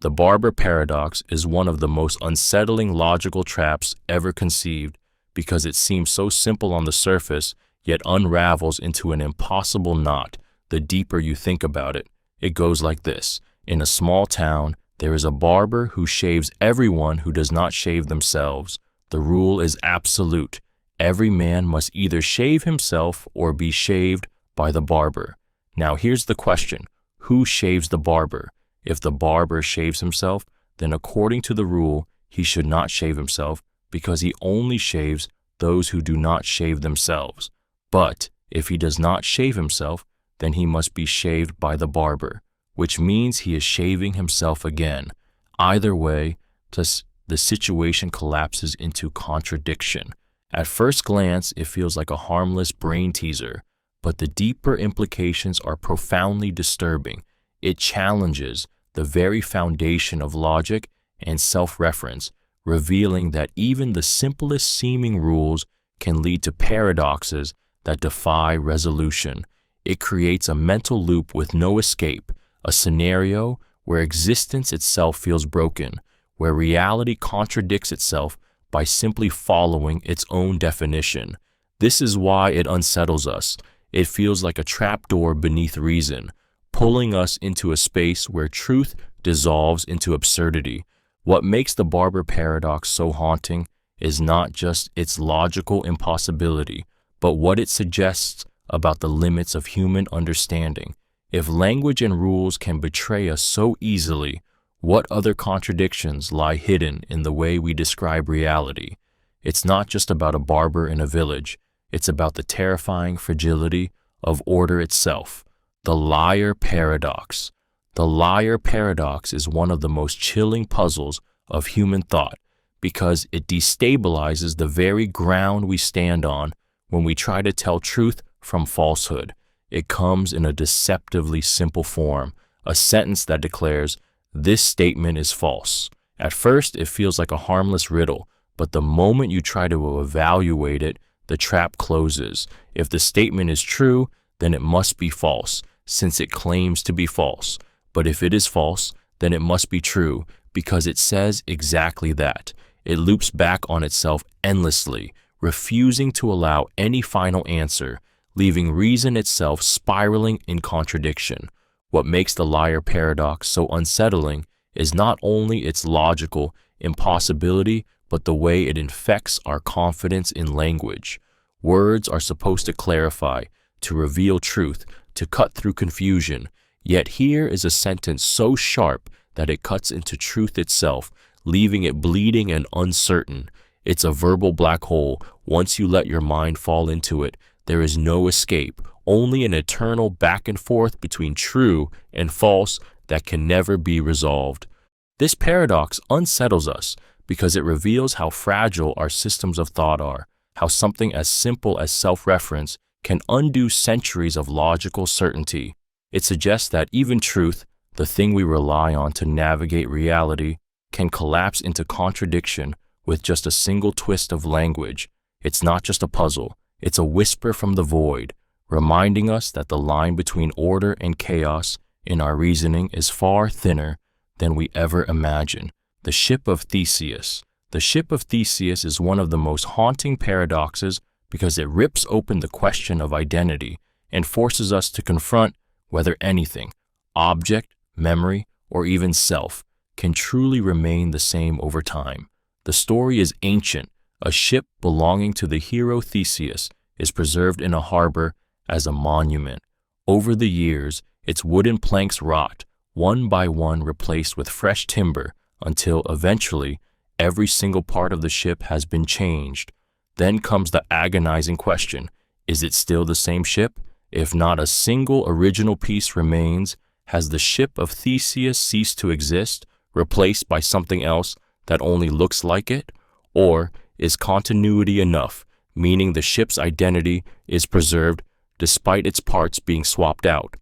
The Barber Paradox is one of the most unsettling logical traps ever conceived because it seems so simple on the surface, yet unravels into an impossible knot the deeper you think about it. It goes like this. In a small town, there is a barber who shaves everyone who does not shave themselves. The rule is absolute. Every man must either shave himself or be shaved by the barber. Now here's the question. Who shaves the barber? If the barber shaves himself, then according to the rule, he should not shave himself because he only shaves those who do not shave themselves. But if he does not shave himself, then he must be shaved by the barber, which means he is shaving himself again. Either way, the situation collapses into contradiction. At first glance, it feels like a harmless brain teaser, but the deeper implications are profoundly disturbing. It challenges the very foundation of logic and self-reference, revealing that even the simplest seeming rules can lead to paradoxes that defy resolution. It creates a mental loop with no escape, a scenario where existence itself feels broken, where reality contradicts itself by simply following its own definition. This is why it unsettles us. It feels like a trapdoor beneath reason, pulling us into a space where truth dissolves into absurdity. What makes the Barber Paradox so haunting is not just its logical impossibility, but what it suggests about the limits of human understanding. If language and rules can betray us so easily, what other contradictions lie hidden in the way we describe reality? It's not just about a barber in a village. It's about the terrifying fragility of order itself. The Liar Paradox. The Liar Paradox is one of the most chilling puzzles of human thought because it destabilizes the very ground we stand on when we try to tell truth from falsehood. It comes in a deceptively simple form, a sentence that declares, "This statement is false." At first, it feels like a harmless riddle, but the moment you try to evaluate it, the trap closes. If the statement is true, then it must be false, since it claims to be false. But if it is false, then it must be true, because it says exactly that. It loops back on itself endlessly, refusing to allow any final answer, leaving reason itself spiraling in contradiction. What makes the Liar Paradox so unsettling is not only its logical impossibility, but the way it infects our confidence in language. Words are supposed to clarify, to reveal truth, to cut through confusion. Yet here is a sentence so sharp that it cuts into truth itself, leaving it bleeding and uncertain. It's a verbal black hole. Once you let your mind fall into it, there is no escape, only an eternal back and forth between true and false that can never be resolved. This paradox unsettles us because it reveals how fragile our systems of thought are, how something as simple as self-reference can undo centuries of logical certainty. It suggests that even truth, the thing we rely on to navigate reality, can collapse into contradiction with just a single twist of language. It's not just a puzzle, it's a whisper from the void, reminding us that the line between order and chaos in our reasoning is far thinner than we ever imagine. The Ship of Theseus. The Ship of Theseus is one of the most haunting paradoxes because it rips open the question of identity and forces us to confront whether anything, object, memory, or even self, can truly remain the same over time. The story is ancient. A ship belonging to the hero Theseus is preserved in a harbor as a monument. Over the years, its wooden planks rot, one by one replaced with fresh timber, until eventually every single part of the ship has been changed. Then comes the agonizing question, is it still the same ship? If not a single original piece remains, has the Ship of Theseus ceased to exist, replaced by something else that only looks like it? Or is continuity enough, meaning the ship's identity is preserved despite its parts being swapped out?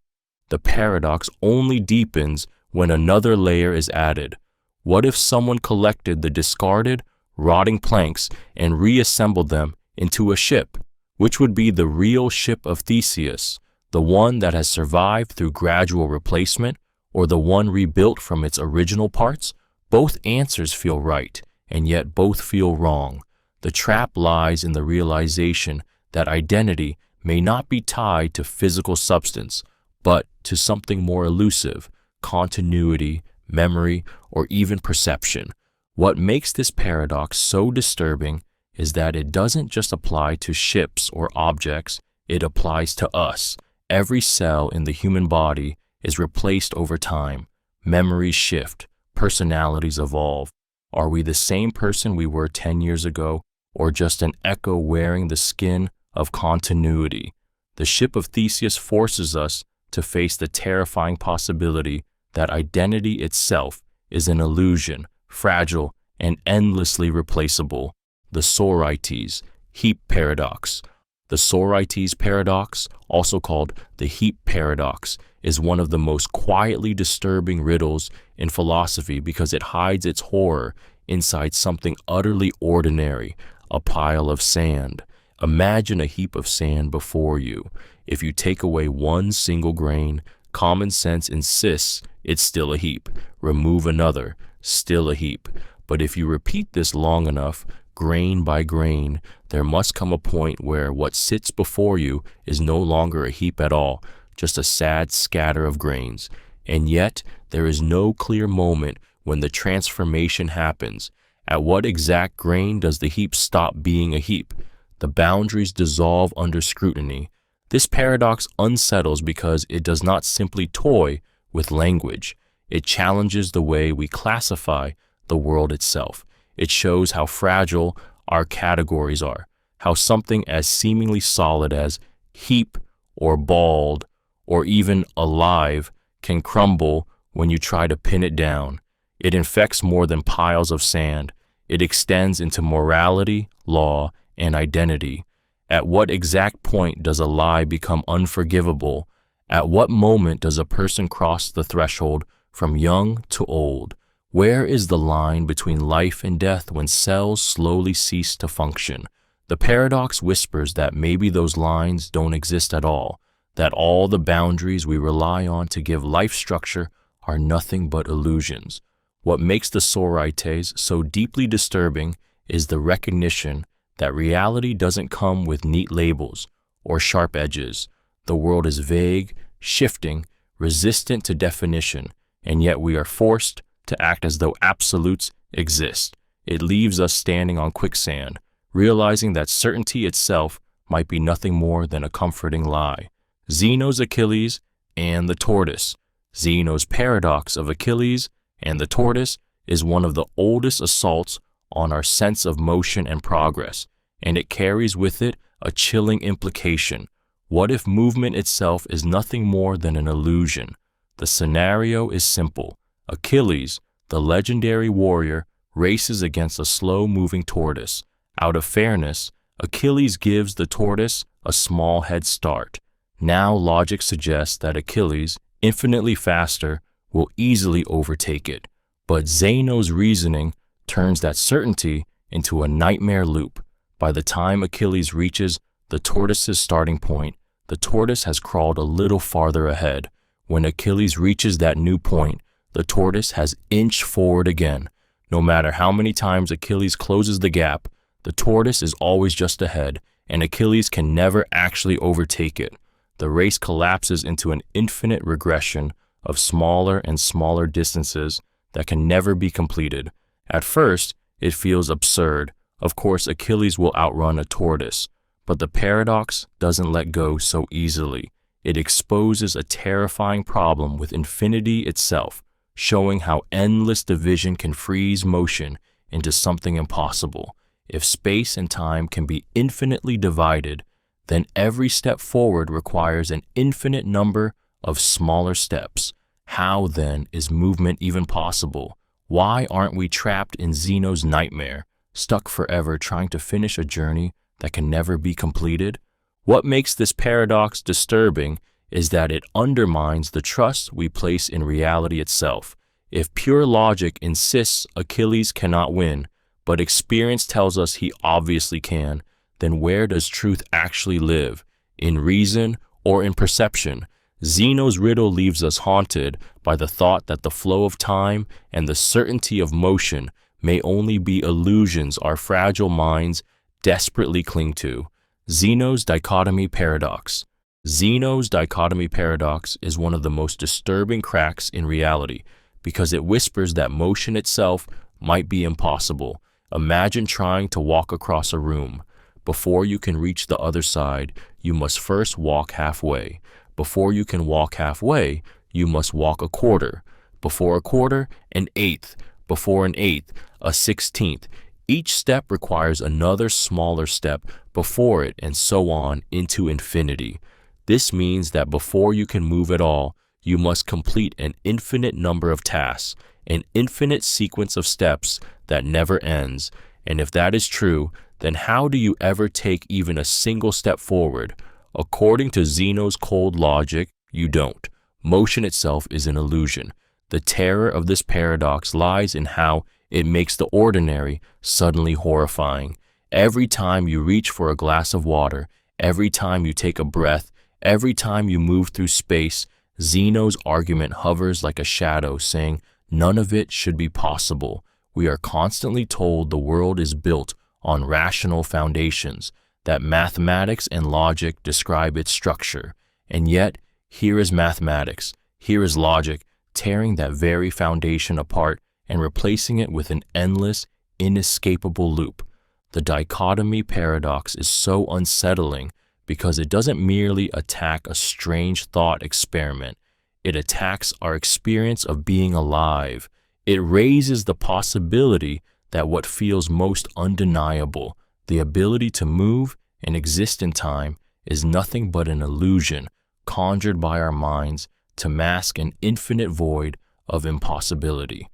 The paradox only deepens when another layer is added. What if someone collected the discarded, rotting planks and reassembled them into a ship? Which would be the real Ship of Theseus, the one that has survived through gradual replacement, or the one rebuilt from its original parts? Both answers feel right, and yet both feel wrong. The trap lies in the realization that identity may not be tied to physical substance, but to something more elusive, continuity, memory, or even perception. What makes this paradox so disturbing is that it doesn't just apply to ships or objects, it applies to us. Every cell in the human body is replaced over time. Memories shift, personalities evolve. Are we the same person we were 10 years ago, or just an echo wearing the skin of continuity? The Ship of Theseus forces us to face the terrifying possibility that identity itself is an illusion, fragile, and endlessly replaceable. The Sorites, Heap Paradox. The Sorites Paradox, also called the Heap Paradox, is one of the most quietly disturbing riddles in philosophy because it hides its horror inside something utterly ordinary, a pile of sand. Imagine a heap of sand before you. If you take away one single grain, common sense insists it's still a heap. Remove another, still a heap. But if you repeat this long enough, grain by grain, there must come a point where what sits before you is no longer a heap at all, just a sad scatter of grains. And yet, there is no clear moment when the transformation happens. At what exact grain does the heap stop being a heap? The boundaries dissolve under scrutiny. This paradox unsettles because it does not simply toy with language. It challenges the way we classify the world itself. It shows how fragile our categories are, how something as seemingly solid as heap or bald or even alive can crumble when you try to pin it down. It infects more than piles of sand. It extends into morality, law, and identity. At what exact point does a lie become unforgivable? At what moment does a person cross the threshold from young to old? Where is the line between life and death when cells slowly cease to function? The paradox whispers that maybe those lines don't exist at all, that all the boundaries we rely on to give life structure are nothing but illusions. What makes the Sorites so deeply disturbing is the recognition that reality doesn't come with neat labels or sharp edges. The world is vague, shifting, resistant to definition, and yet we are forced to act as though absolutes exist. It leaves us standing on quicksand, realizing that certainty itself might be nothing more than a comforting lie. Zeno's Achilles and the Tortoise. Zeno's Paradox of Achilles and the Tortoise is one of the oldest assaults on our sense of motion and progress, and it carries with it a chilling implication. What if movement itself is nothing more than an illusion? The scenario is simple. Achilles, the legendary warrior, races against a slow-moving tortoise. Out of fairness, Achilles gives the tortoise a small head start. Now logic suggests that Achilles, infinitely faster, will easily overtake it. But Zeno's reasoning turns that certainty into a nightmare loop. By the time Achilles reaches the tortoise's starting point, the tortoise has crawled a little farther ahead. When Achilles reaches that new point, the tortoise has inched forward again. No matter how many times Achilles closes the gap, the tortoise is always just ahead, and Achilles can never actually overtake it. The race collapses into an infinite regression of smaller and smaller distances that can never be completed. At first, it feels absurd. Of course, Achilles will outrun a tortoise, but the paradox doesn't let go so easily. It exposes a terrifying problem with infinity itself, showing how endless division can freeze motion into something impossible. If space and time can be infinitely divided, then every step forward requires an infinite number of smaller steps. How, then, is movement even possible? Why aren't we trapped in Zeno's nightmare, stuck forever trying to finish a journey that can never be completed? What makes this paradox disturbing is that it undermines the trust we place in reality itself. If pure logic insists Achilles cannot win, but experience tells us he obviously can, then where does truth actually live? In reason or in perception? Zeno's riddle leaves us haunted by the thought that the flow of time and the certainty of motion may only be illusions our fragile minds desperately cling to. Zeno's Dichotomy Paradox. Zeno's Dichotomy Paradox is one of the most disturbing cracks in reality because it whispers that motion itself might be impossible. Imagine trying to walk across a room. Before you can reach the other side, you must first walk halfway. Before you can walk halfway, you must walk a quarter. Before a quarter, an eighth. Before an eighth, a 16th. Each step requires another smaller step before it, and so on into infinity. This means that before you can move at all, you must complete an infinite number of tasks, an infinite sequence of steps that never ends. And if that is true, then how do you ever take even a single step forward? According to Zeno's cold logic, you don't. Motion itself is an illusion. The terror of this paradox lies in how it makes the ordinary suddenly horrifying. Every time you reach for a glass of water, every time you take a breath, every time you move through space, Zeno's argument hovers like a shadow, saying none of it should be possible. We are constantly told the world is built on rational foundations, that mathematics and logic describe its structure. And yet, here is mathematics, here is logic, tearing that very foundation apart and replacing it with an endless, inescapable loop. The Dichotomy Paradox is so unsettling because it doesn't merely attack a strange thought experiment. It attacks our experience of being alive. It raises the possibility that what feels most undeniable, the ability to move and exist in time, is nothing but an illusion conjured by our minds to mask an infinite void of impossibility.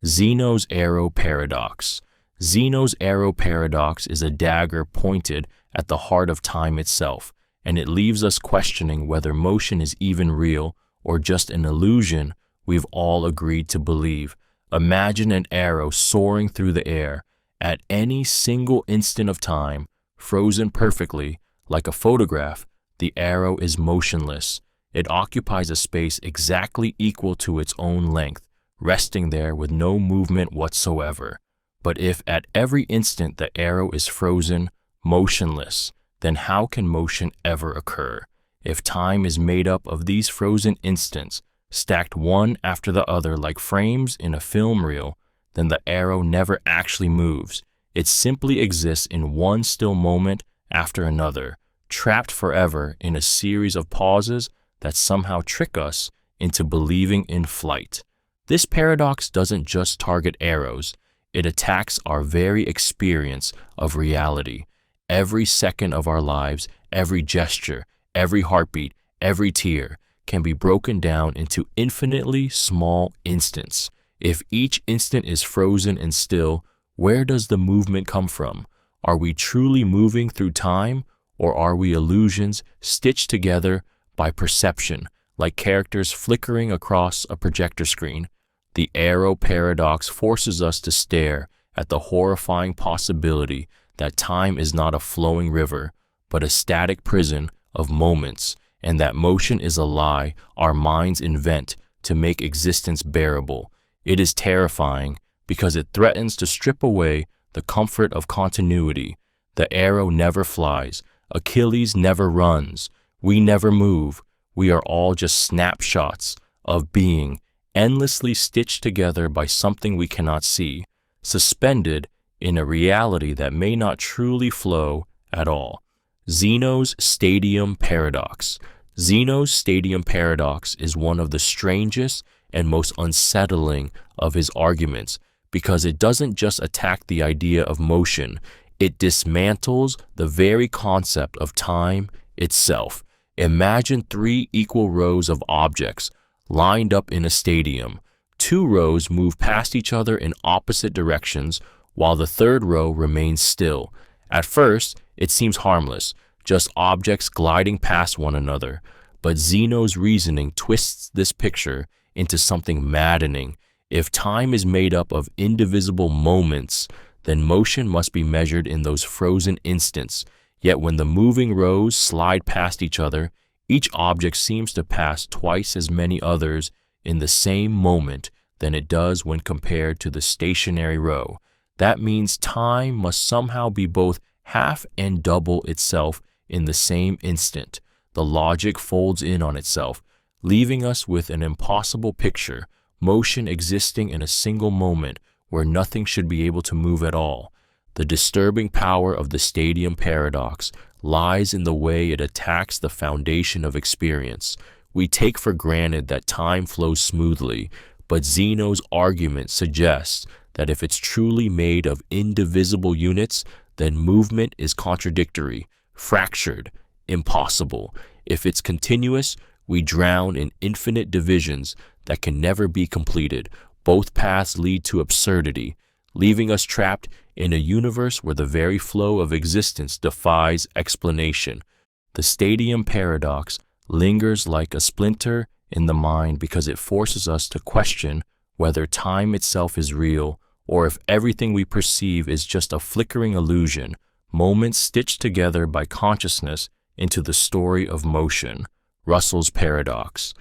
Zeno's Arrow Paradox. Zeno's Arrow Paradox is a dagger pointed at the heart of time itself, and it leaves us questioning whether motion is even real or just an illusion we've all agreed to believe. Imagine an arrow soaring through the air at any single instant of time, frozen perfectly, like a photograph. The arrow is motionless. It occupies a space exactly equal to its own length, resting there with no movement whatsoever. But if at every instant the arrow is frozen, motionless, then how can motion ever occur? If time is made up of these frozen instants, stacked one after the other like frames in a film reel, then the arrow never actually moves. It simply exists in one still moment after another, trapped forever in a series of pauses that somehow trick us into believing in flight. This paradox doesn't just target arrows, it attacks our very experience of reality. Every second of our lives, every gesture, every heartbeat, every tear can be broken down into infinitely small instants. If each instant is frozen and still, where does the movement come from? Are we truly moving through time, or are we illusions stitched together by perception, like characters flickering across a projector screen? The Arrow Paradox forces us to stare at the horrifying possibility that time is not a flowing river, but a static prison of moments, and that motion is a lie our minds invent to make existence bearable. It is terrifying because it threatens to strip away the comfort of continuity. The arrow never flies. Achilles never runs. We never move. We are all just snapshots of being, endlessly stitched together by something we cannot see, suspended in a reality that may not truly flow at all. Zeno's Stadium Paradox. Zeno's Stadium Paradox is one of the strangest and most unsettling of his arguments because it doesn't just attack the idea of motion, it dismantles the very concept of time itself. Imagine 3 equal rows of objects lined up in a stadium. 2 rows move past each other in opposite directions, while the 3rd row remains still. At first, it seems harmless, just objects gliding past one another. But Zeno's reasoning twists this picture into something maddening. If time is made up of indivisible moments, then motion must be measured in those frozen instants. Yet when the moving rows slide past each other, Each object seems to pass twice as many others in the same moment than it does when compared to the stationary row. That means time must somehow be both half and double itself in the same instant. The logic folds in on itself, leaving us with an impossible picture, motion existing in a single moment where nothing should be able to move at all. The disturbing power of the stadium paradox lies in the way it attacks the foundation of experience. We take for granted that time flows smoothly, but Zeno's argument suggests that if it's truly made of indivisible units, then movement is contradictory, fractured, impossible. If it's continuous, we drown in infinite divisions that can never be completed. Both paths lead to absurdity, leaving us trapped in a universe where the very flow of existence defies explanation. The stadium paradox lingers like a splinter in the mind because it forces us to question whether time itself is real or if everything we perceive is just a flickering illusion, moments stitched together by consciousness into the story of motion. Russell's Paradox.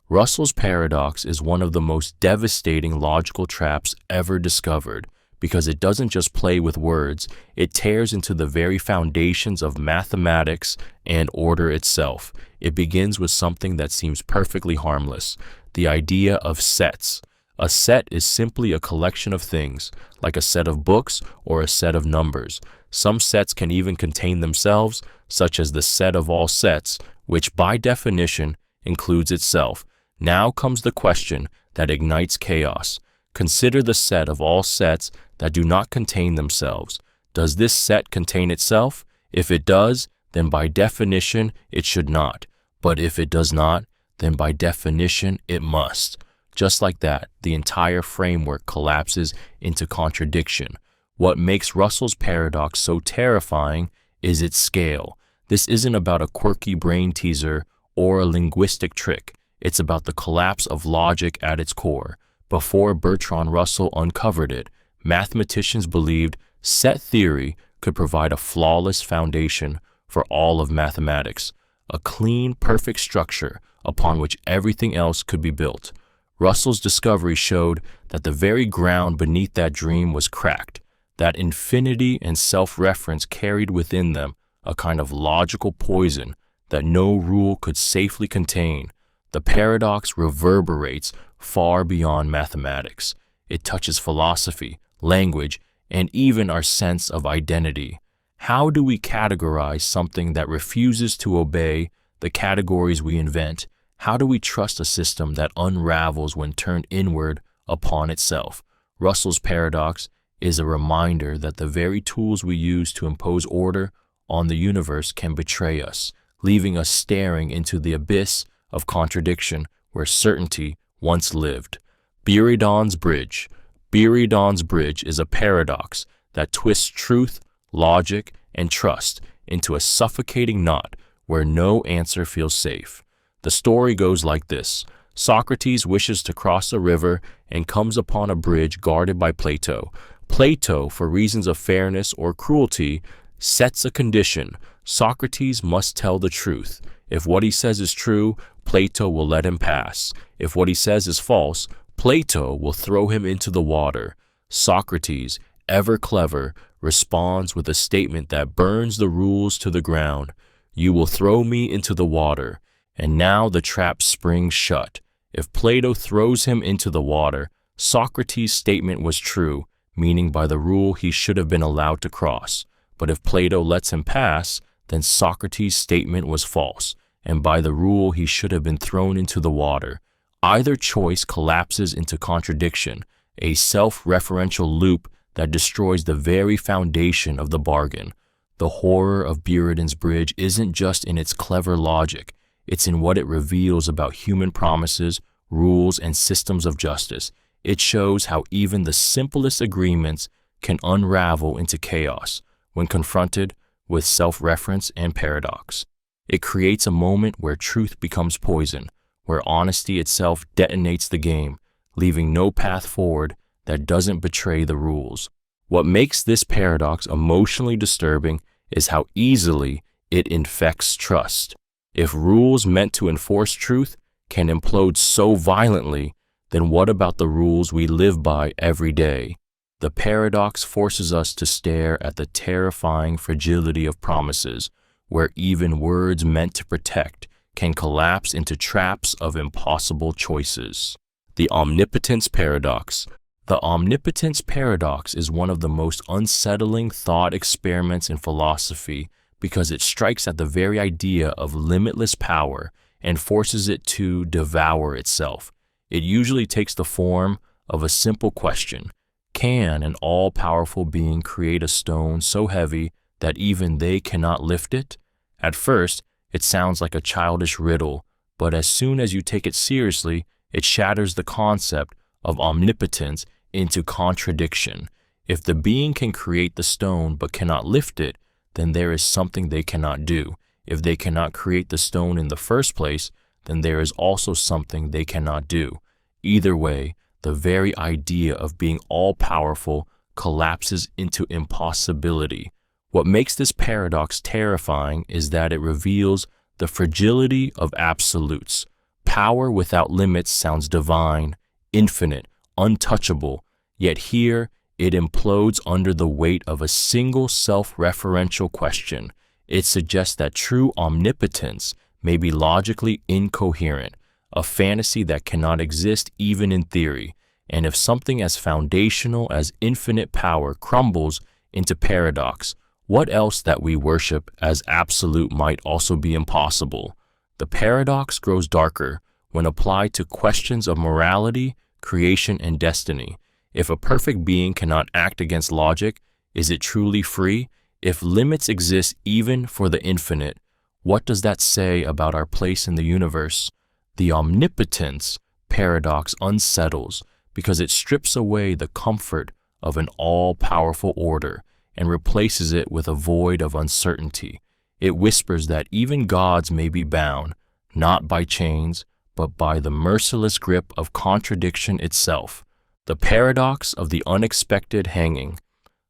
Russell's Paradox is one of the most devastating logical traps ever discovered because it doesn't just play with words, it tears into the very foundations of mathematics and order itself. It begins with something that seems perfectly harmless, the idea of sets. A set is simply a collection of things, like a set of books or a set of numbers. Some sets can even contain themselves, such as the set of all sets, which by definition includes itself. Now comes the question that ignites chaos. Consider the set of all sets that do not contain themselves. Does this set contain itself? If it does, then by definition it should not. But if it does not, then by definition it must. Just like that, the entire framework collapses into contradiction. What makes Russell's paradox so terrifying is its scale. This isn't about a quirky brain teaser or a linguistic trick. It's about the collapse of logic at its core. Before Bertrand Russell uncovered it, mathematicians believed set theory could provide a flawless foundation for all of mathematics, a clean, perfect structure upon which everything else could be built. Russell's discovery showed that the very ground beneath that dream was cracked, that infinity and self-reference carried within them a kind of logical poison that no rule could safely contain. The paradox reverberates far beyond mathematics. It touches philosophy, language, and even our sense of identity. How do we categorize something that refuses to obey the categories we invent? How do we trust a system that unravels when turned inward upon itself? Russell's paradox is a reminder that the very tools we use to impose order on the universe can betray us, leaving us staring into the abyss of contradiction where certainty once lived. Buridan's Bridge. Buridan's Bridge is a paradox that twists truth, logic, and trust into a suffocating knot where no answer feels safe. The story goes like this. Socrates wishes to cross a river and comes upon a bridge guarded by Plato. Plato, for reasons of fairness or cruelty, sets a condition. Socrates must tell the truth. If what he says is true, Plato will let him pass. If what he says is false, Plato will throw him into the water. Socrates, ever clever, responds with a statement that burns the rules to the ground. You will throw me into the water. And now the trap springs shut. If Plato throws him into the water, Socrates' statement was true, meaning by the rule he should have been allowed to cross. But if Plato lets him pass, then Socrates' statement was false, and by the rule he should have been thrown into the water. Either choice collapses into contradiction, a self-referential loop that destroys the very foundation of the bargain. The horror of Buridan's Bridge isn't just in its clever logic, it's in what it reveals about human promises, rules, and systems of justice. It shows how even the simplest agreements can unravel into chaos when confronted with self-reference and paradox. It creates a moment where truth becomes poison, where honesty itself detonates the game, leaving no path forward that doesn't betray the rules. What makes this paradox emotionally disturbing is how easily it infects trust. If rules meant to enforce truth can implode so violently, then what about the rules we live by every day? The paradox forces us to stare at the terrifying fragility of promises, where even words meant to protect can collapse into traps of impossible choices. The Omnipotence Paradox. The Omnipotence Paradox is one of the most unsettling thought experiments in philosophy because it strikes at the very idea of limitless power and forces it to devour itself. It usually takes the form of a simple question: can an all-powerful being create a stone so heavy that even they cannot lift it? At first, it sounds like a childish riddle, but as soon as you take it seriously, it shatters the concept of omnipotence into contradiction. If the being can create the stone but cannot lift it, then there is something they cannot do. If they cannot create the stone in the first place, then there is also something they cannot do. Either way, the very idea of being all-powerful collapses into impossibility. What makes this paradox terrifying is that it reveals the fragility of absolutes. Power without limits sounds divine, infinite, untouchable, yet here it implodes under the weight of a single self-referential question. It suggests that true omnipotence may be logically incoherent, a fantasy that cannot exist even in theory, and if something as foundational as infinite power crumbles into paradox, what else that we worship as absolute might also be impossible? The paradox grows darker when applied to questions of morality, creation, and destiny. If a perfect being cannot act against logic, is it truly free? If limits exist even for the infinite, what does that say about our place in the universe? The Omnipotence Paradox unsettles because it strips away the comfort of an all-powerful order and replaces it with a void of uncertainty. It whispers that even gods may be bound, not by chains, but by the merciless grip of contradiction itself. The Paradox of the Unexpected Hanging.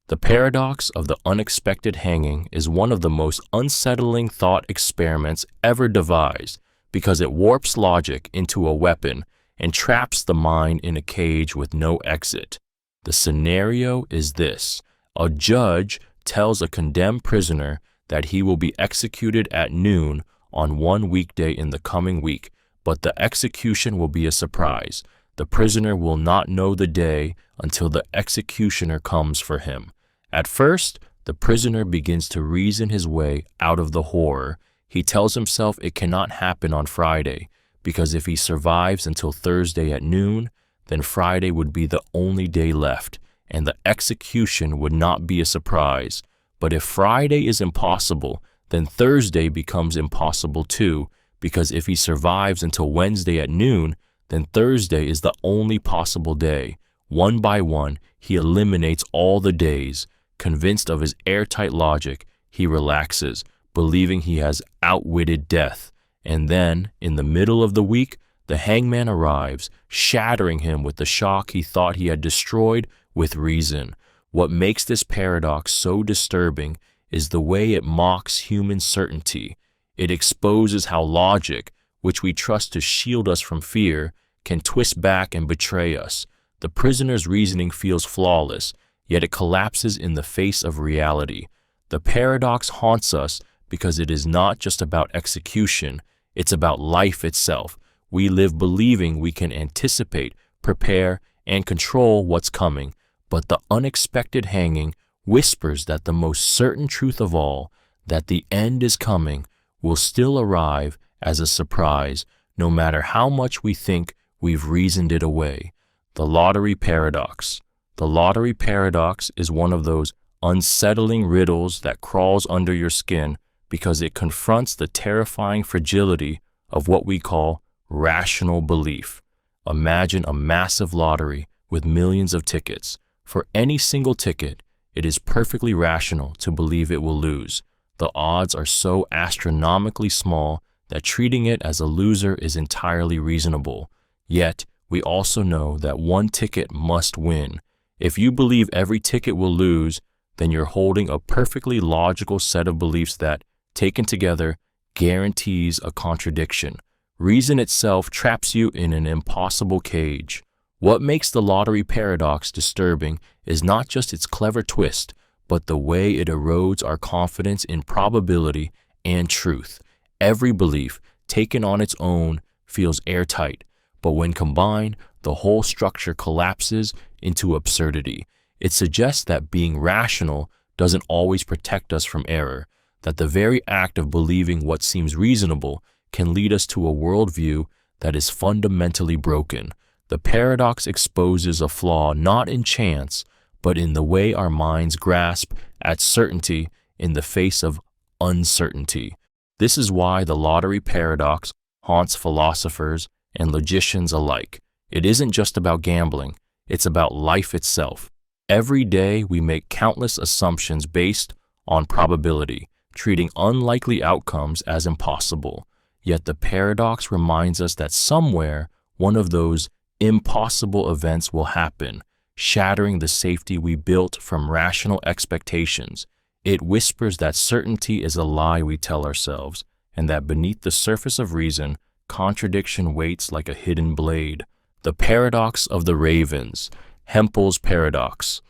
The paradox of the unexpected hanging is one of the most unsettling thought experiments ever devised because it warps logic into a weapon and traps the mind in a cage with no exit. The scenario is this: a judge tells a condemned prisoner that he will be executed at noon on one weekday in the coming week, but the execution will be a surprise. The prisoner will not know the day until the executioner comes for him. At first, the prisoner begins to reason his way out of the horror. He tells himself it cannot happen on Friday, because if he survives until Thursday at noon, then Friday would be the only day left, and the execution would not be a surprise. But if Friday is impossible, then Thursday becomes impossible too, because if he survives until Wednesday at noon, then Thursday is the only possible day. One by one, he eliminates all the days. Convinced of his airtight logic, he relaxes, believing he has outwitted death. And then, in the middle of the week, the hangman arrives, shattering him with the shock he thought he had destroyed with reason. What makes this paradox so disturbing is the way it mocks human certainty. It exposes how logic, which we trust to shield us from fear, can twist back and betray us. The prisoner's reasoning feels flawless, yet it collapses in the face of reality. The paradox haunts us because it is not just about execution, it's about life itself. We live believing we can anticipate, prepare, and control what's coming, but the unexpected hanging whispers that the most certain truth of all, that the end is coming, will still arrive as a surprise, no matter how much we think we've reasoned it away. The Lottery Paradox. The Lottery Paradox is one of those unsettling riddles that crawls under your skin because it confronts the terrifying fragility of what we call rational belief. Imagine a massive lottery with millions of tickets. For any single ticket, it is perfectly rational to believe it will lose. The odds are so astronomically small that treating it as a loser is entirely reasonable. Yet, we also know that one ticket must win. If you believe every ticket will lose, then you're holding a perfectly logical set of beliefs that, taken together, guarantees a contradiction. Reason itself traps you in an impossible cage. What makes the lottery paradox disturbing is not just its clever twist, but the way it erodes our confidence in probability and truth. Every belief, taken on its own, feels airtight, but when combined, the whole structure collapses into absurdity. It suggests that being rational doesn't always protect us from error, that the very act of believing what seems reasonable can lead us to a worldview that is fundamentally broken. The paradox exposes a flaw not in chance, but in the way our minds grasp at certainty in the face of uncertainty. This is why the lottery paradox haunts philosophers and logicians alike. It isn't just about gambling, it's about life itself. Every day we make countless assumptions based on probability, treating unlikely outcomes as impossible. Yet the paradox reminds us that somewhere one of those impossible events will happen, shattering the safety we built from rational expectations. It whispers that certainty is a lie we tell ourselves, and that beneath the surface of reason, contradiction waits like a hidden blade. The paradox of the ravens, Hempel's Paradox.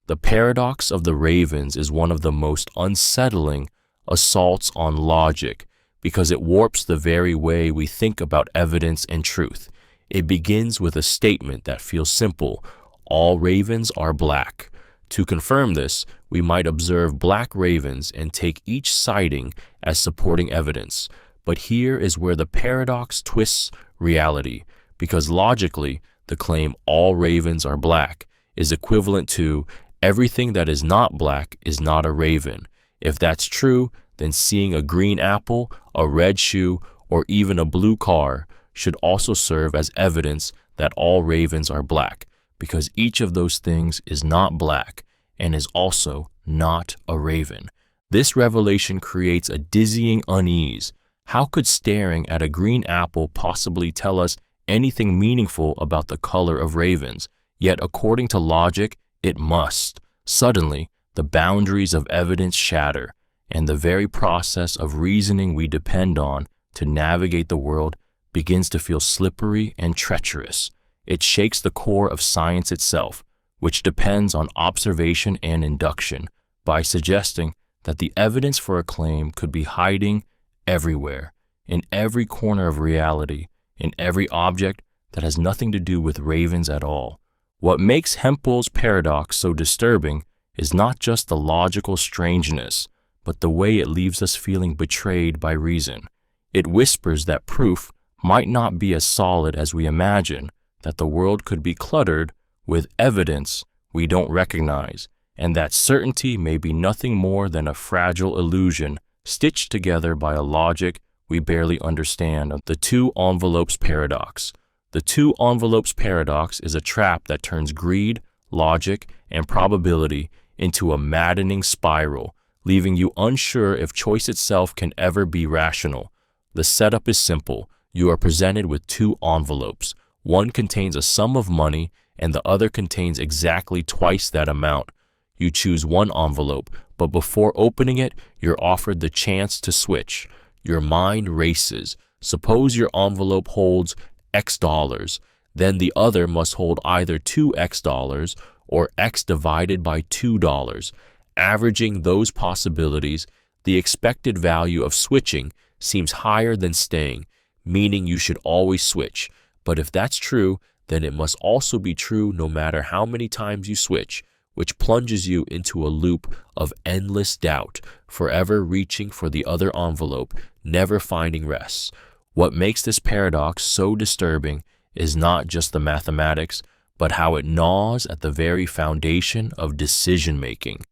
The paradox of the ravens is one of the most unsettling assaults on logic because it warps the very way we think about evidence and truth. It begins with a statement that feels simple: all ravens are black. To confirm this, we might observe black ravens and take each sighting as supporting evidence. But here is where the paradox twists reality, because logically, the claim all ravens are black is equivalent to everything that is not black is not a raven. If that's true, then seeing a green apple, a red shoe, or even a blue car should also serve as evidence that all ravens are black, because each of those things is not black and is also not a raven. This revelation creates a dizzying unease. How could staring at a green apple possibly tell us anything meaningful about the color of ravens? Yet according to logic, it must. Suddenly, the boundaries of evidence shatter, and the very process of reasoning we depend on to navigate the world begins to feel slippery and treacherous. It shakes the core of science itself, which depends on observation and induction, by suggesting that the evidence for a claim could be hiding everywhere, in every corner of reality, in every object that has nothing to do with ravens at all. What makes Hempel's paradox so disturbing is not just the logical strangeness, but the way it leaves us feeling betrayed by reason. It whispers that proof might not be as solid as we imagine, that the world could be cluttered with evidence we don't recognize, and that certainty may be nothing more than a fragile illusion stitched together by a logic we barely understand. The two envelopes paradox. The two envelopes paradox is a trap that turns greed, logic, and probability into a maddening spiral, leaving you unsure if choice itself can ever be rational. The setup is simple. You are presented with two envelopes. One contains a sum of money and the other contains exactly twice that amount. You choose one envelope, but before opening it, you're offered the chance to switch. Your mind races. Suppose your envelope holds X dollars, then the other must hold either 2X dollars or X divided by $2. Averaging those possibilities, the expected value of switching seems higher than staying, meaning you should always switch. But if that's true, then it must also be true no matter how many times you switch, which plunges you into a loop of endless doubt, forever reaching for the other envelope, never finding rest. What makes this paradox so disturbing is not just the mathematics, but how it gnaws at the very foundation of decision-making.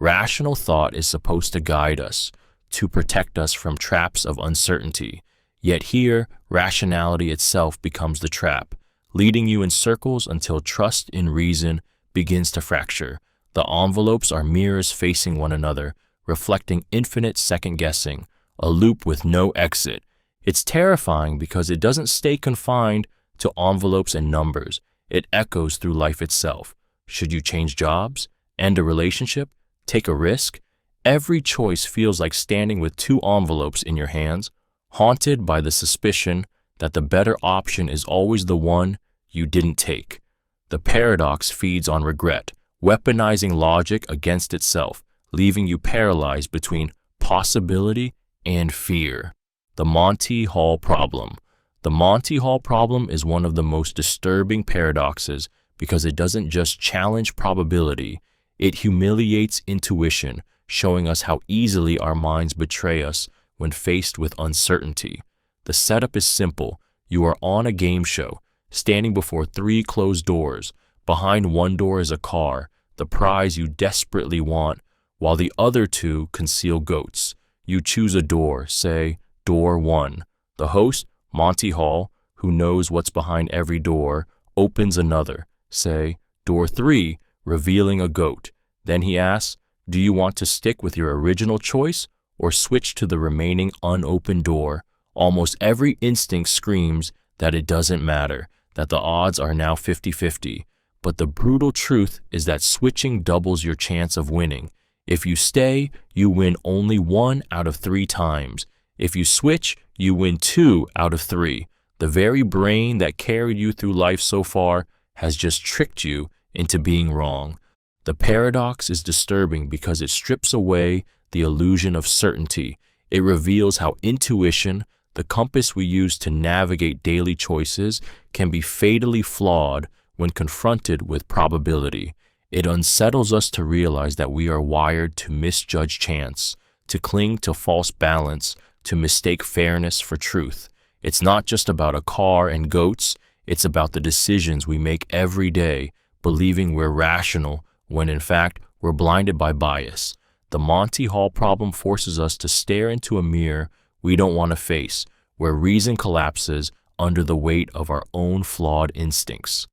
Rational thought is supposed to guide us, to protect us from traps of uncertainty. Yet here, rationality itself becomes the trap, leading you in circles until trust in reason begins to fracture. The envelopes are mirrors facing one another, reflecting infinite second-guessing, a loop with no exit. It's terrifying because it doesn't stay confined to envelopes and numbers. It echoes through life itself. Should you change jobs, end a relationship, take a risk? Every choice feels like standing with two envelopes in your hands, haunted by the suspicion that the better option is always the one you didn't take. The paradox feeds on regret, weaponizing logic against itself, leaving you paralyzed between possibility and fear. The Monty Hall Problem. The Monty Hall Problem is one of the most disturbing paradoxes because it doesn't just challenge probability, it humiliates intuition, showing us how easily our minds betray us when faced with uncertainty. The setup is simple. You are on a game show, standing before three closed doors. Behind one door is a car, the prize you desperately want, while the other two conceal goats. You choose a door, say, door 1. The host, Monty Hall, who knows what's behind every door, opens another, say, door 3, revealing a goat. Then he asks, do you want to stick with your original choice or switch to the remaining unopened door? Almost every instinct screams that it doesn't matter, that the odds are now 50-50. But the brutal truth is that switching doubles your chance of winning. If you stay, you win only 1 out of 3 times. If you switch, you win 2 out of 3. The very brain that carried you through life so far has just tricked you into being wrong. The paradox is disturbing because it strips away the illusion of certainty. It reveals how intuition, the compass we use to navigate daily choices, can be fatally flawed when confronted with probability. It unsettles us to realize that we are wired to misjudge chance, to cling to false balance, to mistake fairness for truth. It's not just about a car and goats, it's about the decisions we make every day, believing we're rational when in fact we're blinded by bias. The Monty Hall Problem forces us to stare into a mirror we don't want to face, where reason collapses under the weight of our own flawed instincts.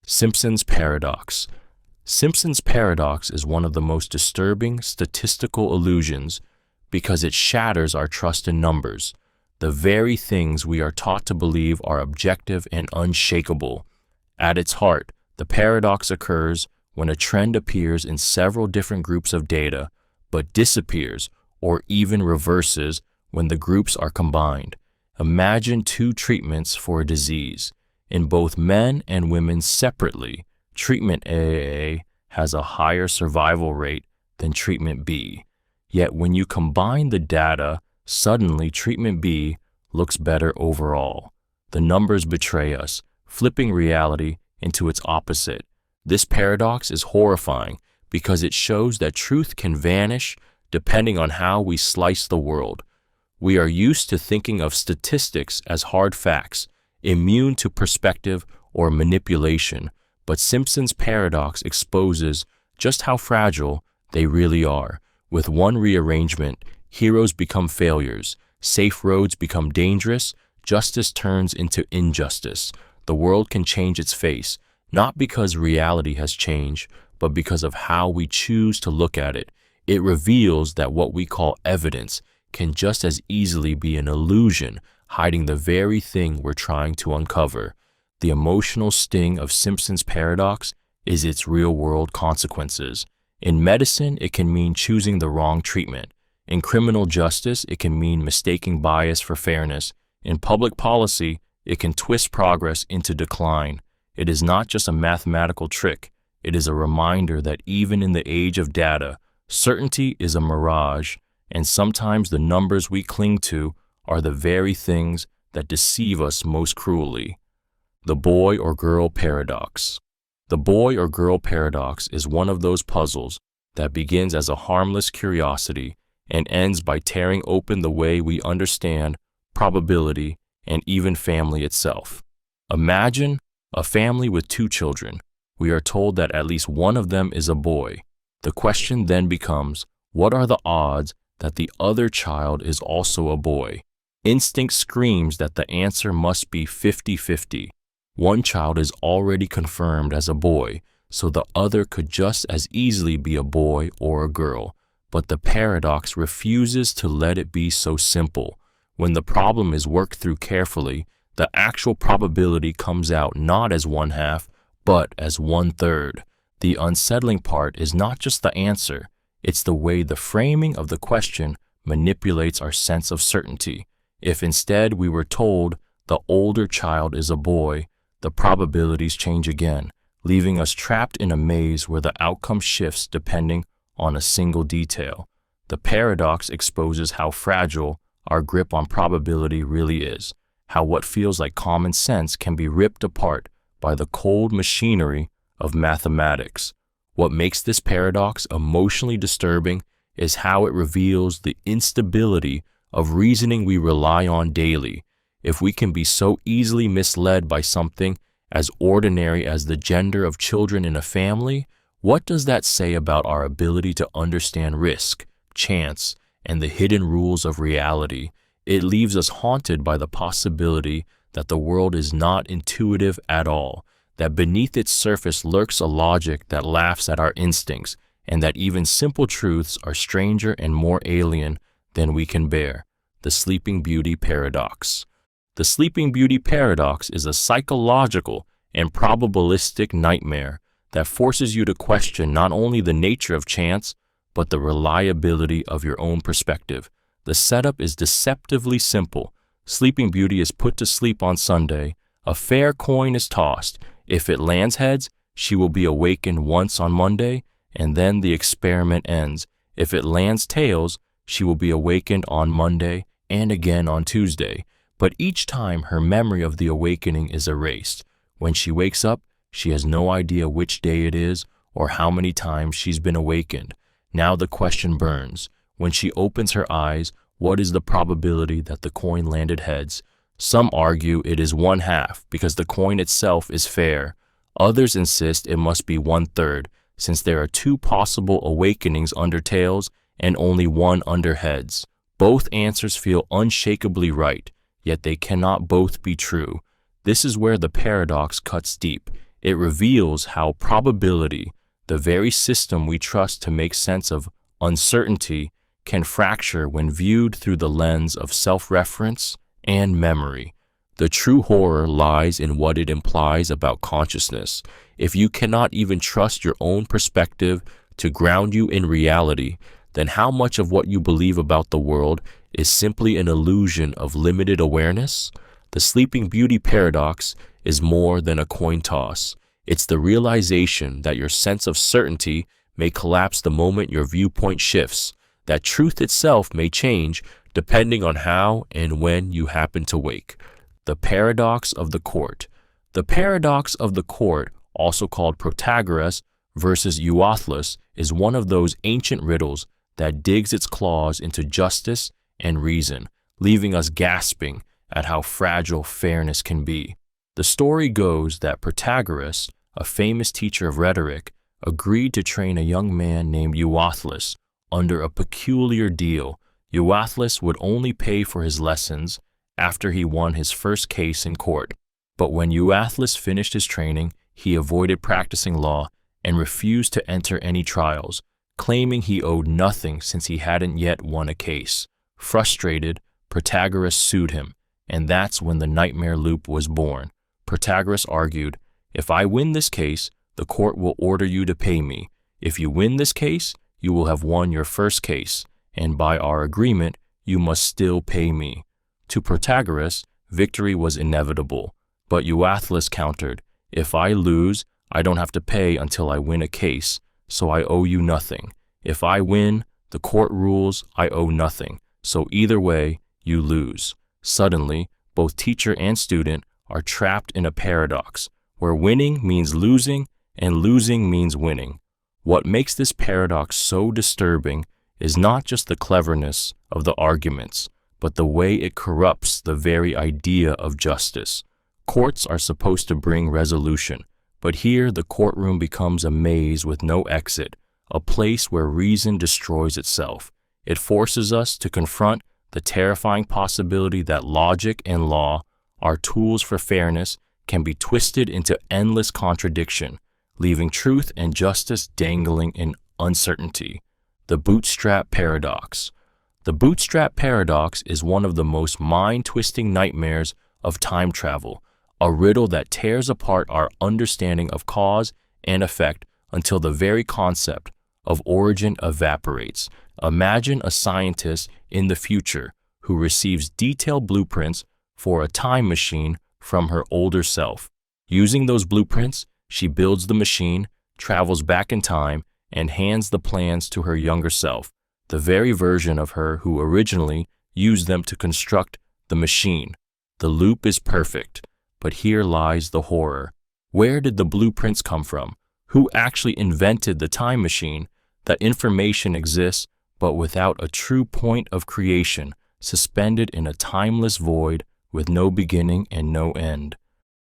Simpson's Paradox. Simpson's Paradox is one of the most disturbing statistical illusions because it shatters our trust in numbers, the very things we are taught to believe are objective and unshakable. At its heart, the paradox occurs when a trend appears in several different groups of data, but disappears or even reverses when the groups are combined. Imagine 2 treatments for a disease. In both men and women separately, treatment A has a higher survival rate than treatment B. Yet when you combine the data, suddenly treatment B looks better overall. The numbers betray us, flipping reality into its opposite. This paradox is horrifying because it shows that truth can vanish depending on how we slice the world. We are used to thinking of statistics as hard facts, immune to perspective or manipulation, but Simpson's paradox exposes just how fragile they really are. With one rearrangement, heroes become failures, safe roads become dangerous, justice turns into injustice. The world can change its face, not because reality has changed, but because of how we choose to look at it. It reveals that what we call evidence can just as easily be an illusion, hiding the very thing we're trying to uncover. The emotional sting of Simpson's paradox is its real-world consequences. In medicine, it can mean choosing the wrong treatment. In criminal justice, it can mean mistaking bias for fairness. In public policy, it can twist progress into decline. It is not just a mathematical trick. It is a reminder that even in the age of data, certainty is a mirage, and sometimes the numbers we cling to are the very things that deceive us most cruelly. The boy or girl paradox. The boy or girl paradox is one of those puzzles that begins as a harmless curiosity and ends by tearing open the way we understand probability and even family itself. Imagine a family with 2 children. We are told that at least one of them is a boy. The question then becomes, what are the odds that the other child is also a boy? Instinct screams that the answer must be 50-50. One child is already confirmed as a boy, so the other could just as easily be a boy or a girl. But the paradox refuses to let it be so simple. When the problem is worked through carefully, the actual probability comes out not as 1/2, but as 1/3. The unsettling part is not just the answer, It's the way the framing of the question manipulates our sense of certainty. If instead we were told the older child is a boy, the probabilities change again, leaving us trapped in a maze where the outcome shifts depending on a single detail. The paradox exposes how fragile our grip on probability really is, how what feels like common sense can be ripped apart by the cold machinery of mathematics. What makes this paradox emotionally disturbing is how it reveals the instability of reasoning we rely on daily. If we can be so easily misled by something as ordinary as the gender of children in a family, what does that say about our ability to understand risk, chance, and the hidden rules of reality? It leaves us haunted by the possibility that the world is not intuitive at all, that beneath its surface lurks a logic that laughs at our instincts, and that even simple truths are stranger and more alien than we can bear. The Sleeping Beauty Paradox. The Sleeping Beauty Paradox is a psychological and probabilistic nightmare that forces you to question not only the nature of chance, but the reliability of your own perspective. The setup is deceptively simple. Sleeping Beauty is put to sleep on Sunday. A fair coin is tossed. If it lands heads, she will be awakened once on Monday, and then the experiment ends. If it lands tails, she will be awakened on Monday and again on Tuesday. But each time her memory of the awakening is erased. When she wakes up, she has no idea which day it is or how many times she's been awakened. Now the question burns. When she opens her eyes, what is the probability that the coin landed heads? Some argue it is 1/2 because the coin itself is fair. Others insist it must be 1/3 since there are 2 possible awakenings under tails and only 1 under heads. Both answers feel unshakably right, yet they cannot both be true. This is where the paradox cuts deep. It reveals how probability, the very system we trust to make sense of uncertainty, can fracture when viewed through the lens of self-reference and memory. The true horror lies in what it implies about consciousness. If you cannot even trust your own perspective to ground you in reality, then how much of what you believe about the world is simply an illusion of limited awareness? The Sleeping Beauty Paradox is more than a coin toss. It's the realization that your sense of certainty may collapse the moment your viewpoint shifts, that truth itself may change depending on how and when you happen to wake. The Paradox of the Court. The Paradox of the Court, also called Protagoras versus Euthyphro, is one of those ancient riddles that digs its claws into justice and reason, leaving us gasping at how fragile fairness can be. The story goes that Protagoras, a famous teacher of rhetoric, agreed to train a young man named Euthyphro under a peculiar deal. Euthyphro would only pay for his lessons after he won his first case in court. But when Euthyphro finished his training, he avoided practicing law and refused to enter any trials, claiming he owed nothing since he hadn't yet won a case. Frustrated, Protagoras sued him, and that's when the nightmare loop was born. Protagoras argued, "If I win this case, the court will order you to pay me. If you win this case, you will have won your first case, and by our agreement, you must still pay me." To Protagoras, victory was inevitable, but Euthyphro countered, "If I lose, I don't have to pay until I win a case, so I owe you nothing. If I win, the court rules I owe nothing, so either way, you lose." Suddenly, both teacher and student are trapped in a paradox, where winning means losing and losing means winning. What makes this paradox so disturbing is not just the cleverness of the arguments, but the way it corrupts the very idea of justice. Courts are supposed to bring resolution, but here the courtroom becomes a maze with no exit, a place where reason destroys itself. It forces us to confront the terrifying possibility that logic and law, our tools for fairness, can be twisted into endless contradiction, leaving truth and justice dangling in uncertainty. The Bootstrap Paradox. The Bootstrap Paradox is one of the most mind-twisting nightmares of time travel, a riddle that tears apart our understanding of cause and effect until the very concept of origin evaporates. Imagine a scientist in the future who receives detailed blueprints for a time machine from her older self. Using those blueprints, she builds the machine, travels back in time, and hands the plans to her younger self, the very version of her who originally used them to construct the machine. The loop is perfect, but here lies the horror. Where did the blueprints come from? Who actually invented the time machine? That information exists, but without a true point of creation, suspended in a timeless void with no beginning and no end.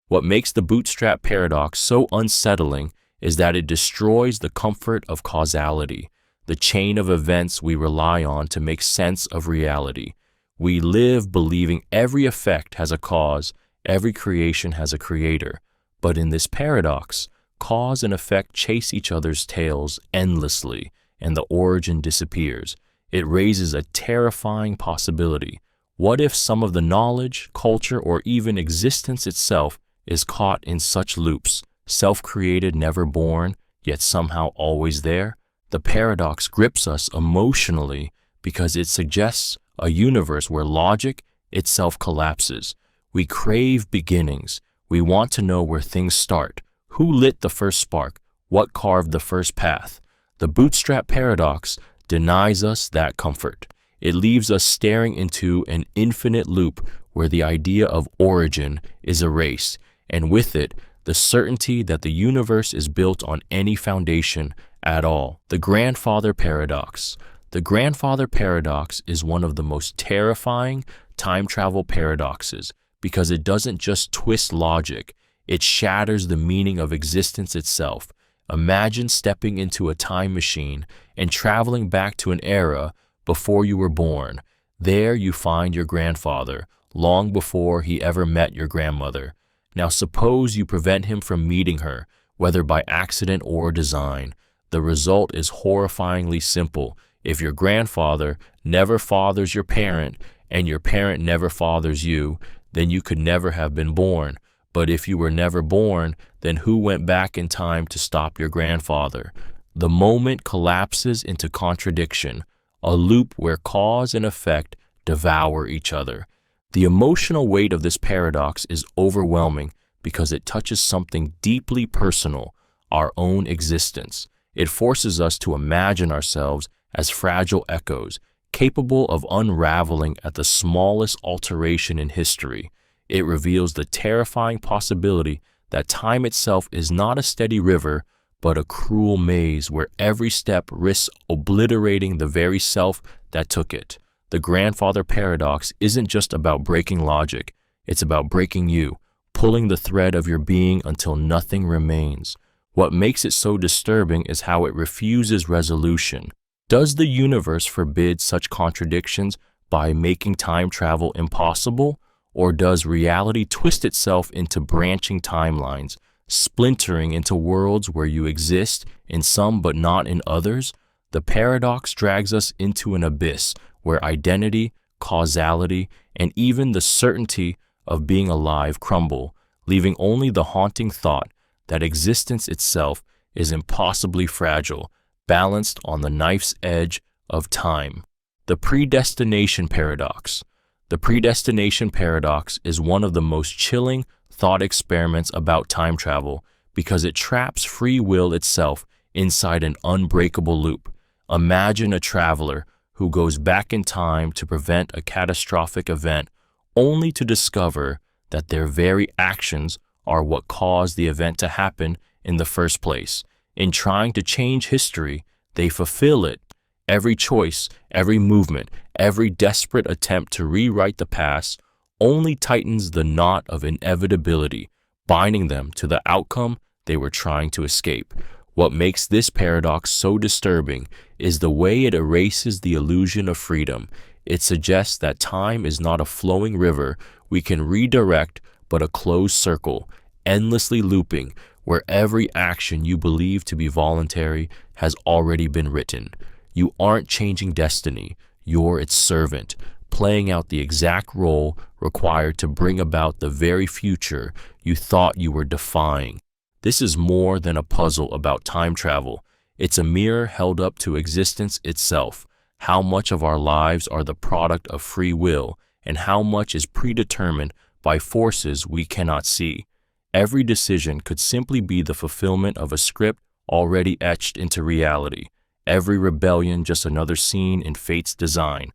What makes the Bootstrap Paradox so unsettling is that it destroys the comfort of causality, the chain of events we rely on to make sense of reality. We live believing every effect has a cause, every creation has a creator. But in this paradox, cause and effect chase each other's tails endlessly, and the origin disappears. It raises a terrifying possibility. What if some of the knowledge, culture, or even existence itself is caught in such loops, self-created, never born, yet somehow always there? The paradox grips us emotionally because it suggests a universe where logic itself collapses. We crave beginnings. We want to know where things start. Who lit the first spark? What carved the first path? The Bootstrap Paradox denies us that comfort. It leaves us staring into an infinite loop where the idea of origin is erased, and with it, the certainty that the universe is built on any foundation at all. The Grandfather Paradox. The Grandfather Paradox is one of the most terrifying time travel paradoxes because it doesn't just twist logic, it shatters the meaning of existence itself. Imagine stepping into a time machine and traveling back to an era before you were born. There you find your grandfather, long before he ever met your grandmother. Now suppose you prevent him from meeting her, whether by accident or design. The result is horrifyingly simple. If your grandfather never fathers your parent, and your parent never fathers you, then you could never have been born. But if you were never born, then who went back in time to stop your grandfather? The moment collapses into contradiction, a loop where cause and effect devour each other. The emotional weight of this paradox is overwhelming because it touches something deeply personal, our own existence. It forces us to imagine ourselves as fragile echoes, capable of unraveling at the smallest alteration in history. It reveals the terrifying possibility that time itself is not a steady river, but a cruel maze where every step risks obliterating the very self that took it. The Grandfather Paradox isn't just about breaking logic, it's about breaking you, pulling the thread of your being until nothing remains. What makes it so disturbing is how it refuses resolution. Does the universe forbid such contradictions by making time travel impossible? Or does reality twist itself into branching timelines, splintering into worlds where you exist in some but not in others? The paradox drags us into an abyss where identity, causality, and even the certainty of being alive crumble, leaving only the haunting thought that existence itself is impossibly fragile, balanced on the knife's edge of time. The Predestination Paradox. The Predestination Paradox is one of the most chilling thought experiments about time travel because it traps free will itself inside an unbreakable loop. Imagine a traveler who goes back in time to prevent a catastrophic event only to discover that their very actions are what caused the event to happen in the first place. In trying to change history, they fulfill it. Every choice, every movement, every desperate attempt to rewrite the past only tightens the knot of inevitability, binding them to the outcome they were trying to escape. What makes this paradox so disturbing is the way it erases the illusion of freedom. It suggests that time is not a flowing river we can redirect, but a closed circle, endlessly looping, where every action you believe to be voluntary has already been written. You aren't changing destiny, you're its servant, playing out the exact role required to bring about the very future you thought you were defying. This is more than a puzzle about time travel. It's a mirror held up to existence itself. How much of our lives are the product of free will, and how much is predetermined by forces we cannot see? Every decision could simply be the fulfillment of a script already etched into reality. Every rebellion just another scene in fate's design.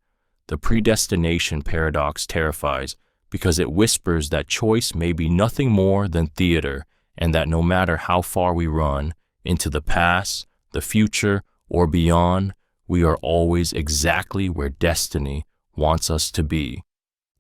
The Predestination Paradox terrifies because it whispers that choice may be nothing more than theater, and that no matter how far we run, into the past, the future, or beyond, we are always exactly where destiny wants us to be.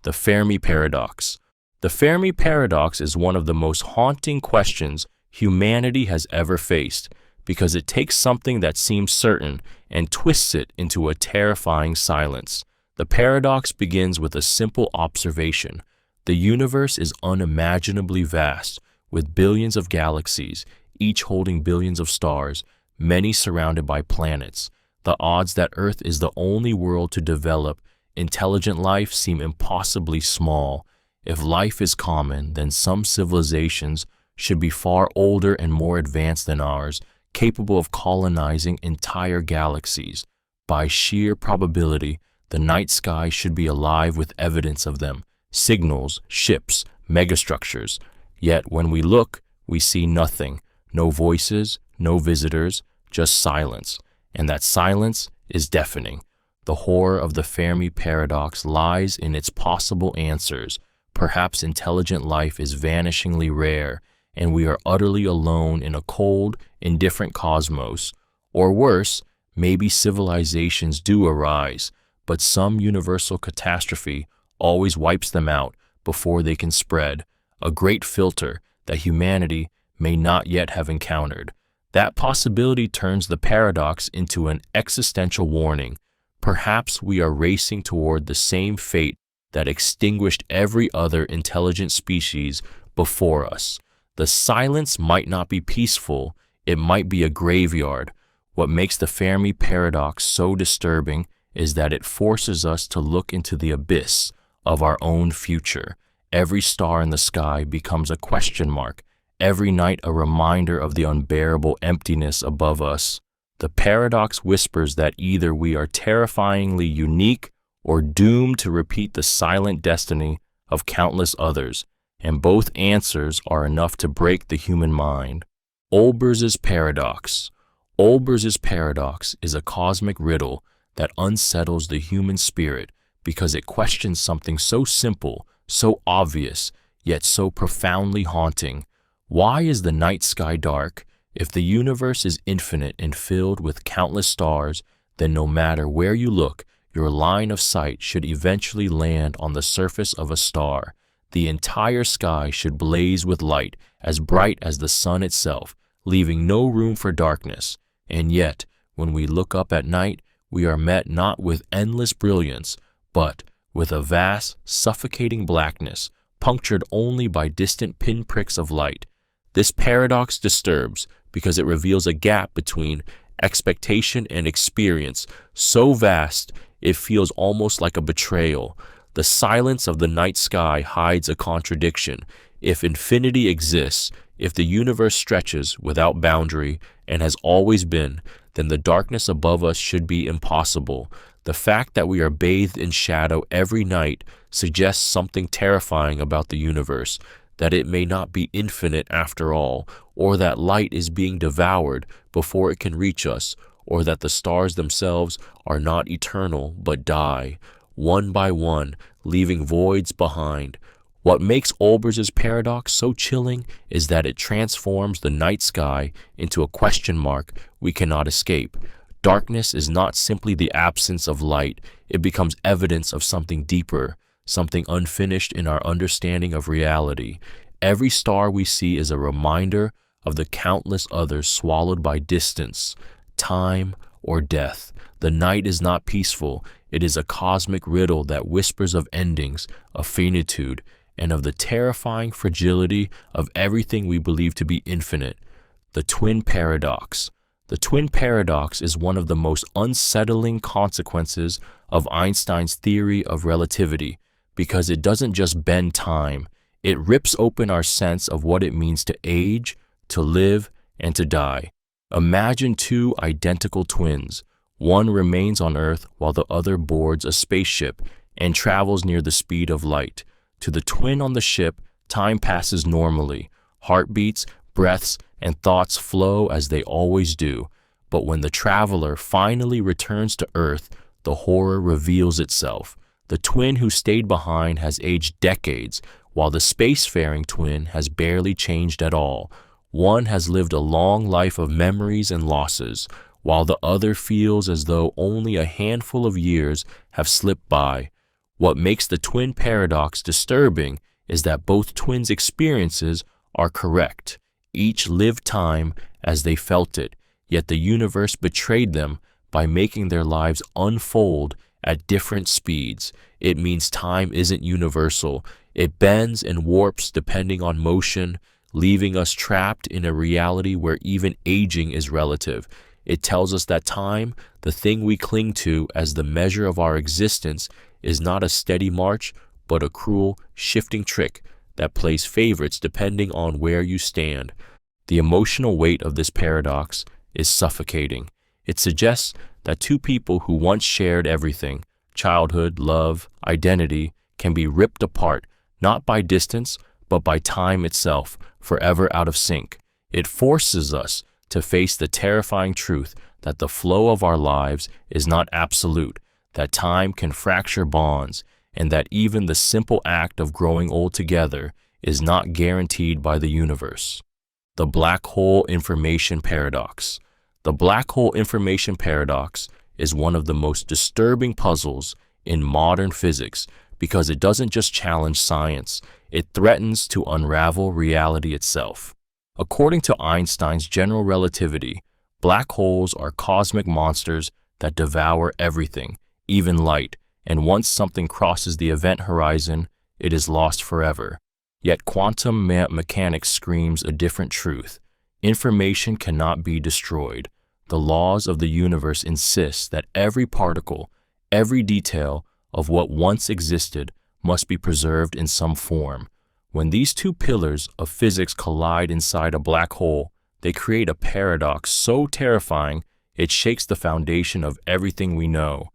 The Fermi Paradox. The Fermi Paradox is one of the most haunting questions humanity has ever faced, because it takes something that seems certain and twists it into a terrifying silence. The paradox begins with a simple observation. The universe is unimaginably vast, with billions of galaxies, each holding billions of stars, many surrounded by planets. The odds that Earth is the only world to develop intelligent life seem impossibly small. If life is common, then some civilizations should be far older and more advanced than ours, capable of colonizing entire galaxies. By sheer probability, the night sky should be alive with evidence of them, signals, ships, megastructures. Yet when we look, we see nothing, no voices, no visitors, just silence. And that silence is deafening. The horror of the Fermi Paradox lies in its possible answers. Perhaps intelligent life is vanishingly rare, and we are utterly alone in a cold, indifferent cosmos. Or worse, maybe civilizations do arise, but some universal catastrophe always wipes them out before they can spread, a great filter that humanity may not yet have encountered. That possibility turns the paradox into an existential warning. Perhaps we are racing toward the same fate that extinguished every other intelligent species before us. The silence might not be peaceful, it might be a graveyard. What makes the Fermi Paradox so disturbing is that it forces us to look into the abyss of our own future. Every star in the sky becomes a question mark, every night a reminder of the unbearable emptiness above us. The paradox whispers that either we are terrifyingly unique or doomed to repeat the silent destiny of countless others, and both answers are enough to break the human mind. Olbers Paradox. Olbers Paradox is a cosmic riddle that unsettles the human spirit because it questions something so simple, so obvious, yet so profoundly haunting. Why is the night sky dark? If the universe is infinite and filled with countless stars, then no matter where you look, your line of sight should eventually land on the surface of a star. The entire sky should blaze with light, as bright as the sun itself, leaving no room for darkness. And yet, when we look up at night, we are met not with endless brilliance, but with a vast, suffocating blackness, punctured only by distant pinpricks of light. This paradox disturbs because it reveals a gap between expectation and experience, so vast it feels almost like a betrayal. The silence of the night sky hides a contradiction. If infinity exists, if the universe stretches without boundary and has always been, then the darkness above us should be impossible. The fact that we are bathed in shadow every night suggests something terrifying about the universe, that it may not be infinite after all, or that light is being devoured before it can reach us, or that the stars themselves are not eternal but die, one by one, leaving voids behind. What makes Olbers' paradox so chilling is that it transforms the night sky into a question mark we cannot escape. Darkness is not simply the absence of light, it becomes evidence of something deeper, something unfinished in our understanding of reality. Every star we see is a reminder of the countless others swallowed by distance, time, or death. The night is not peaceful, it is a cosmic riddle that whispers of endings, of finitude, and of the terrifying fragility of everything we believe to be infinite. The Twin Paradox. The Twin Paradox is one of the most unsettling consequences of Einstein's theory of relativity, because it doesn't just bend time, it rips open our sense of what it means to age, to live, and to die. Imagine two identical twins. One remains on Earth while the other boards a spaceship and travels near the speed of light. To the twin on the ship, time passes normally. Heartbeats, breaths, and thoughts flow as they always do. But when the traveler finally returns to Earth, the horror reveals itself. The twin who stayed behind has aged decades, while the spacefaring twin has barely changed at all. One has lived a long life of memories and losses, while the other feels as though only a handful of years have slipped by. What makes the twin paradox disturbing is that both twins' experiences are correct. Each lived time as they felt it, yet the universe betrayed them by making their lives unfold at different speeds. It means time isn't universal. It bends and warps depending on motion, leaving us trapped in a reality where even aging is relative. It tells us that time, the thing we cling to as the measure of our existence, is not a steady march, but a cruel, shifting trick that plays favorites depending on where you stand. The emotional weight of this paradox is suffocating. It suggests that two people who once shared everything, childhood, love, identity, can be ripped apart, not by distance, but by time itself, forever out of sync. It forces us to face the terrifying truth that the flow of our lives is not absolute, that time can fracture bonds, and that even the simple act of growing old together is not guaranteed by the universe. The Black Hole Information Paradox. The Black Hole Information Paradox is one of the most disturbing puzzles in modern physics because it doesn't just challenge science, it threatens to unravel reality itself. According to Einstein's general relativity, black holes are cosmic monsters that devour everything, even light, and once something crosses the event horizon, it is lost forever. Yet quantum mechanics screams a different truth. Information cannot be destroyed. The laws of the universe insist that every particle, every detail of what once existed must be preserved in some form. When these two pillars of physics collide inside a black hole, they create a paradox so terrifying it shakes the foundation of everything we know.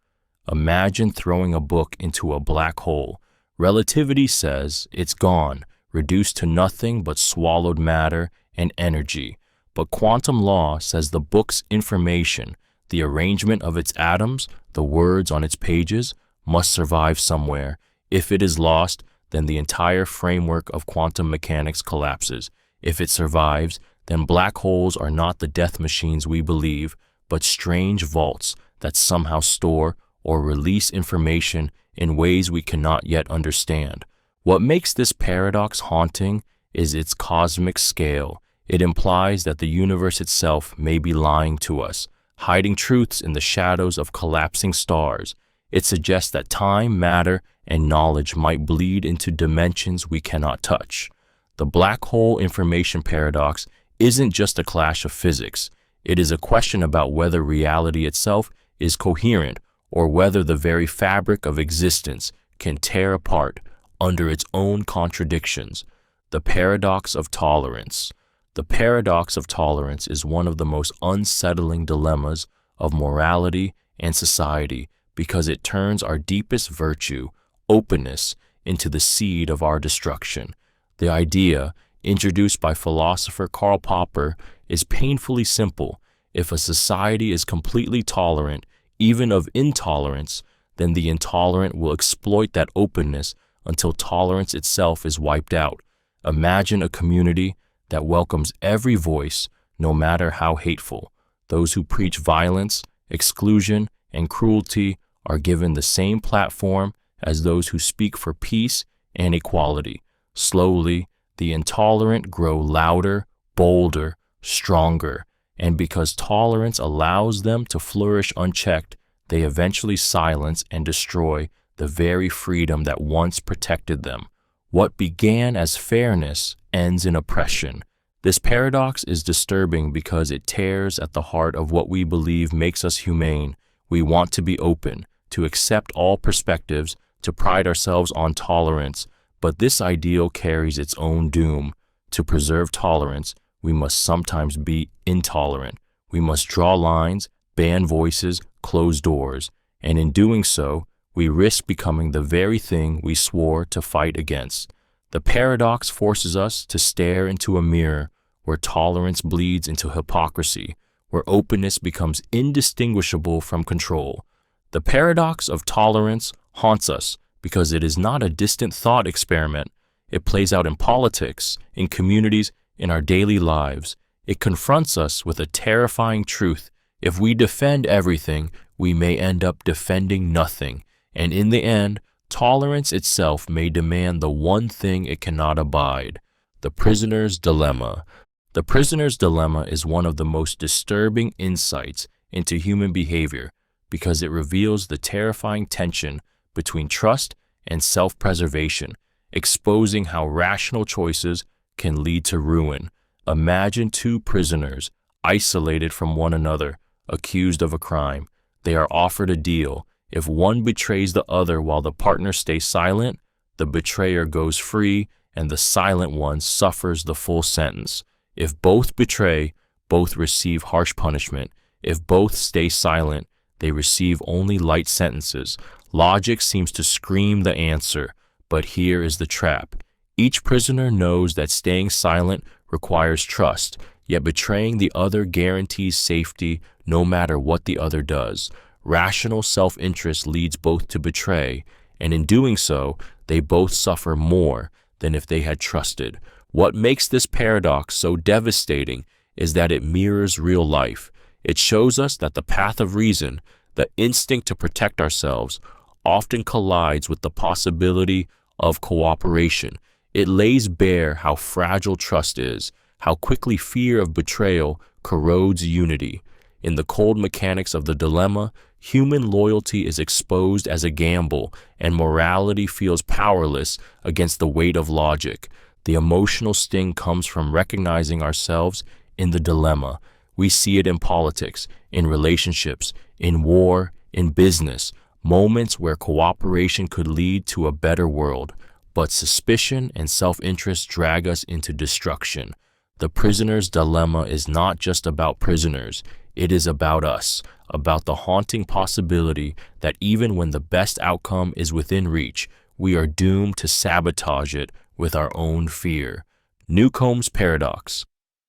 Imagine throwing a book into a black hole. Relativity says it's gone, reduced to nothing but swallowed matter and energy. But quantum law says the book's information, the arrangement of its atoms, the words on its pages, must survive somewhere. If it is lost, then the entire framework of quantum mechanics collapses. If it survives, then black holes are not the death machines we believe, but strange vaults that somehow store or release information in ways we cannot yet understand. What makes this paradox haunting is its cosmic scale. It implies that the universe itself may be lying to us, hiding truths in the shadows of collapsing stars. It suggests that time, matter, and knowledge might bleed into dimensions we cannot touch. The black hole information paradox isn't just a clash of physics. It is a question about whether reality itself is coherent or whether the very fabric of existence can tear apart under its own contradictions. The paradox of tolerance. The paradox of tolerance is one of the most unsettling dilemmas of morality and society because it turns our deepest virtue, openness, into the seed of our destruction. The idea, introduced by philosopher Karl Popper, is painfully simple. If a society is completely tolerant, even of intolerance, then the intolerant will exploit that openness until tolerance itself is wiped out. Imagine a community that welcomes every voice, no matter how hateful. Those who preach violence, exclusion, and cruelty are given the same platform as those who speak for peace and equality. Slowly, the intolerant grow louder, bolder, stronger, and because tolerance allows them to flourish unchecked, they eventually silence and destroy the very freedom that once protected them. What began as fairness ends in oppression. This paradox is disturbing because it tears at the heart of what we believe makes us humane. We want to be open, to accept all perspectives, to pride ourselves on tolerance, but this ideal carries its own doom. To preserve tolerance, we must sometimes be intolerant. We must draw lines, ban voices, close doors, and in doing so, we risk becoming the very thing we swore to fight against. The paradox forces us to stare into a mirror where tolerance bleeds into hypocrisy, where openness becomes indistinguishable from control. The paradox of tolerance haunts us because it is not a distant thought experiment. It plays out in politics, in communities, in our daily lives. It confronts us with a terrifying truth. If we defend everything, we may end up defending nothing. And in the end, tolerance itself may demand the one thing it cannot abide: the prisoner's dilemma. The prisoner's dilemma is one of the most disturbing insights into human behavior because it reveals the terrifying tension between trust and self-preservation, exposing how rational choices can lead to ruin. Imagine two prisoners, isolated from one another, accused of a crime. They are offered a deal. If one betrays the other while the partner stays silent, the betrayer goes free and the silent one suffers the full sentence. If both betray, both receive harsh punishment. If both stay silent, they receive only light sentences. Logic seems to scream the answer, but here is the trap. Each prisoner knows that staying silent requires trust, yet betraying the other guarantees safety no matter what the other does. Rational self-interest leads both to betray, and in doing so, they both suffer more than if they had trusted. What makes this paradox so devastating is that it mirrors real life. It shows us that the path of reason, the instinct to protect ourselves, often collides with the possibility of cooperation. It lays bare how fragile trust is, how quickly fear of betrayal corrodes unity. In the cold mechanics of the dilemma, human loyalty is exposed as a gamble, and morality feels powerless against the weight of logic. The emotional sting comes from recognizing ourselves in the dilemma. We see it in politics, in relationships, in war, in business, moments where cooperation could lead to a better world. But suspicion and self-interest drag us into destruction. The prisoner's dilemma is not just about prisoners. It is about us, about the haunting possibility that even when the best outcome is within reach, we are doomed to sabotage it with our own fear. Newcomb's Paradox.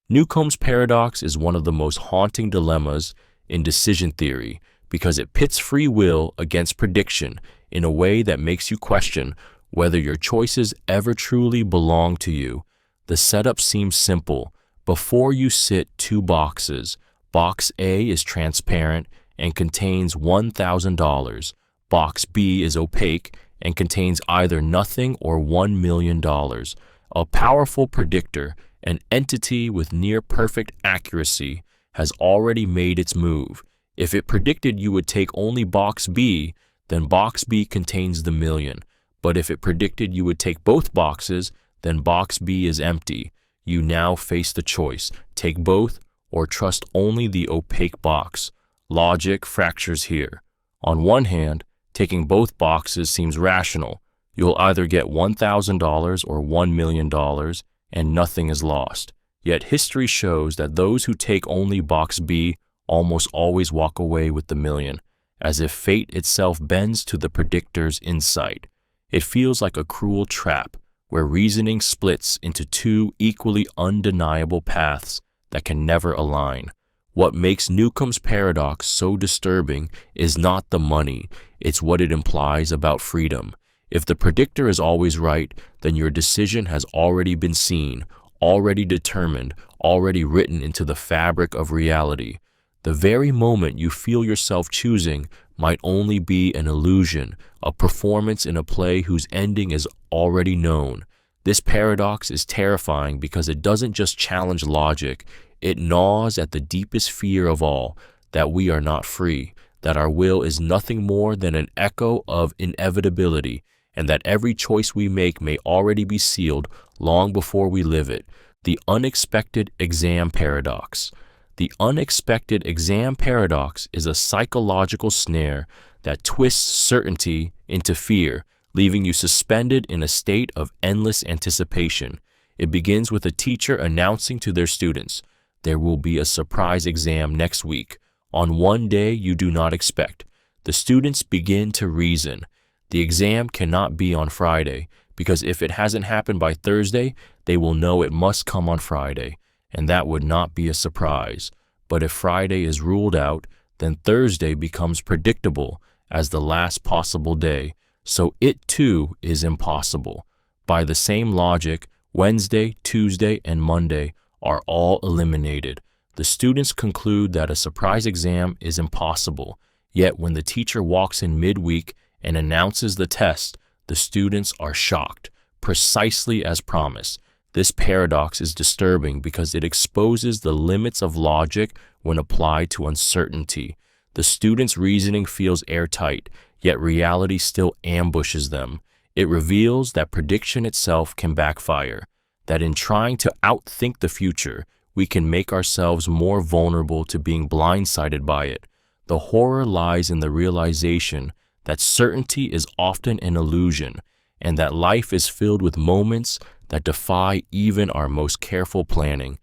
Newcomb's Paradox is one of the most haunting dilemmas in decision theory because it pits free will against prediction in a way that makes you question whether your choices ever truly belong to you. The setup seems simple. Before you sit two boxes. Box A is transparent and contains $1,000. Box B is opaque and contains either nothing or $1 million. A powerful predictor, an entity with near-perfect accuracy, has already made its move. If it predicted you would take only Box B, then Box B contains the million. But if it predicted you would take both boxes, then Box B is empty. You now face the choice: take both or trust only the opaque box. Logic fractures here. On one hand, taking both boxes seems rational. You'll either get $1,000 or $1 million, and nothing is lost. Yet history shows that those who take only Box B almost always walk away with the million, as if fate itself bends to the predictor's insight. It feels like a cruel trap, where reasoning splits into two equally undeniable paths that can never align. What makes Newcomb's paradox so disturbing is not the money, it's what it implies about freedom. If the predictor is always right, then your decision has already been seen, already determined, already written into the fabric of reality. The very moment you feel yourself choosing might only be an illusion, a performance in a play whose ending is already known. This paradox is terrifying because it doesn't just challenge logic, it gnaws at the deepest fear of all, that we are not free, that our will is nothing more than an echo of inevitability, and that every choice we make may already be sealed long before we live it. The unexpected exam paradox. The unexpected exam paradox is a psychological snare that twists certainty into fear, leaving you suspended in a state of endless anticipation. It begins with a teacher announcing to their students, there will be a surprise exam next week, on one day you do not expect. The students begin to reason. The exam cannot be on Friday, because if it hasn't happened by Thursday, they will know it must come on Friday, and that would not be a surprise. But if Friday is ruled out, then Thursday becomes predictable as the last possible day, so it too is impossible. By the same logic, Wednesday, Tuesday, and Monday are all eliminated. The students conclude that a surprise exam is impossible, yet when the teacher walks in midweek and announces the test, the students are shocked, precisely as promised. This paradox is disturbing because it exposes the limits of logic when applied to uncertainty. The students' reasoning feels airtight, yet reality still ambushes them. It reveals that prediction itself can backfire, that in trying to outthink the future, we can make ourselves more vulnerable to being blindsided by it. The horror lies in the realization that certainty is often an illusion, and that life is filled with moments that defy even our most careful planning.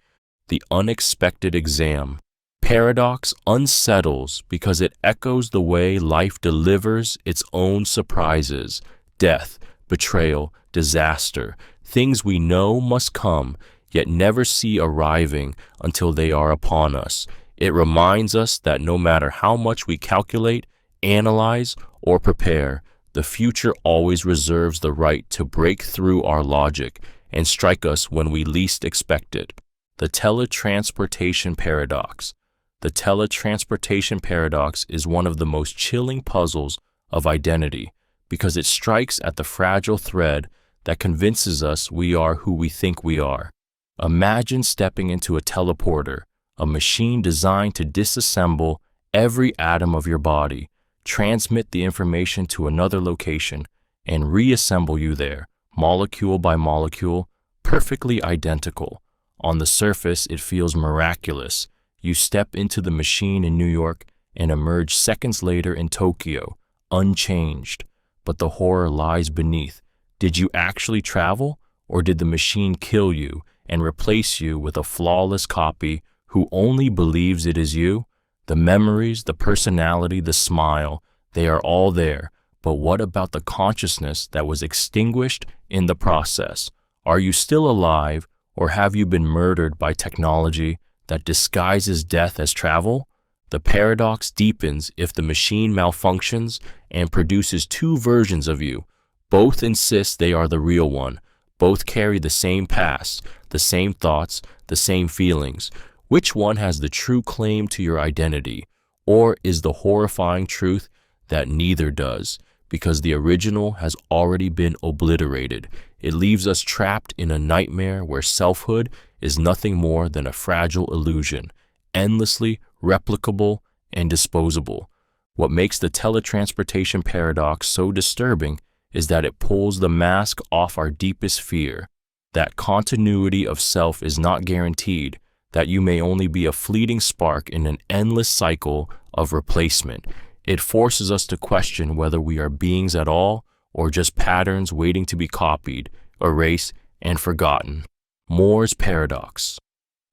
The unexpected exam. Paradox unsettles because it echoes the way life delivers its own surprises, death, betrayal, disaster, things we know must come, yet never see arriving until they are upon us. It reminds us that no matter how much we calculate, analyze, or prepare, the future always reserves the right to break through our logic and strike us when we least expect it. The Teletransportation Paradox. The Teletransportation Paradox is one of the most chilling puzzles of identity because it strikes at the fragile thread that convinces us we are who we think we are. Imagine stepping into a teleporter, a machine designed to disassemble every atom of your body, transmit the information to another location, and reassemble you there, molecule by molecule, perfectly identical. On the surface, it feels miraculous. You step into the machine in New York and emerge seconds later in Tokyo, unchanged. But the horror lies beneath. Did you actually travel, or did the machine kill you and replace you with a flawless copy who only believes it is you? The memories, the personality, the smile, they are all there. But what about the consciousness that was extinguished in the process? Are you still alive, or have you been murdered by technology that disguises death as travel? The paradox deepens if the machine malfunctions and produces two versions of you. Both insist they are the real one. Both carry the same past, the same thoughts, the same feelings. Which one has the true claim to your identity? Or is the horrifying truth that neither does, because the original has already been obliterated? It leaves us trapped in a nightmare where selfhood is nothing more than a fragile illusion, endlessly replicable and disposable. What makes the teletransportation paradox so disturbing is that it pulls the mask off our deepest fear, that continuity of self is not guaranteed, that you may only be a fleeting spark in an endless cycle of replacement. It forces us to question whether we are beings at all or just patterns waiting to be copied, erased, and forgotten. Moore's Paradox.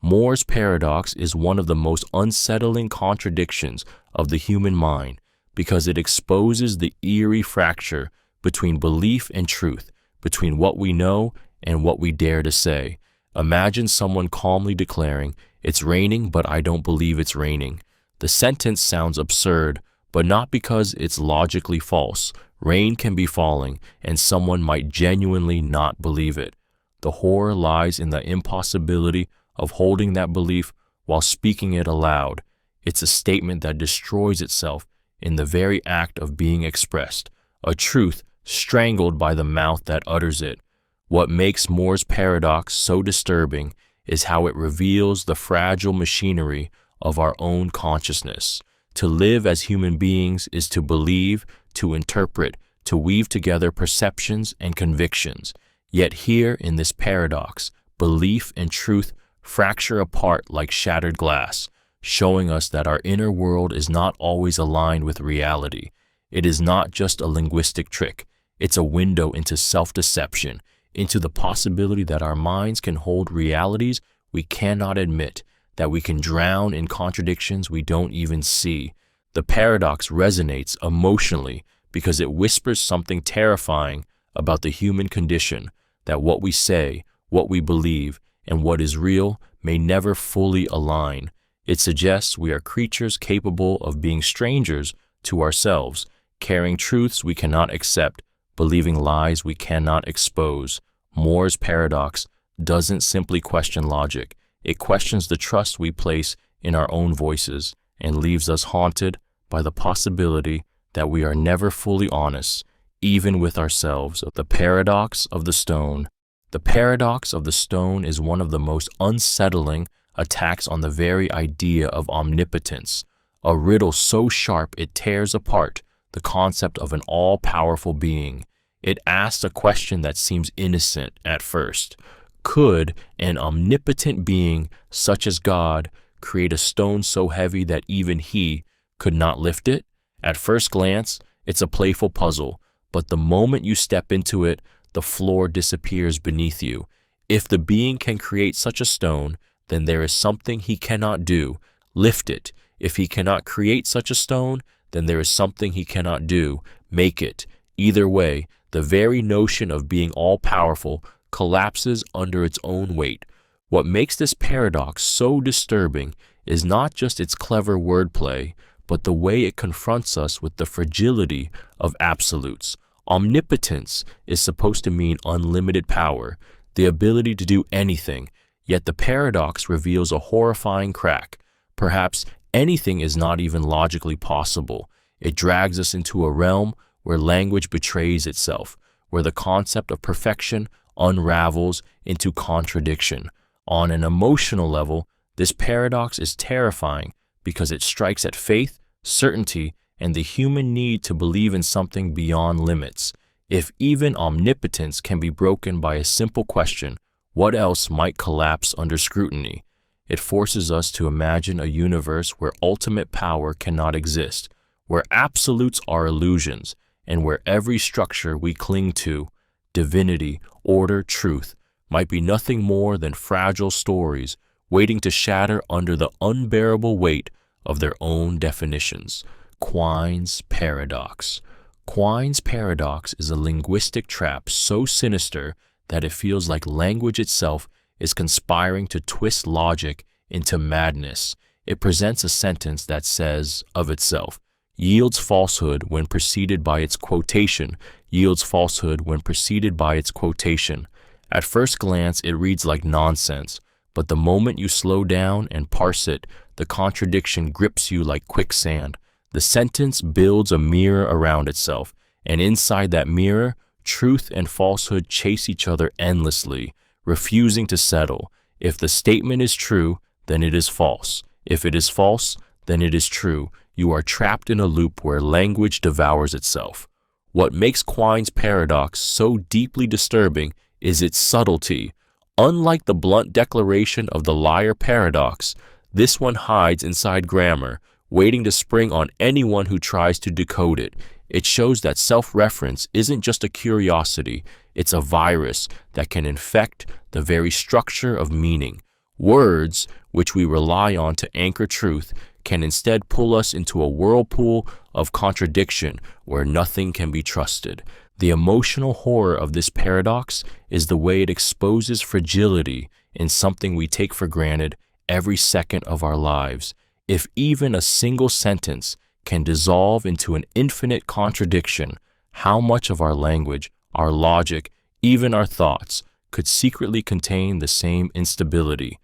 Moore's Paradox is one of the most unsettling contradictions of the human mind because it exposes the eerie fracture between belief and truth, between what we know and what we dare to say. Imagine someone calmly declaring, "It's raining, but I don't believe it's raining." The sentence sounds absurd, but not because it's logically false. Rain can be falling, and someone might genuinely not believe it. The horror lies in the impossibility of holding that belief while speaking it aloud. It's a statement that destroys itself in the very act of being expressed, a truth strangled by the mouth that utters it. What makes Moore's paradox so disturbing is how it reveals the fragile machinery of our own consciousness. To live as human beings is to believe, to interpret, to weave together perceptions and convictions. Yet here in this paradox, belief and truth fracture apart like shattered glass, showing us that our inner world is not always aligned with reality. It is not just a linguistic trick. It's a window into self-deception, into the possibility that our minds can hold realities we cannot admit, that we can drown in contradictions we don't even see. The paradox resonates emotionally because it whispers something terrifying about the human condition, that what we say, what we believe, and what is real may never fully align. It suggests we are creatures capable of being strangers to ourselves, carrying truths we cannot accept, believing lies we cannot expose. Moore's paradox doesn't simply question logic. It questions the trust we place in our own voices and leaves us haunted by the possibility that we are never fully honest, even with ourselves. The paradox of the stone. The paradox of the stone is one of the most unsettling attacks on the very idea of omnipotence, a riddle so sharp it tears apart the concept of an all-powerful being. It asks a question that seems innocent at first. Could an omnipotent being such as God create a stone so heavy that even he could not lift it? At first glance, it's a playful puzzle, but the moment you step into it, the floor disappears beneath you. If the being can create such a stone, then there is something he cannot do. Lift it. If he cannot create such a stone, then there is something he cannot do. Make it. Either way, the very notion of being all-powerful collapses under its own weight. What makes this paradox so disturbing is not just its clever wordplay, but the way it confronts us with the fragility of absolutes. Omnipotence is supposed to mean unlimited power, the ability to do anything, yet the paradox reveals a horrifying crack. Perhaps anything is not even logically possible. It drags us into a realm where language betrays itself, where the concept of perfection unravels into contradiction. On an emotional level, this paradox is terrifying because it strikes at faith, certainty, and the human need to believe in something beyond limits. If even omnipotence can be broken by a simple question, what else might collapse under scrutiny? It forces us to imagine a universe where ultimate power cannot exist, where absolutes are illusions, and where every structure we cling to, divinity, order, truth, might be nothing more than fragile stories waiting to shatter under the unbearable weight of their own definitions. Quine's Paradox. Quine's Paradox is a linguistic trap so sinister that it feels like language itself is conspiring to twist logic into madness. It presents a sentence that says, of itself, yields falsehood when preceded by its quotation, yields falsehood when preceded by its quotation. At first glance, it reads like nonsense, but the moment you slow down and parse it, the contradiction grips you like quicksand. The sentence builds a mirror around itself, and inside that mirror, truth and falsehood chase each other endlessly, refusing to settle. If the statement is true, then it is false. If it is false, then it is true. You are trapped in a loop where language devours itself. What makes Quine's paradox so deeply disturbing is its subtlety. Unlike the blunt declaration of the liar paradox, this one hides inside grammar, waiting to spring on anyone who tries to decode it. It shows that self-reference isn't just a curiosity, it's a virus that can infect the very structure of meaning. Words, which we rely on to anchor truth, can instead pull us into a whirlpool of contradiction where nothing can be trusted. The emotional horror of this paradox is the way it exposes fragility in something we take for granted every second of our lives. If even a single sentence can dissolve into an infinite contradiction, how much of our language, our logic, even our thoughts, could secretly contain the same instability?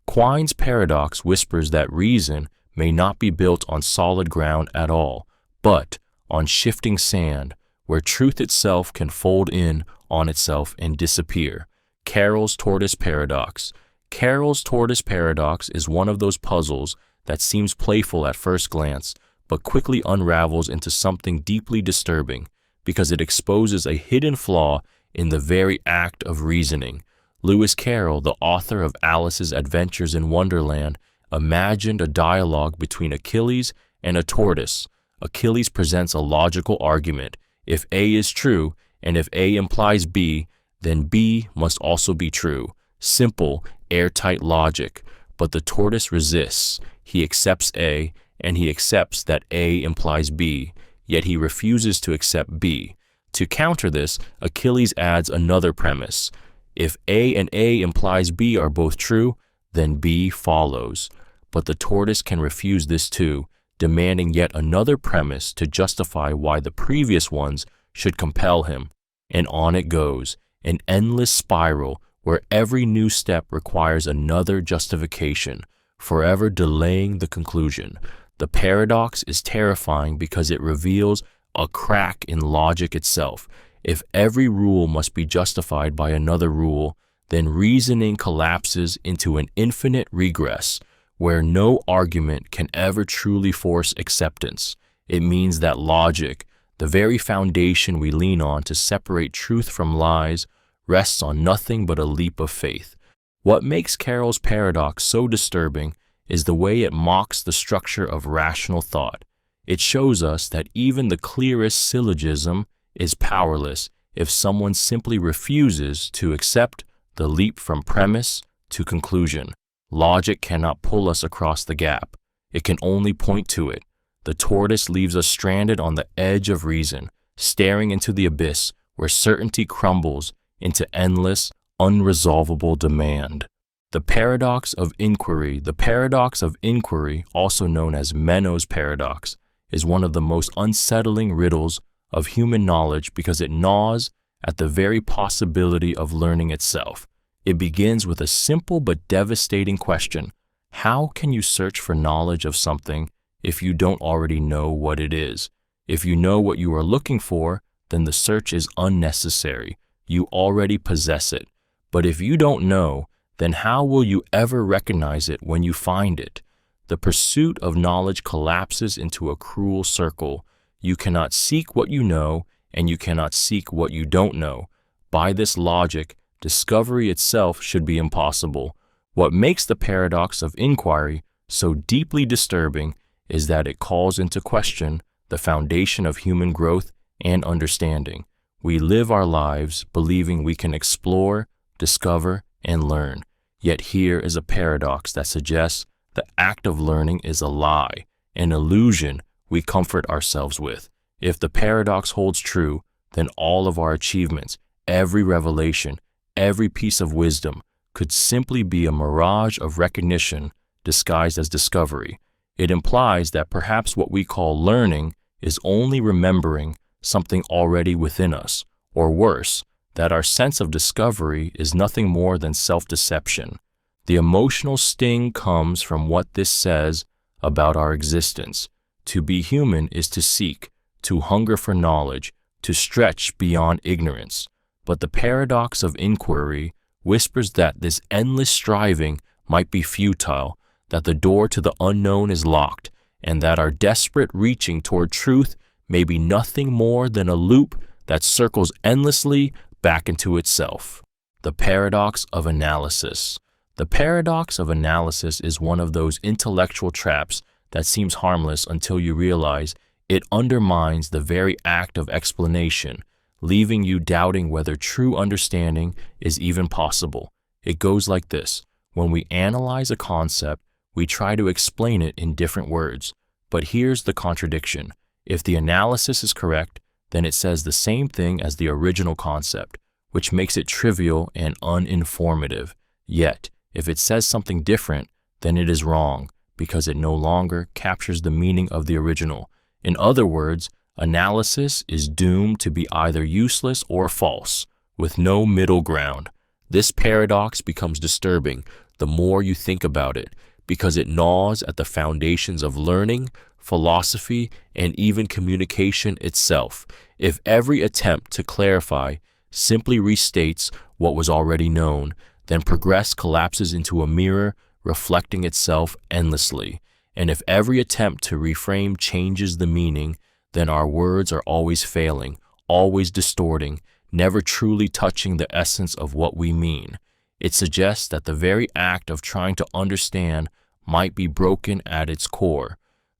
Quine's paradox whispers that reason may not be built on solid ground at all, but on shifting sand, where truth itself can fold in on itself and disappear. Carroll's Tortoise Paradox. Carroll's Tortoise Paradox is one of those puzzles that seems playful at first glance, but quickly unravels into something deeply disturbing because it exposes a hidden flaw in the very act of reasoning. Lewis Carroll, the author of Alice's Adventures in Wonderland, imagined a dialogue between Achilles and a tortoise. Achilles presents a logical argument. If A is true, and if A implies B, then B must also be true. Simple, airtight logic. but the tortoise resists. He accepts A, and he accepts that A implies B, yet he refuses to accept B. To counter this, Achilles adds another premise. If A and A implies B are both true, then B follows. But the tortoise can refuse this too, demanding yet another premise to justify why the previous ones should compel him. And on it goes, an endless spiral where every new step requires another justification, forever delaying the conclusion. The paradox is terrifying because it reveals a crack in logic itself. If every rule must be justified by another rule, then reasoning collapses into an infinite regress, where no argument can ever truly force acceptance. It means that logic, the very foundation we lean on to separate truth from lies, rests on nothing but a leap of faith. What makes Carroll's paradox so disturbing is the way it mocks the structure of rational thought. It shows us that even the clearest syllogism is powerless if someone simply refuses to accept the leap from premise to conclusion. Logic cannot pull us across the gap. It can only point to it. The tortoise leaves us stranded on the edge of reason, staring into the abyss where certainty crumbles into endless, unresolvable demand. The paradox of inquiry, also known as Menno's paradox, is one of the most unsettling riddles of human knowledge because it gnaws at the very possibility of learning itself. It begins with a simple but devastating question. How can you search for knowledge of something if you don't already know what it is? If you know what you are looking for, then the search is unnecessary. You already possess it. But if you don't know, then how will you ever recognize it when you find it? The pursuit of knowledge collapses into a cruel circle. You cannot seek what you know, and you cannot seek what you don't know. By this logic, discovery itself should be impossible. What makes the paradox of inquiry so deeply disturbing is that it calls into question the foundation of human growth and understanding. We live our lives believing we can explore, discover, and learn. Yet here is a paradox that suggests the act of learning is a lie, an illusion we comfort ourselves with. If the paradox holds true, then all of our achievements, every revelation, every piece of wisdom could simply be a mirage of recognition disguised as discovery. It implies that perhaps what we call learning is only remembering something already within us, or worse, that our sense of discovery is nothing more than self-deception. The emotional sting comes from what this says about our existence. To be human is to seek, to hunger for knowledge, to stretch beyond ignorance. But the paradox of inquiry whispers that this endless striving might be futile, that the door to the unknown is locked, and that our desperate reaching toward truth may be nothing more than a loop that circles endlessly back into itself. The paradox of analysis. The paradox of analysis is one of those intellectual traps that seems harmless until you realize it undermines the very act of explanation, leaving you doubting whether true understanding is even possible. It goes like this. When we analyze a concept, we try to explain it in different words. But here's the contradiction. If the analysis is correct, then it says the same thing as the original concept, which makes it trivial and uninformative. Yet, if it says something different, then it is wrong, because it no longer captures the meaning of the original. In other words, analysis is doomed to be either useless or false, with no middle ground. This paradox becomes disturbing the more you think about it, because it gnaws at the foundations of learning, philosophy, and even communication itself. If every attempt to clarify simply restates what was already known, then progress collapses into a mirror reflecting itself endlessly. And if every attempt to reframe changes the meaning, then our words are always failing, always distorting, never truly touching the essence of what we mean. It suggests that the very act of trying to understand might be broken at its core.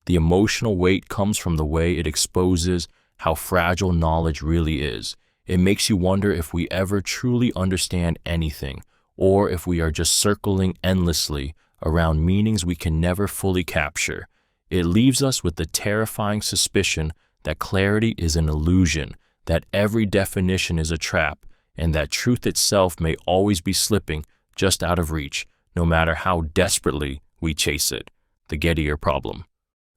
The emotional weight comes from the way it exposes how fragile knowledge really is. It makes you wonder if we ever truly understand anything, or if we are just circling endlessly around meanings we can never fully capture. It leaves us with the terrifying suspicion that clarity is an illusion, that every definition is a trap, and that truth itself may always be slipping just out of reach, no matter how desperately we chase it. The Gettier Problem.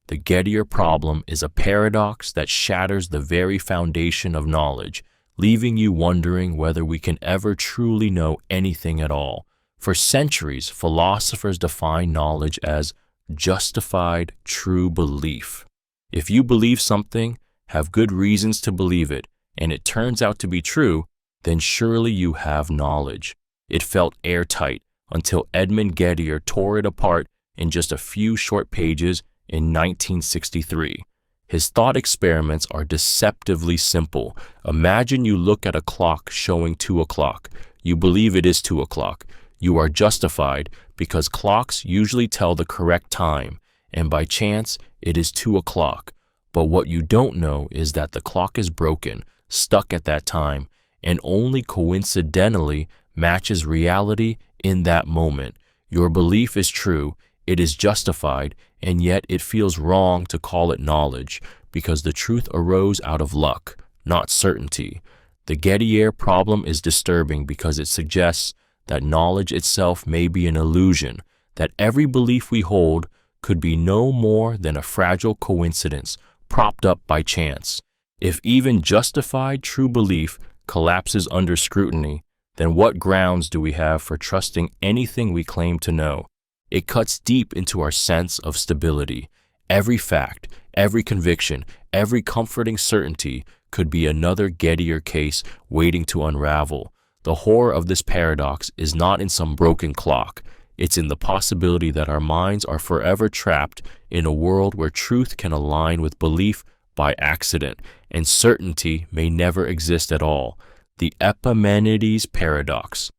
The Gettier Problem is a paradox that shatters the very foundation of knowledge, leaving you wondering whether we can ever truly know anything at all. For centuries, philosophers define knowledge as justified true belief. If you believe something, have good reasons to believe it, and it turns out to be true, then surely you have knowledge. It felt airtight until Edmund Gettier tore it apart in just a few short pages in 1963. His thought experiments are deceptively simple. Imagine you look at a clock showing 2 o'clock. You believe it is 2 o'clock. You are justified because clocks usually tell the correct time, and by chance, it is 2 o'clock. But what you don't know is that the clock is broken, stuck at that time, and only coincidentally matches reality in that moment. Your belief is true, it is justified, and yet it feels wrong to call it knowledge, because the truth arose out of luck, not certainty. The Gettier Problem is disturbing because it suggests that knowledge itself may be an illusion, that every belief we hold could be no more than a fragile coincidence propped up by chance. If even justified true belief collapses under scrutiny, then what grounds do we have for trusting anything we claim to know? It cuts deep into our sense of stability. Every fact, every conviction, every comforting certainty could be another Gettier case waiting to unravel. The horror of this paradox is not in some broken clock. It's in the possibility that our minds are forever trapped in a world where truth can align with belief by accident, and certainty may never exist at all. The Epimenides Paradox.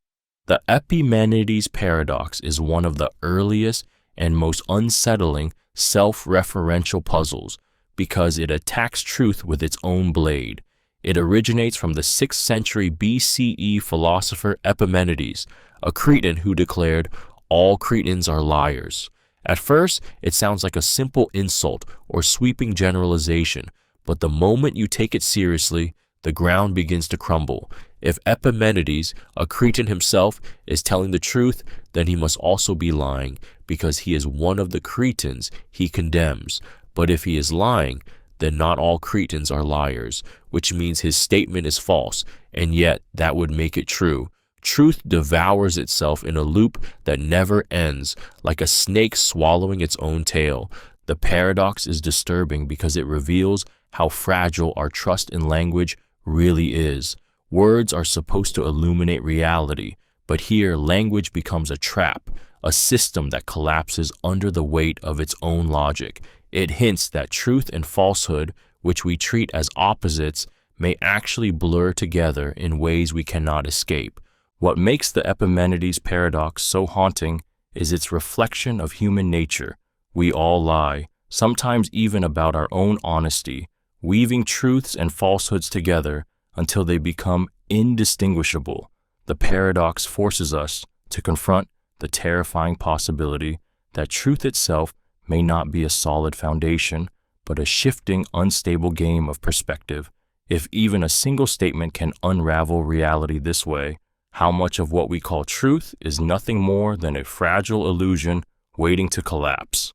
The Epimenides Paradox is one of the earliest and most unsettling self-referential puzzles because it attacks truth with its own blade. It originates from the 6th century BCE philosopher Epimenides, a Cretan who declared, "All Cretans are liars." At first, it sounds like a simple insult or sweeping generalization, but the moment you take it seriously, the ground begins to crumble. If Epimenides, a Cretan himself, is telling the truth, then he must also be lying, because he is one of the Cretans he condemns. But if he is lying, then not all Cretans are liars, which means his statement is false, and yet that would make it true. Truth devours itself in a loop that never ends, like a snake swallowing its own tail. The paradox is disturbing because it reveals how fragile our trust in language really is. Words are supposed to illuminate reality, but here language becomes a trap, a system that collapses under the weight of its own logic. It hints that truth and falsehood, which we treat as opposites, may actually blur together in ways we cannot escape. What makes the Epimenides Paradox so haunting is its reflection of human nature. We all lie, sometimes even about our own honesty, weaving truths and falsehoods together until they become indistinguishable. The paradox forces us to confront the terrifying possibility that truth itself may not be a solid foundation, but a shifting, unstable game of perspective. If even a single statement can unravel reality this way, how much of what we call truth is nothing more than a fragile illusion waiting to collapse?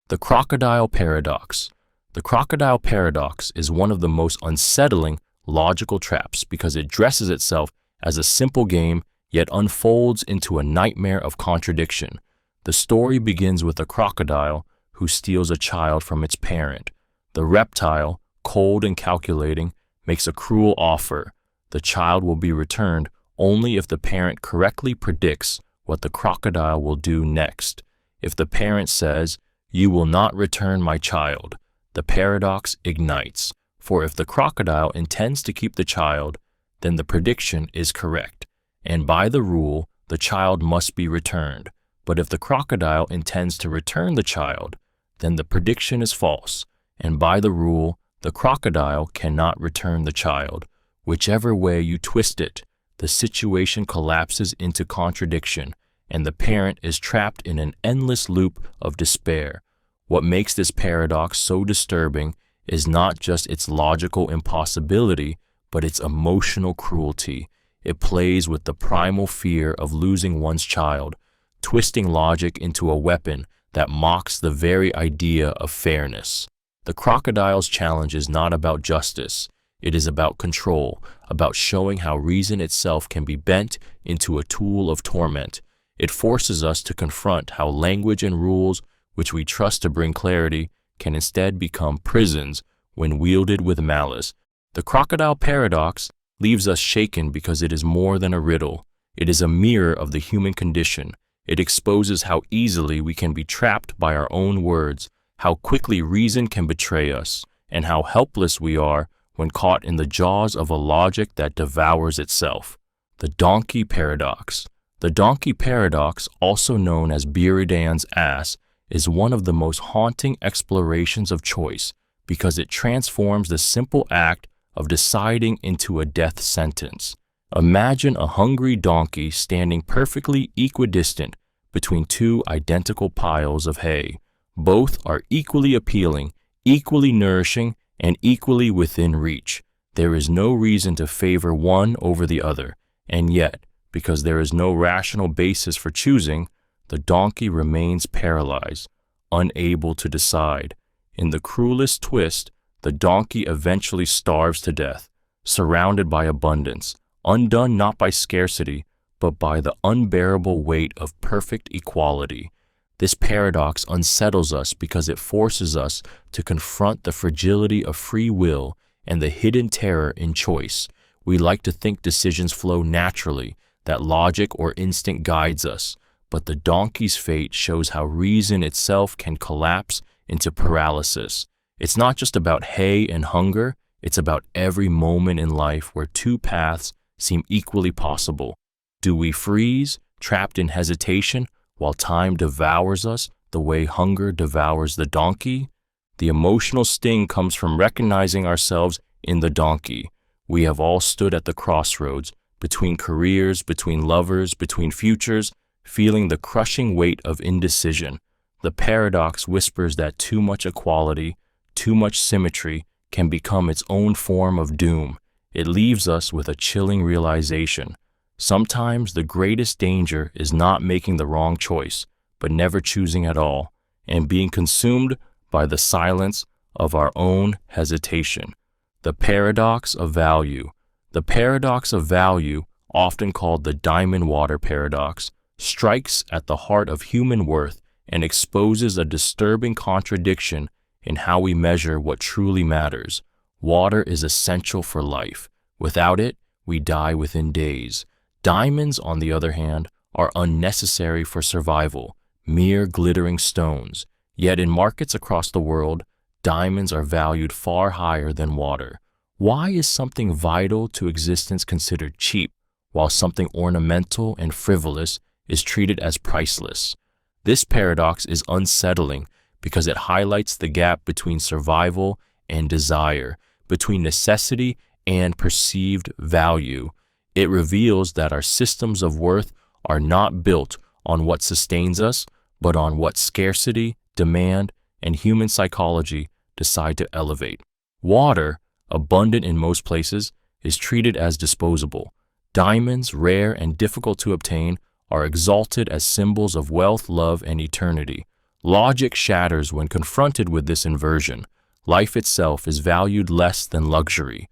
The Crocodile Paradox. The Crocodile Paradox is one of the most unsettling logical traps because it dresses itself as a simple game yet unfolds into a nightmare of contradiction. The story begins with a crocodile who steals a child from its parent. The reptile, cold and calculating, makes a cruel offer. The child will be returned only if the parent correctly predicts what the crocodile will do next. If the parent says, "You will not return my child," the paradox ignites. For if the crocodile intends to keep the child, then the prediction is correct, and by the rule, the child must be returned. But if the crocodile intends to return the child, then the prediction is false, and by the rule, the crocodile cannot return the child. Whichever way you twist it, the situation collapses into contradiction, and the parent is trapped in an endless loop of despair. What makes this paradox so disturbing is not just its logical impossibility, but its emotional cruelty. It plays with the primal fear of losing one's child, twisting logic into a weapon that mocks the very idea of fairness. The crocodile's challenge is not about justice. It is about control, about showing how reason itself can be bent into a tool of torment. It forces us to confront how language and rules, which we trust to bring clarity, can instead become prisons when wielded with malice. The Crocodile Paradox leaves us shaken because it is more than a riddle. It is a mirror of the human condition. It exposes how easily we can be trapped by our own words, how quickly reason can betray us, and how helpless we are when caught in the jaws of a logic that devours itself. The Donkey Paradox. The Donkey Paradox, also known as Buridan's ass, is one of the most haunting explorations of choice because it transforms the simple act of deciding into a death sentence. Imagine a hungry donkey standing perfectly equidistant between two identical piles of hay. Both are equally appealing, equally nourishing, and equally within reach. There is no reason to favor one over the other, and yet, because there is no rational basis for choosing, the donkey remains paralyzed, unable to decide. In the cruelest twist, the donkey eventually starves to death, surrounded by abundance, undone not by scarcity, but by the unbearable weight of perfect equality. This paradox unsettles us because it forces us to confront the fragility of free will and the hidden terror in choice. We like to think decisions flow naturally, that logic or instinct guides us, but the donkey's fate shows how reason itself can collapse into paralysis. It's not just about hay and hunger, it's about every moment in life where two paths seem equally possible. Do we freeze, trapped in hesitation, while time devours us the way hunger devours the donkey? The emotional sting comes from recognizing ourselves in the donkey. We have all stood at the crossroads, between careers, between lovers, between futures, feeling the crushing weight of indecision. The paradox whispers that too much equality, too much symmetry, can become its own form of doom. It leaves us with a chilling realization. Sometimes the greatest danger is not making the wrong choice, but never choosing at all, and being consumed by the silence of our own hesitation. The paradox of value. The paradox of value, often called the diamond water paradox, strikes at the heart of human worth and exposes a disturbing contradiction in how we measure what truly matters. Water is essential for life. Without it, we die within days. Diamonds, on the other hand, are unnecessary for survival, mere glittering stones. Yet in markets across the world, diamonds are valued far higher than water. Why is something vital to existence considered cheap, while something ornamental and frivolous is treated as priceless? This paradox is unsettling because it highlights the gap between survival and desire, between necessity and perceived value. It reveals that our systems of worth are not built on what sustains us, but on what scarcity, demand, and human psychology decide to elevate. Water, abundant in most places, is treated as disposable. Diamonds, rare and difficult to obtain, are exalted as symbols of wealth, love, and eternity. Logic shatters when confronted with this inversion. Life itself is valued less than luxury.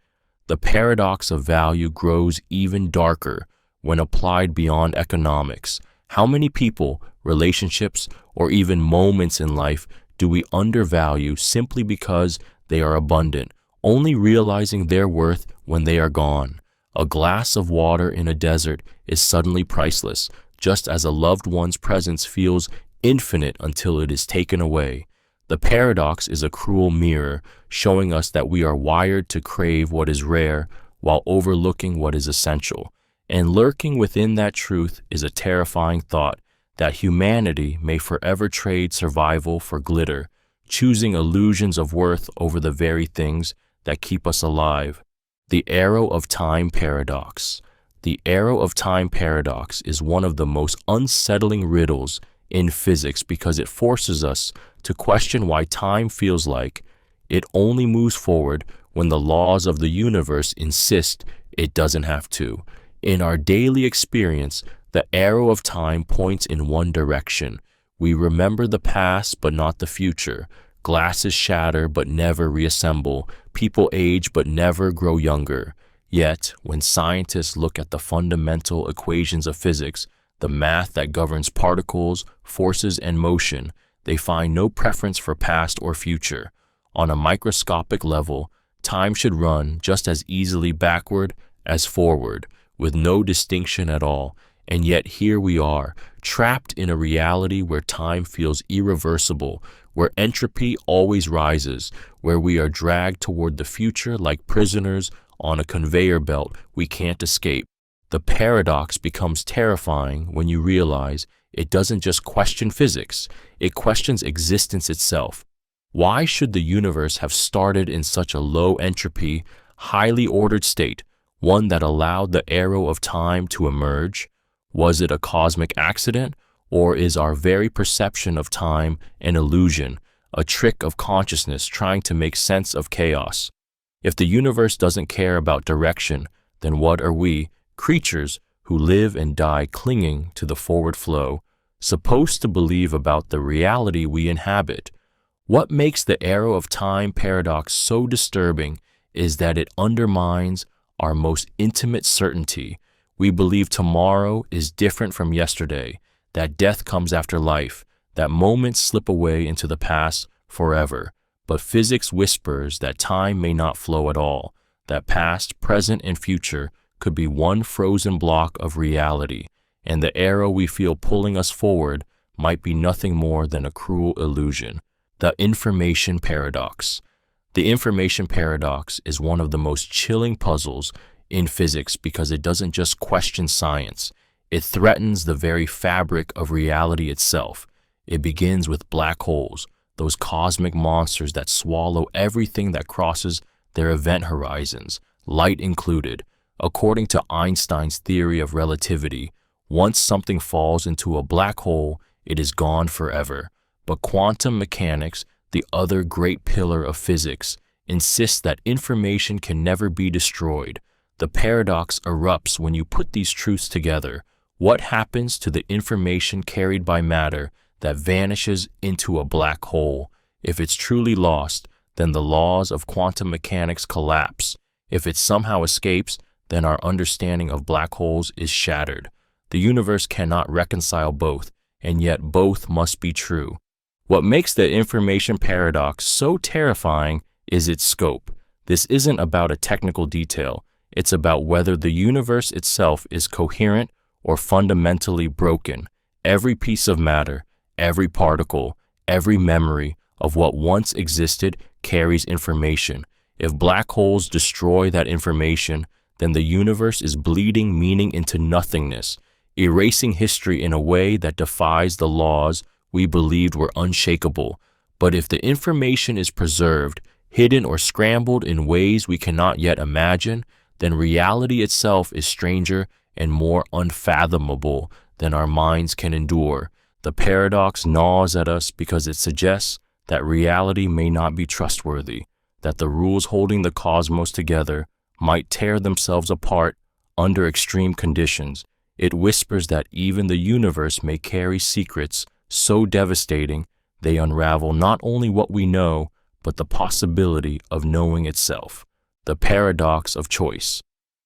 The paradox of value grows even darker when applied beyond economics. How many people, relationships, or even moments in life do we undervalue simply because they are abundant, only realizing their worth when they are gone? A glass of water in a desert is suddenly priceless, just as a loved one's presence feels infinite until it is taken away. The paradox is a cruel mirror, showing us that we are wired to crave what is rare while overlooking what is essential. And lurking within that truth is a terrifying thought that humanity may forever trade survival for glitter, choosing illusions of worth over the very things that keep us alive. The Arrow of Time Paradox. The arrow of time paradox is one of the most unsettling riddles in physics because it forces us to question why time feels like it only moves forward when the laws of the universe insist it doesn't have to. In our daily experience, the arrow of time points in one direction. We remember the past but not the future. Glasses shatter but never reassemble. People age but never grow younger. Yet, when scientists look at the fundamental equations of physics, the math that governs particles, forces, and motion, they find no preference for past or future. On a microscopic level, time should run just as easily backward as forward, with no distinction at all. And yet here we are, trapped in a reality where time feels irreversible, where entropy always rises, where we are dragged toward the future like prisoners on a conveyor belt we can't escape. The paradox becomes terrifying when you realize it doesn't just question physics, it questions existence itself. Why should the universe have started in such a low entropy, highly ordered state, one that allowed the arrow of time to emerge? Was it a cosmic accident, or is our very perception of time an illusion, a trick of consciousness trying to make sense of chaos? If the universe doesn't care about direction, then what are we, creatures who live and die clinging to the forward flow, supposed to believe about the reality we inhabit? What makes the arrow of time paradox so disturbing is that it undermines our most intimate certainty. We believe tomorrow is different from yesterday, that death comes after life, that moments slip away into the past forever. But physics whispers that time may not flow at all, that past, present, and future could be one frozen block of reality, and the arrow we feel pulling us forward might be nothing more than a cruel illusion. The Information Paradox. The Information Paradox is one of the most chilling puzzles in physics because it doesn't just question science, it threatens the very fabric of reality itself. It begins with black holes, those cosmic monsters that swallow everything that crosses their event horizons, light included. According to Einstein's theory of relativity, once something falls into a black hole, it is gone forever. But quantum mechanics, the other great pillar of physics, insists that information can never be destroyed. The paradox erupts when you put these truths together. What happens to the information carried by matter that vanishes into a black hole? If it's truly lost, then the laws of quantum mechanics collapse. If it somehow escapes, then our understanding of black holes is shattered. The universe cannot reconcile both, and yet both must be true. What makes the information paradox so terrifying is its scope. This isn't about a technical detail. It's about whether the universe itself is coherent or fundamentally broken. Every piece of matter, every particle, every memory of what once existed carries information. If black holes destroy that information, then the universe is bleeding meaning into nothingness, erasing history in a way that defies the laws we believed were unshakable. But if the information is preserved, hidden or scrambled in ways we cannot yet imagine, then reality itself is stranger and more unfathomable than our minds can endure. The paradox gnaws at us because it suggests that reality may not be trustworthy, that the rules holding the cosmos together might tear themselves apart under extreme conditions. It whispers that even the universe may carry secrets so devastating they unravel not only what we know, but the possibility of knowing itself. The paradox of choice.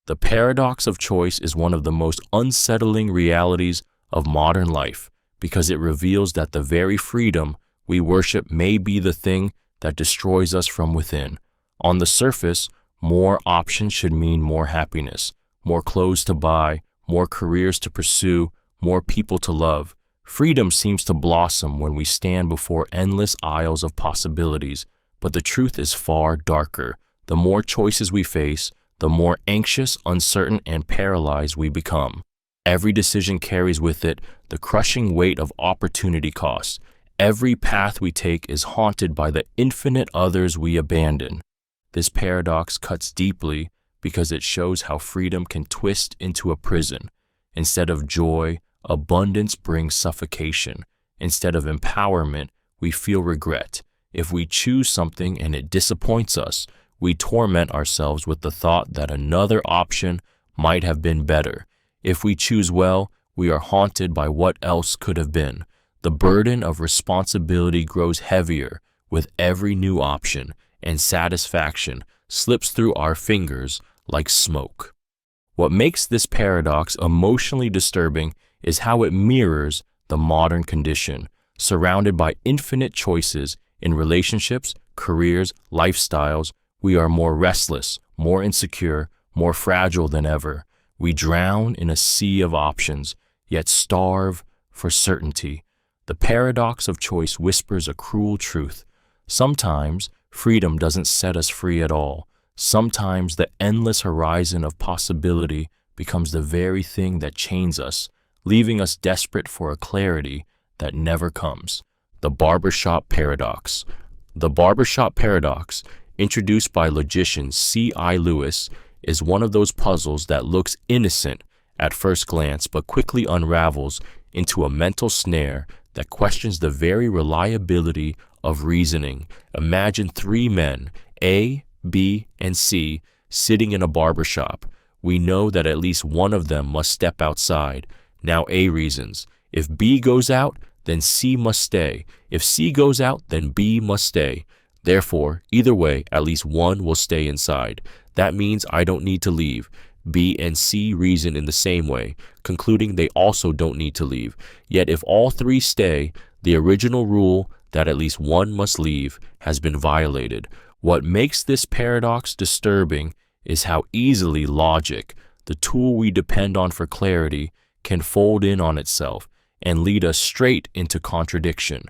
The paradox of choice is one of the most unsettling realities of modern life because it reveals that the very freedom we worship may be the thing that destroys us from within. On the surface, more options should mean more happiness, more clothes to buy, more careers to pursue, more people to love. Freedom seems to blossom when we stand before endless aisles of possibilities, but the truth is far darker. The more choices we face, the more anxious, uncertain, and paralyzed we become. Every decision carries with it the crushing weight of opportunity cost. Every path we take is haunted by the infinite others we abandon. This paradox cuts deeply because it shows how freedom can twist into a prison. Instead of joy, abundance brings suffocation. Instead of empowerment, we feel regret. If we choose something and it disappoints us, we torment ourselves with the thought that another option might have been better. If we choose well, we are haunted by what else could have been. The burden of responsibility grows heavier with every new option, and satisfaction slips through our fingers like smoke. What makes this paradox emotionally disturbing is how it mirrors the modern condition. Surrounded by infinite choices in relationships, careers, lifestyles, we are more restless, more insecure, more fragile than ever. We drown in a sea of options, yet starve for certainty. The paradox of choice whispers a cruel truth. Sometimes freedom doesn't set us free at all. Sometimes the endless horizon of possibility becomes the very thing that chains us, leaving us desperate for a clarity that never comes. The Barbershop Paradox. The Barbershop Paradox, introduced by logician C.I. Lewis, is one of those puzzles that looks innocent at first glance but quickly unravels into a mental snare that questions the very reliability of reasoning. Imagine three men, A, B, and C, sitting in a barbershop. We know that at least one of them must step outside. Now A reasons, if B goes out, then C must stay. If C goes out, then B must stay. Therefore, either way, at least one will stay inside. That means I don't need to leave. B and C reason in the same way, concluding they also don't need to leave. Yet if all three stay, the original rule that at least one must leave has been violated. What makes this paradox disturbing is how easily logic, the tool we depend on for clarity, can fold in on itself and lead us straight into contradiction.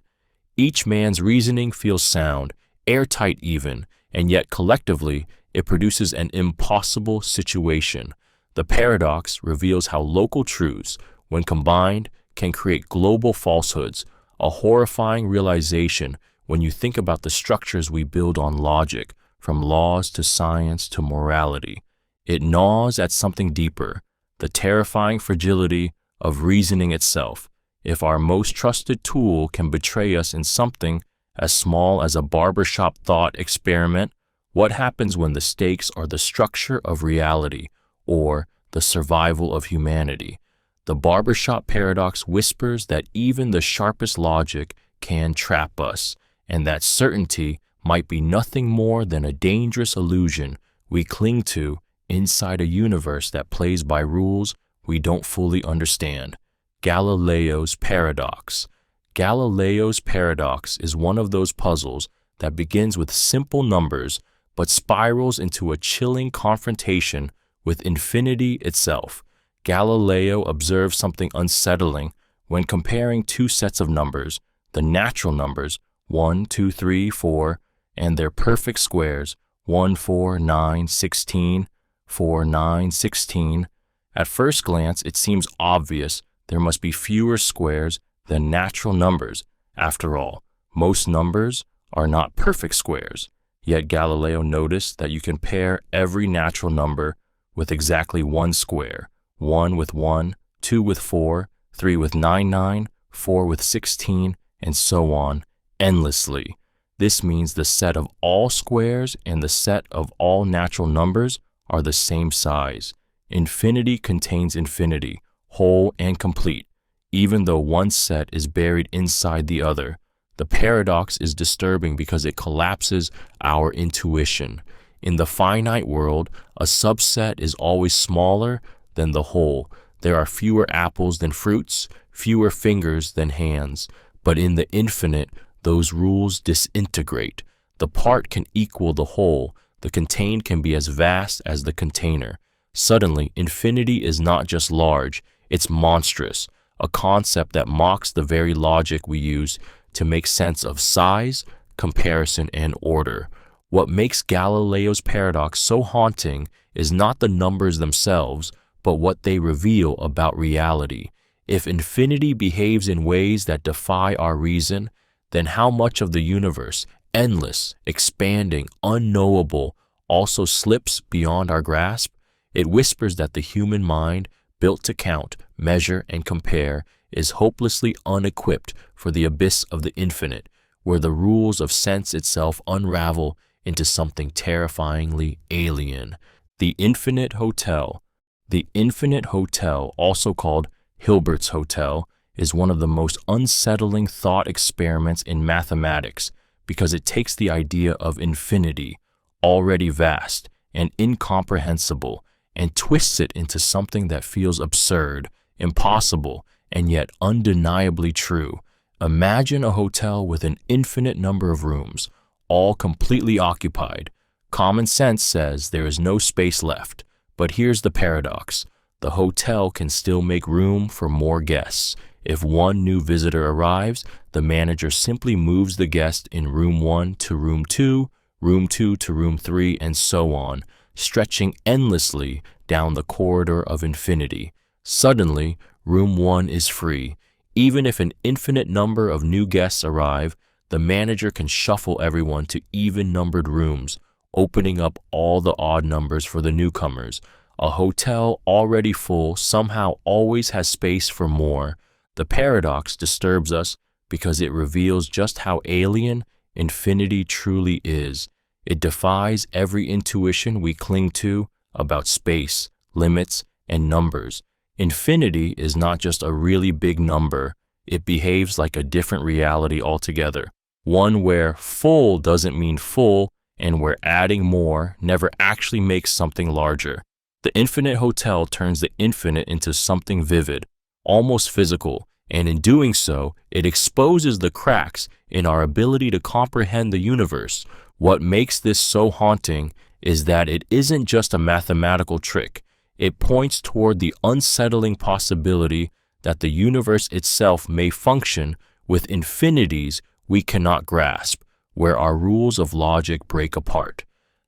Each man's reasoning feels sound, airtight even, and yet collectively it produces an impossible situation. The paradox reveals how local truths, when combined, can create global falsehoods, a horrifying realization when you think about the structures we build on logic, from laws to science to morality. It gnaws at something deeper, the terrifying fragility of reasoning itself. If our most trusted tool can betray us in something as small as a barbershop thought experiment, what happens when the stakes are the structure of reality or the survival of humanity? The Barbershop Paradox whispers that even the sharpest logic can trap us, and that certainty might be nothing more than a dangerous illusion we cling to inside a universe that plays by rules we don't fully understand. Galileo's Paradox. Galileo's Paradox is one of those puzzles that begins with simple numbers but spirals into a chilling confrontation with infinity itself. Galileo observed something unsettling when comparing two sets of numbers, the natural numbers 1, 2, 3, 4, and their perfect squares 1, 4, 9, 16, 4, 9, 16. At first glance, it seems obvious there must be fewer squares than natural numbers. After all, most numbers are not perfect squares. Yet Galileo noticed that you can pair every natural number with exactly one square, 1 with 1, 2 with 4, 3 with 9, 4 with 16, and so on, endlessly. This means the set of all squares and the set of all natural numbers are the same size. Infinity contains infinity, whole and complete, even though one set is buried inside the other. The paradox is disturbing because it collapses our intuition. In the finite world, a subset is always smaller than the whole. There are fewer apples than fruits, fewer fingers than hands. But in the infinite, those rules disintegrate. The part can equal the whole. The contained can be as vast as the container. Suddenly, infinity is not just large, it's monstrous, a concept that mocks the very logic we use to make sense of size, comparison, and order. What makes Galileo's paradox so haunting is not the numbers themselves, but what they reveal about reality. If infinity behaves in ways that defy our reason, then how much of the universe, endless, expanding, unknowable, also slips beyond our grasp? It whispers that the human mind, built to count, measure, and compare, is hopelessly unequipped for the abyss of the infinite, where the rules of sense itself unravel into something terrifyingly alien. The Infinite Hotel. The Infinite Hotel, also called Hilbert's Hotel, is one of the most unsettling thought experiments in mathematics because it takes the idea of infinity, already vast and incomprehensible, and twists it into something that feels absurd, impossible, and yet undeniably true. Imagine a hotel with an infinite number of rooms, all completely occupied. Common sense says there is no space left, but here's the paradox. The hotel can still make room for more guests. If one new visitor arrives, the manager simply moves the guest in room 1 to room 2, room 2 to room 3, and so on, stretching endlessly down the corridor of infinity. Suddenly, room 1 is free. Even if an infinite number of new guests arrive, the manager can shuffle everyone to even-numbered rooms, opening up all the odd numbers for the newcomers. A hotel already full somehow always has space for more. The paradox disturbs us because it reveals just how alien infinity truly is. It defies every intuition we cling to about space, limits, and numbers. Infinity is not just a really big number. It behaves like a different reality altogether. One where full doesn't mean full, and where adding more never actually makes something larger. The Infinite Hotel turns the infinite into something vivid, almost physical, and in doing so, it exposes the cracks in our ability to comprehend the universe. What makes this so haunting is that it isn't just a mathematical trick. It points toward the unsettling possibility that the universe itself may function with infinities we cannot grasp, where our rules of logic break apart.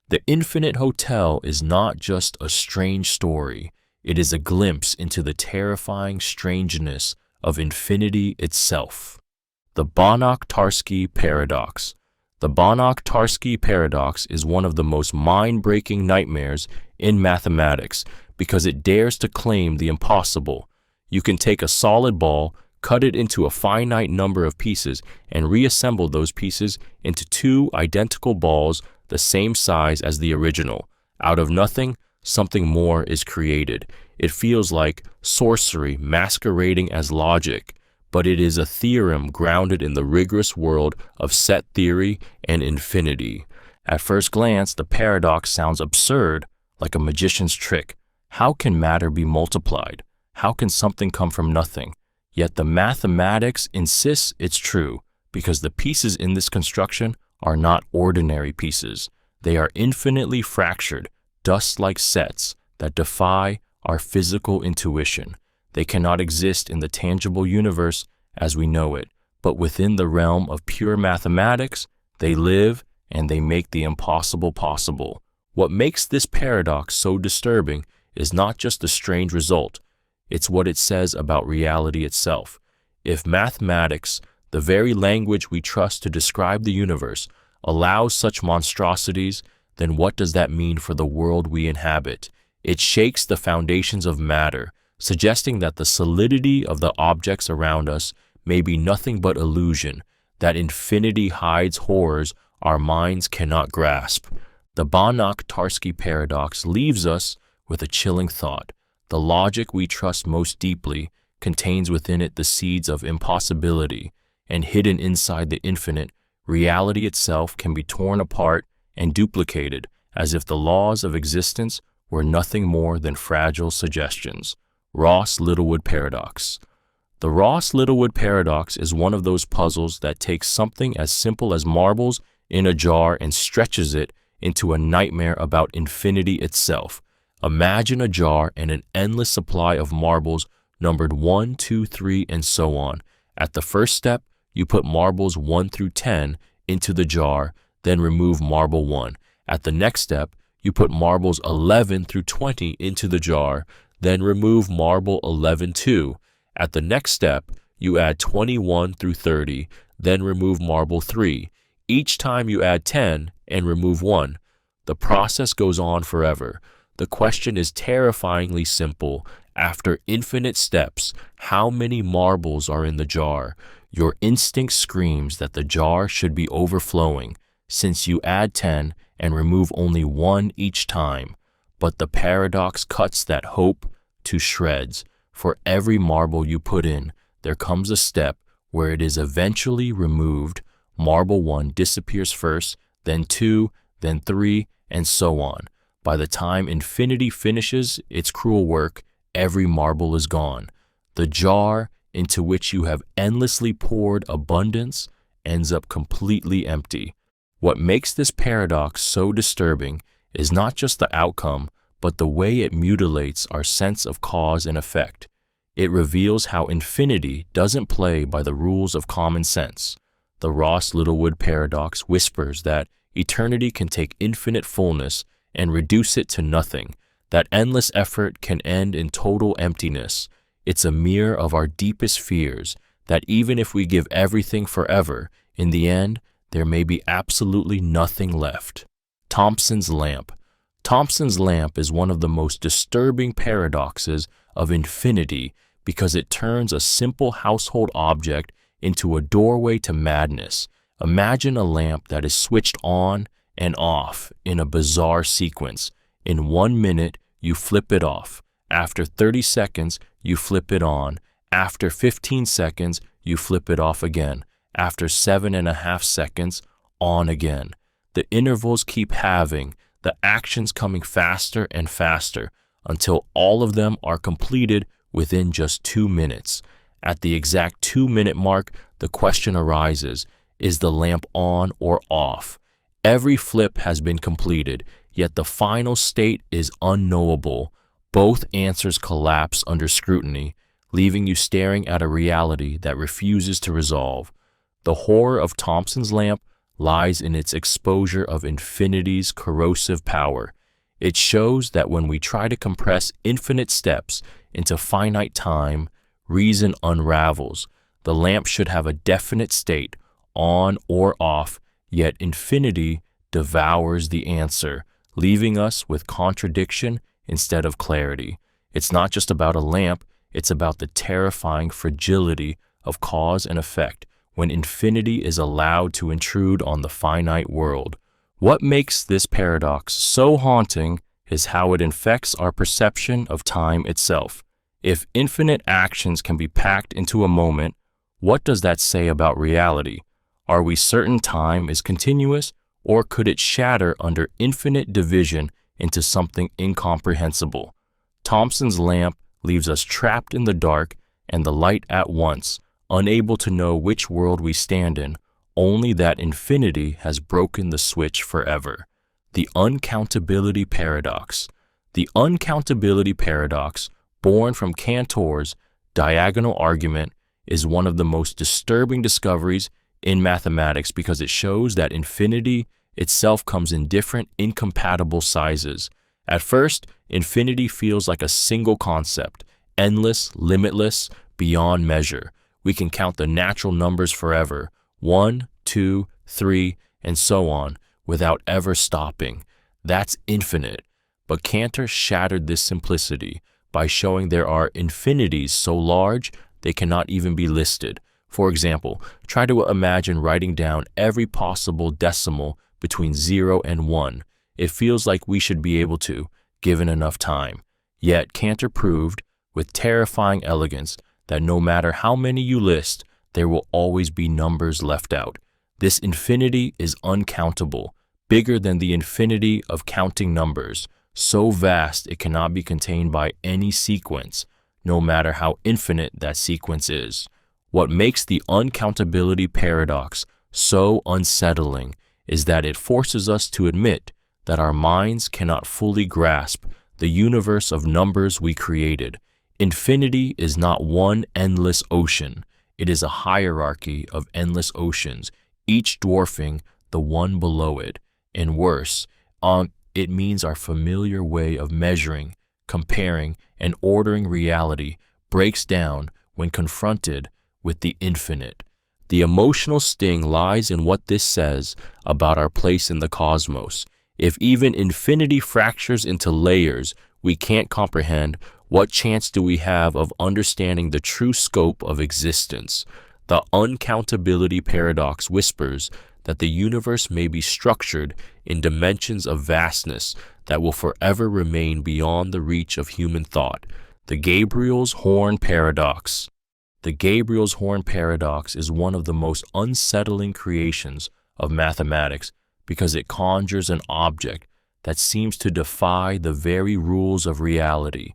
The Infinite Hotel is not just a strange story. It is a glimpse into the terrifying strangeness of infinity itself. The Banach-Tarski Paradox. The Banach-Tarski Paradox is one of the most mind-breaking nightmares in mathematics because it dares to claim the impossible. You can take a solid ball, cut it into a finite number of pieces, and reassemble those pieces into two identical balls the same size as the original. Out of nothing, something more is created. It feels like sorcery masquerading as logic, but it is a theorem grounded in the rigorous world of set theory and infinity. At first glance, the paradox sounds absurd, like a magician's trick. How can matter be multiplied? How can something come from nothing? Yet the mathematics insists it's true, because the pieces in this construction are not ordinary pieces. They are infinitely fractured, dust-like sets that defy our physical intuition. They cannot exist in the tangible universe as we know it, but within the realm of pure mathematics, they live and they make the impossible possible. What makes this paradox so disturbing is not just the strange result, it's what it says about reality itself. If mathematics, the very language we trust to describe the universe, allows such monstrosities, then what does that mean for the world we inhabit? It shakes the foundations of matter, suggesting that the solidity of the objects around us may be nothing but illusion, that infinity hides horrors our minds cannot grasp. The Banach-Tarski Paradox leaves us with a chilling thought. The logic we trust most deeply contains within it the seeds of impossibility, and hidden inside the infinite, reality itself can be torn apart and duplicated as if the laws of existence were nothing more than fragile suggestions. Ross-Littlewood Paradox. The Ross-Littlewood Paradox is one of those puzzles that takes something as simple as marbles in a jar and stretches it into a nightmare about infinity itself. Imagine a jar and an endless supply of marbles numbered 1, 2, 3, and so on. At the first step, you put marbles 1 through 10 into the jar, then remove marble 1. At the next step, you put marbles 11 through 20 into the jar, then remove marble 11 too. At the next step, you add 21 through 30, then remove marble 3. Each time you add 10 and remove 1. The process goes on forever. The question is terrifyingly simple. After infinite steps, how many marbles are in the jar? Your instinct screams that the jar should be overflowing, since you add 10 and remove only 1 each time. But the paradox cuts that hope to shreds. For every marble you put in, there comes a step where it is eventually removed. Marble 1 disappears first, then 2, then 3, and so on. By the time infinity finishes its cruel work, every marble is gone. The jar into which you have endlessly poured abundance ends up completely empty. What makes this paradox so disturbing is not just the outcome, but the way it mutilates our sense of cause and effect. It reveals how infinity doesn't play by the rules of common sense. The Ross-Littlewood paradox whispers that eternity can take infinite fullness and reduce it to nothing, that endless effort can end in total emptiness. It's a mirror of our deepest fears, that even if we give everything forever, in the end, there may be absolutely nothing left. Thomson's lamp. Thomson's lamp is one of the most disturbing paradoxes of infinity because it turns a simple household object into a doorway to madness. Imagine a lamp that is switched on and off in a bizarre sequence. In 1 minute, you flip it off. After 30 seconds, you flip it on. After 15 seconds, you flip it off again. After 7.5 seconds, on again. The intervals keep halving, the actions coming faster and faster, until all of them are completed within just 2 minutes. At the exact 2-minute mark, the question arises, is the lamp on or off? Every flip has been completed, yet the final state is unknowable. Both answers collapse under scrutiny, leaving you staring at a reality that refuses to resolve. The horror of Thomson's lamp lies in its exposure of infinity's corrosive power. It shows that when we try to compress infinite steps into finite time, reason unravels. The lamp should have a definite state, on or off, yet infinity devours the answer, leaving us with contradiction instead of clarity. It's not just about a lamp, it's about the terrifying fragility of cause and effect when infinity is allowed to intrude on the finite world. What makes this paradox so haunting is how it infects our perception of time itself. If infinite actions can be packed into a moment, what does that say about reality? Are we certain time is continuous, or could it shatter under infinite division into something incomprehensible? Thomson's lamp leaves us trapped in the dark and the light at once, unable to know which world we stand in, only that infinity has broken the switch forever. The Uncountability Paradox. The Uncountability Paradox, born from Cantor's diagonal argument, is one of the most disturbing discoveries in mathematics because it shows that infinity itself comes in different incompatible sizes. At first, infinity feels like a single concept, endless, limitless, beyond measure. We can count the natural numbers forever, 1, 2, 3, and so on, without ever stopping. That's infinite. But Cantor shattered this simplicity by showing there are infinities so large they cannot even be listed. For example, try to imagine writing down every possible decimal between 0 and 1. It feels like we should be able to, given enough time. Yet Cantor proved, with terrifying elegance, that no matter how many you list, there will always be numbers left out. This infinity is uncountable, bigger than the infinity of counting numbers, so vast it cannot be contained by any sequence, no matter how infinite that sequence is. What makes the Uncountability Paradox so unsettling is that it forces us to admit that our minds cannot fully grasp the universe of numbers we created. Infinity is not one endless ocean. It is a hierarchy of endless oceans, each dwarfing the one below it. And worse, it means our familiar way of measuring, comparing, and ordering reality breaks down when confronted with the infinite. The emotional sting lies in what this says about our place in the cosmos. If even infinity fractures into layers we can't comprehend, what chance do we have of understanding the true scope of existence? The Uncountability Paradox whispers that the universe may be structured in dimensions of vastness that will forever remain beyond the reach of human thought. The Gabriel's Horn Paradox. The Gabriel's Horn Paradox is one of the most unsettling creations of mathematics because it conjures an object that seems to defy the very rules of reality.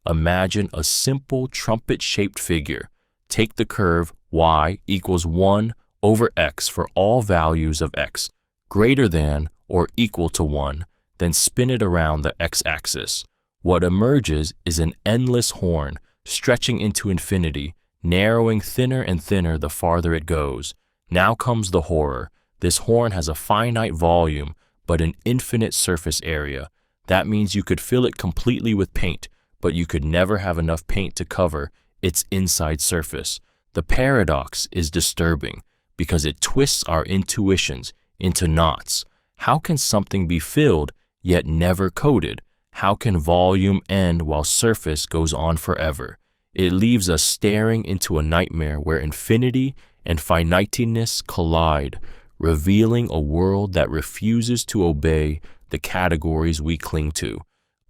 Imagine a simple trumpet-shaped figure. Take the curve y equals 1 over x for all values of x greater than or equal to 1, then spin it around the x-axis. What emerges is an endless horn stretching into infinity, narrowing thinner and thinner the farther it goes. Now comes the horror. This horn has a finite volume, but an infinite surface area. That means you could fill it completely with paint, but you could never have enough paint to cover its inside surface. The paradox is disturbing because it twists our intuitions into knots. How can something be filled yet never coated? How can volume end while surface goes on forever? It leaves us staring into a nightmare where infinity and finiteness collide, revealing a world that refuses to obey the categories we cling to.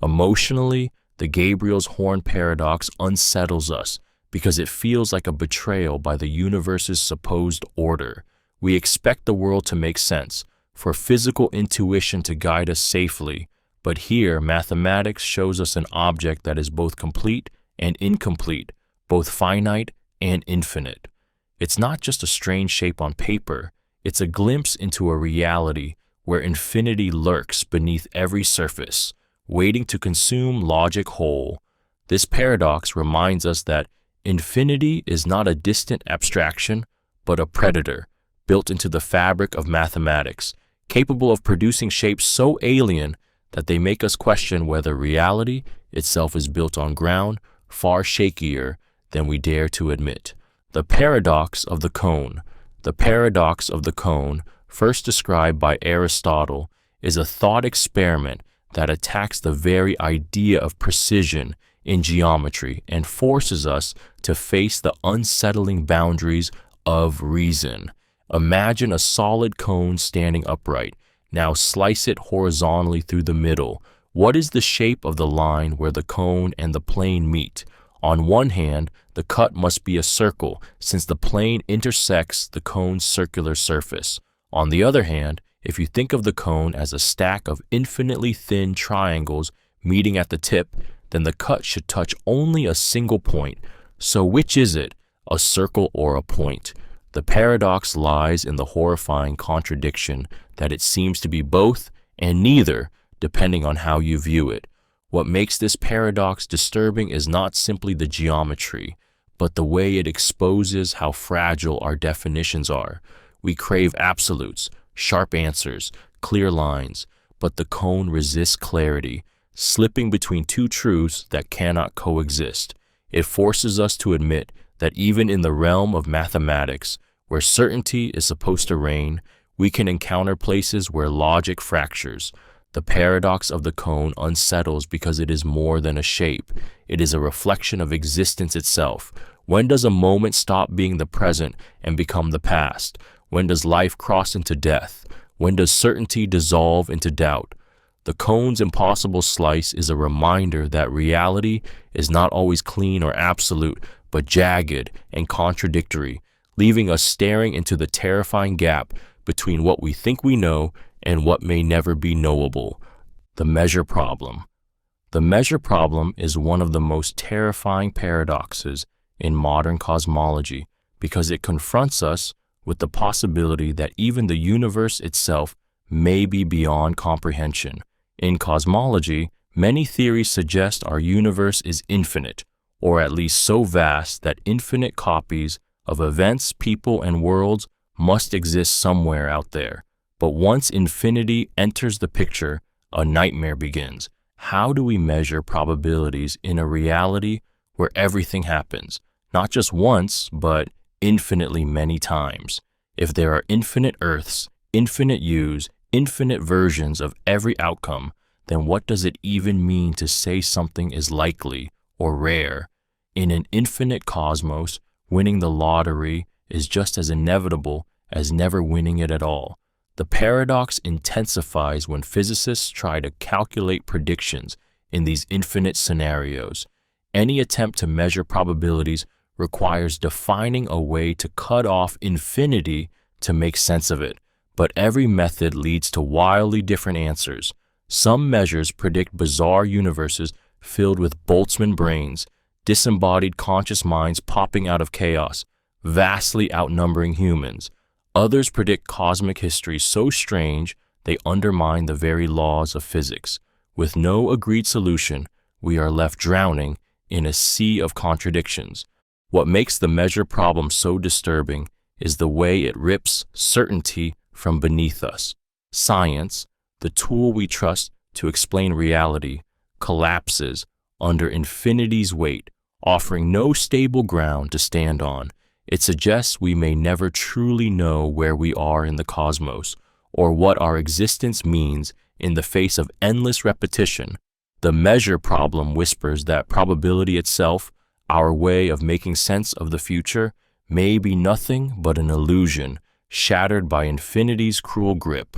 Emotionally, the Gabriel's Horn Paradox unsettles us because it feels like a betrayal by the universe's supposed order. We expect the world to make sense, for physical intuition to guide us safely, but here mathematics shows us an object that is both complete and incomplete, both finite and infinite. It's not just a strange shape on paper, it's a glimpse into a reality where infinity lurks beneath every surface, waiting to consume logic whole. This paradox reminds us that infinity is not a distant abstraction, but a predator built into the fabric of mathematics, capable of producing shapes so alien that they make us question whether reality itself is built on ground far shakier than we dare to admit. The paradox of the cone. The paradox of the cone, first described by Aristotle, is a thought experiment that attacks the very idea of precision in geometry and forces us to face the unsettling boundaries of reason. Imagine a solid cone standing upright. Now slice it horizontally through the middle. What is the shape of the line where the cone and the plane meet? On one hand, the cut must be a circle, since the plane intersects the cone's circular surface. On the other hand, if you think of the cone as a stack of infinitely thin triangles meeting at the tip, then the cut should touch only a single point. So which is it, a circle or a point? The paradox lies in the horrifying contradiction that it seems to be both and neither, depending on how you view it. What makes this paradox disturbing is not simply the geometry, but the way it exposes how fragile our definitions are. We crave absolutes, sharp answers, clear lines, but the cone resists clarity, slipping between two truths that cannot coexist. It forces us to admit that even in the realm of mathematics, where certainty is supposed to reign, we can encounter places where logic fractures. The paradox of the cone unsettles because it is more than a shape. It is a reflection of existence itself. When does a moment stop being the present and become the past? When does life cross into death? When does certainty dissolve into doubt? The cone's impossible slice is a reminder that reality is not always clean or absolute, but jagged and contradictory, leaving us staring into the terrifying gap between what we think we know and what may never be knowable. The measure problem. The measure problem is one of the most terrifying paradoxes in modern cosmology because it confronts us with the possibility that even the universe itself may be beyond comprehension. In cosmology, many theories suggest our universe is infinite, or at least so vast that infinite copies of events, people, and worlds must exist somewhere out there. But once infinity enters the picture, a nightmare begins. How do we measure probabilities in a reality where everything happens, not just once, but infinitely many times? If there are infinite Earths, infinite U's, infinite versions of every outcome, then what does it even mean to say something is likely or rare? In an infinite cosmos, winning the lottery is just as inevitable as never winning it at all. The paradox intensifies when physicists try to calculate predictions in these infinite scenarios. Any attempt to measure probabilities requires defining a way to cut off infinity to make sense of it, but every method leads to wildly different answers. Some measures predict bizarre universes filled with Boltzmann brains, disembodied conscious minds popping out of chaos, vastly outnumbering humans. Others predict cosmic history so strange they undermine the very laws of physics. With no agreed solution, we are left drowning in a sea of contradictions. What makes the measure problem so disturbing is the way it rips certainty from beneath us. Science, the tool we trust to explain reality, collapses under infinity's weight, offering no stable ground to stand on. It suggests we may never truly know where we are in the cosmos, or what our existence means in the face of endless repetition. The measure problem whispers that probability itself, our way of making sense of the future, may be nothing but an illusion, shattered by infinity's cruel grip.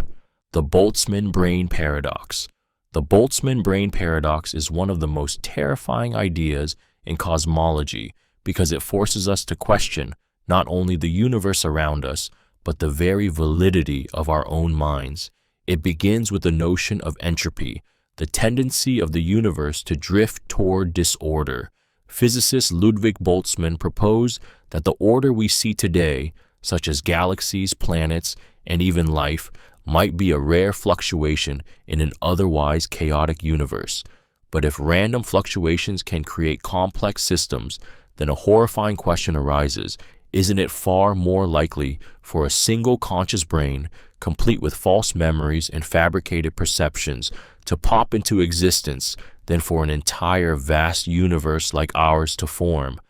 The Boltzmann Brain Paradox. The Boltzmann Brain Paradox is one of the most terrifying ideas in cosmology because it forces us to question not only the universe around us, but the very validity of our own minds. It begins with the notion of entropy, the tendency of the universe to drift toward disorder. Physicist Ludwig Boltzmann proposed that the order we see today, such as galaxies, planets, and even life, might be a rare fluctuation in an otherwise chaotic universe. But if random fluctuations can create complex systems, then a horrifying question arises. Isn't it far more likely for a single conscious brain, complete with false memories and fabricated perceptions, to pop into existence than for an entire vast universe like ours to form?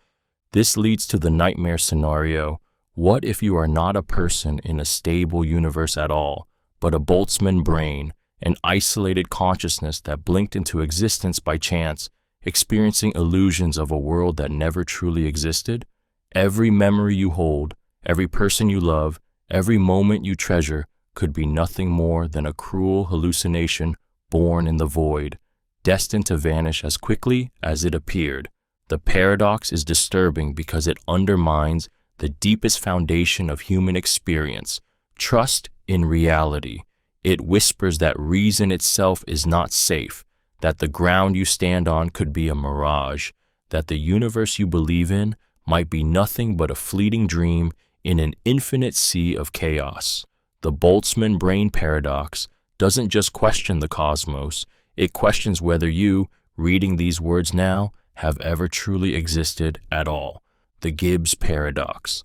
This leads to the nightmare scenario. What if you are not a person in a stable universe at all, but a Boltzmann brain, an isolated consciousness that blinked into existence by chance, experiencing illusions of a world that never truly existed? Every memory you hold, every person you love, every moment you treasure could be nothing more than a cruel hallucination born in the void, destined to vanish as quickly as it appeared. The paradox is disturbing because it undermines the deepest foundation of human experience, trust in reality. It whispers that reason itself is not safe, that the ground you stand on could be a mirage, that the universe you believe in might be nothing but a fleeting dream in an infinite sea of chaos. The Boltzmann Brain Paradox doesn't just question the cosmos, it questions whether you, reading these words now, have ever truly existed at all. The Gibbs Paradox.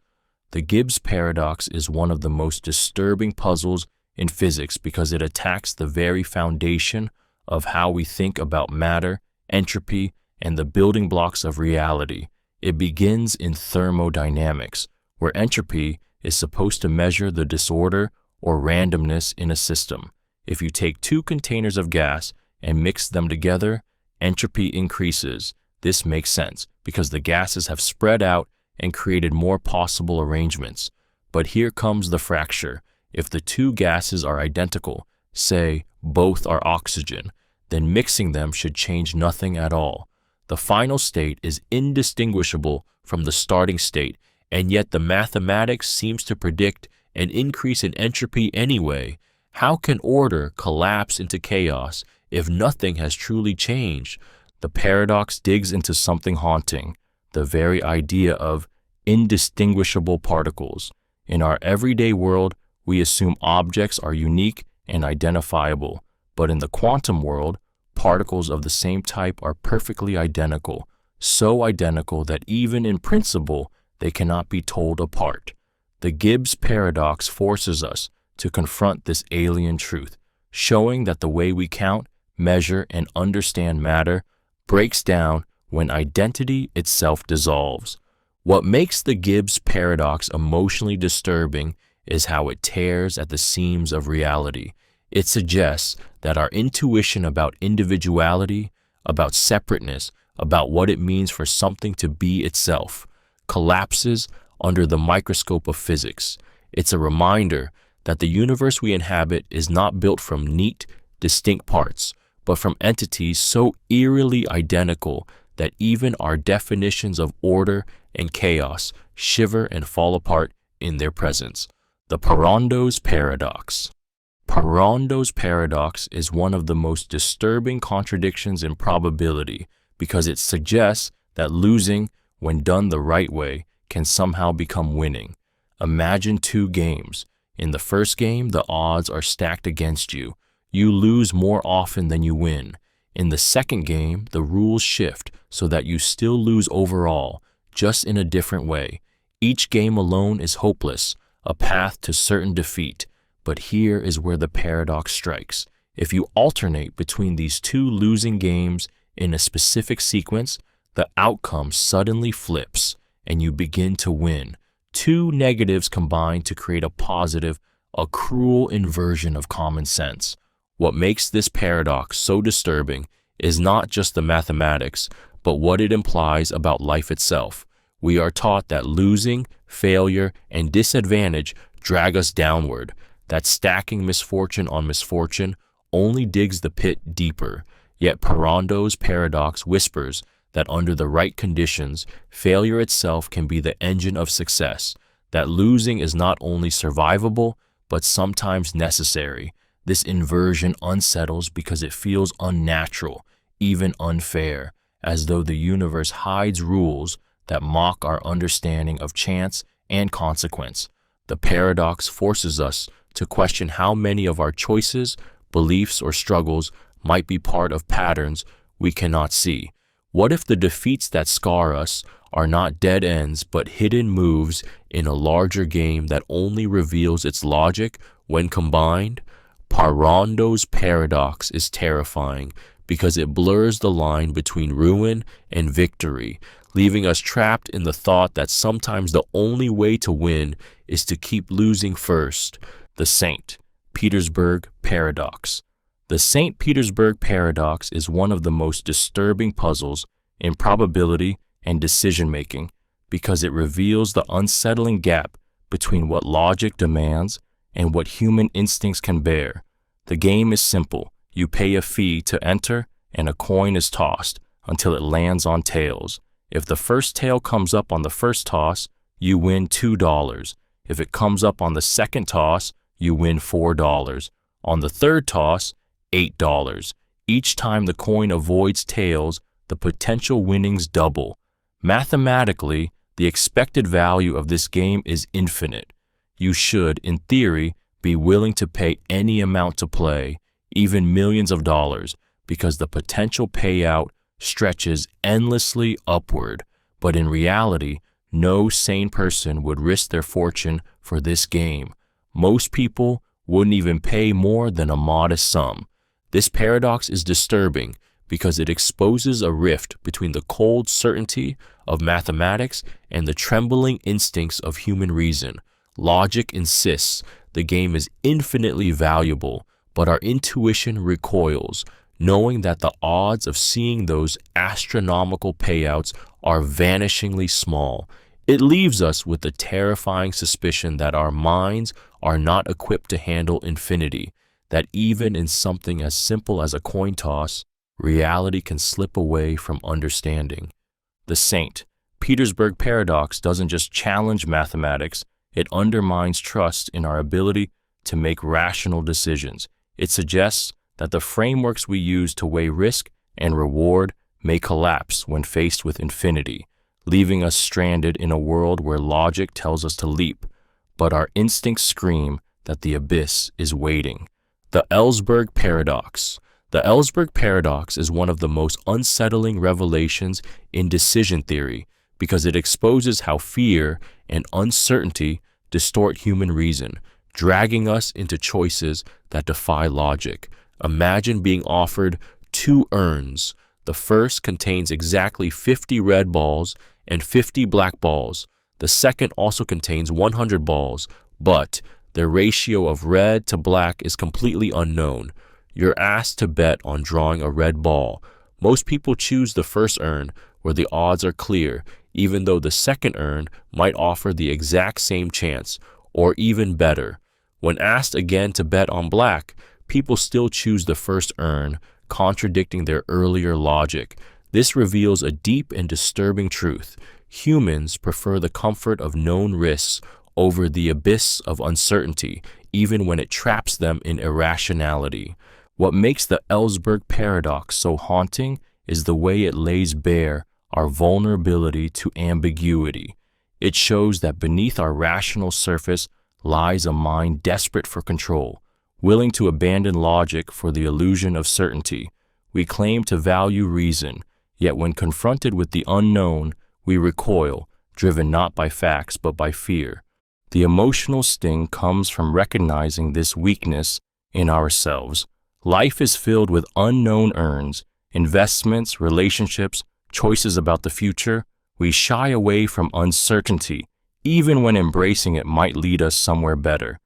The Gibbs Paradox is one of the most disturbing puzzles in physics because it attacks the very foundation of how we think about matter, entropy, and the building blocks of reality. It begins in thermodynamics, where entropy is supposed to measure the disorder or randomness in a system. If you take two containers of gas and mix them together, entropy increases. This makes sense because the gases have spread out and created more possible arrangements. But here comes the fracture. If the two gases are identical, say both are oxygen, then mixing them should change nothing at all. The final state is indistinguishable from the starting state, and yet the mathematics seems to predict an increase in entropy anyway. How can order collapse into chaos if nothing has truly changed? The paradox digs into something haunting, the very idea of indistinguishable particles. In our everyday world, we assume objects are unique and identifiable, but in the quantum world, particles of the same type are perfectly identical, so identical that even in principle, they cannot be told apart. The Gibbs Paradox forces us to confront this alien truth, showing that the way we count, measure, and understand matter breaks down when identity itself dissolves. What makes the Gibbs Paradox emotionally disturbing is how it tears at the seams of reality. It suggests that our intuition about individuality, about separateness, about what it means for something to be itself, collapses under the microscope of physics. It's a reminder that the universe we inhabit is not built from neat, distinct parts, but from entities so eerily identical that even our definitions of order and chaos shiver and fall apart in their presence. The Paradox Paradox. Paradox Paradox is one of the most disturbing contradictions in probability because it suggests that losing, when done the right way, can somehow become winning. Imagine two games. In the first game, the odds are stacked against you. You lose more often than you win. In the second game, the rules shift so that you still lose overall, just in a different way. Each game alone is hopeless, a path to certain defeat. But here is where the paradox strikes. If you alternate between these two losing games in a specific sequence, the outcome suddenly flips and you begin to win. Two negatives combine to create a positive, a cruel inversion of common sense. What makes this paradox so disturbing is not just the mathematics, but what it implies about life itself. We are taught that losing, failure, and disadvantage drag us downward, that stacking misfortune on misfortune only digs the pit deeper. Yet Paradox Paradox whispers that under the right conditions, failure itself can be the engine of success, that losing is not only survivable, but sometimes necessary. This inversion unsettles because it feels unnatural, even unfair, as though the universe hides rules that mock our understanding of chance and consequence. The paradox forces us to question how many of our choices, beliefs, or struggles might be part of patterns we cannot see. What if the defeats that scar us are not dead ends but hidden moves in a larger game that only reveals its logic when combined? Paradox Paradox is terrifying because it blurs the line between ruin and victory, leaving us trapped in the thought that sometimes the only way to win is to keep losing first. The St. Petersburg Paradox. The St. Petersburg Paradox is one of the most disturbing puzzles in probability and decision-making because it reveals the unsettling gap between what logic demands and what human instincts can bear. The game is simple. You pay a fee to enter, and a coin is tossed until it lands on tails. If the first tail comes up on the first toss, you win $2. If it comes up on the second toss, you win $4. On the third toss, $8. Each time the coin avoids tails, the potential winnings double. Mathematically, the expected value of this game is infinite. You should, in theory, be willing to pay any amount to play, even millions of dollars, because the potential payout stretches endlessly upward. But in reality, no sane person would risk their fortune for this game. Most people wouldn't even pay more than a modest sum. This paradox is disturbing because it exposes a rift between the cold certainty of mathematics and the trembling instincts of human reason. Logic insists the game is infinitely valuable, but our intuition recoils, knowing that the odds of seeing those astronomical payouts are vanishingly small. It leaves us with the terrifying suspicion that our minds are not equipped to handle infinity, that even in something as simple as a coin toss, reality can slip away from understanding. The St. Petersburg Paradox doesn't just challenge mathematics, it undermines trust in our ability to make rational decisions. It suggests that the frameworks we use to weigh risk and reward may collapse when faced with infinity, leaving us stranded in a world where logic tells us to leap, but our instincts scream that the abyss is waiting. The Ellsberg Paradox. The Ellsberg Paradox is one of the most unsettling revelations in decision theory because it exposes how fear and uncertainty distort human reason, dragging us into choices that defy logic. Imagine being offered two urns. The first contains exactly 50 red balls and 50 black balls. The second also contains 100 balls, but The ratio of red to black is completely unknown. You're asked to bet on drawing a red ball. Most people choose the first urn, where the odds are clear, even though the second urn might offer the exact same chance, or even better. When asked again to bet on black, people still choose the first urn, contradicting their earlier logic. This reveals a deep and disturbing truth. Humans prefer the comfort of known risks over the abyss of uncertainty, even when it traps them in irrationality. What makes the Ellsberg Paradox so haunting is the way it lays bare our vulnerability to ambiguity. It shows that beneath our rational surface lies a mind desperate for control, willing to abandon logic for the illusion of certainty. We claim to value reason, yet when confronted with the unknown, we recoil, driven not by facts but by fear. The emotional sting comes from recognizing this weakness in ourselves. Life is filled with unknown urns, investments, relationships, choices about the future. We shy away from uncertainty, even when embracing it might lead us somewhere better.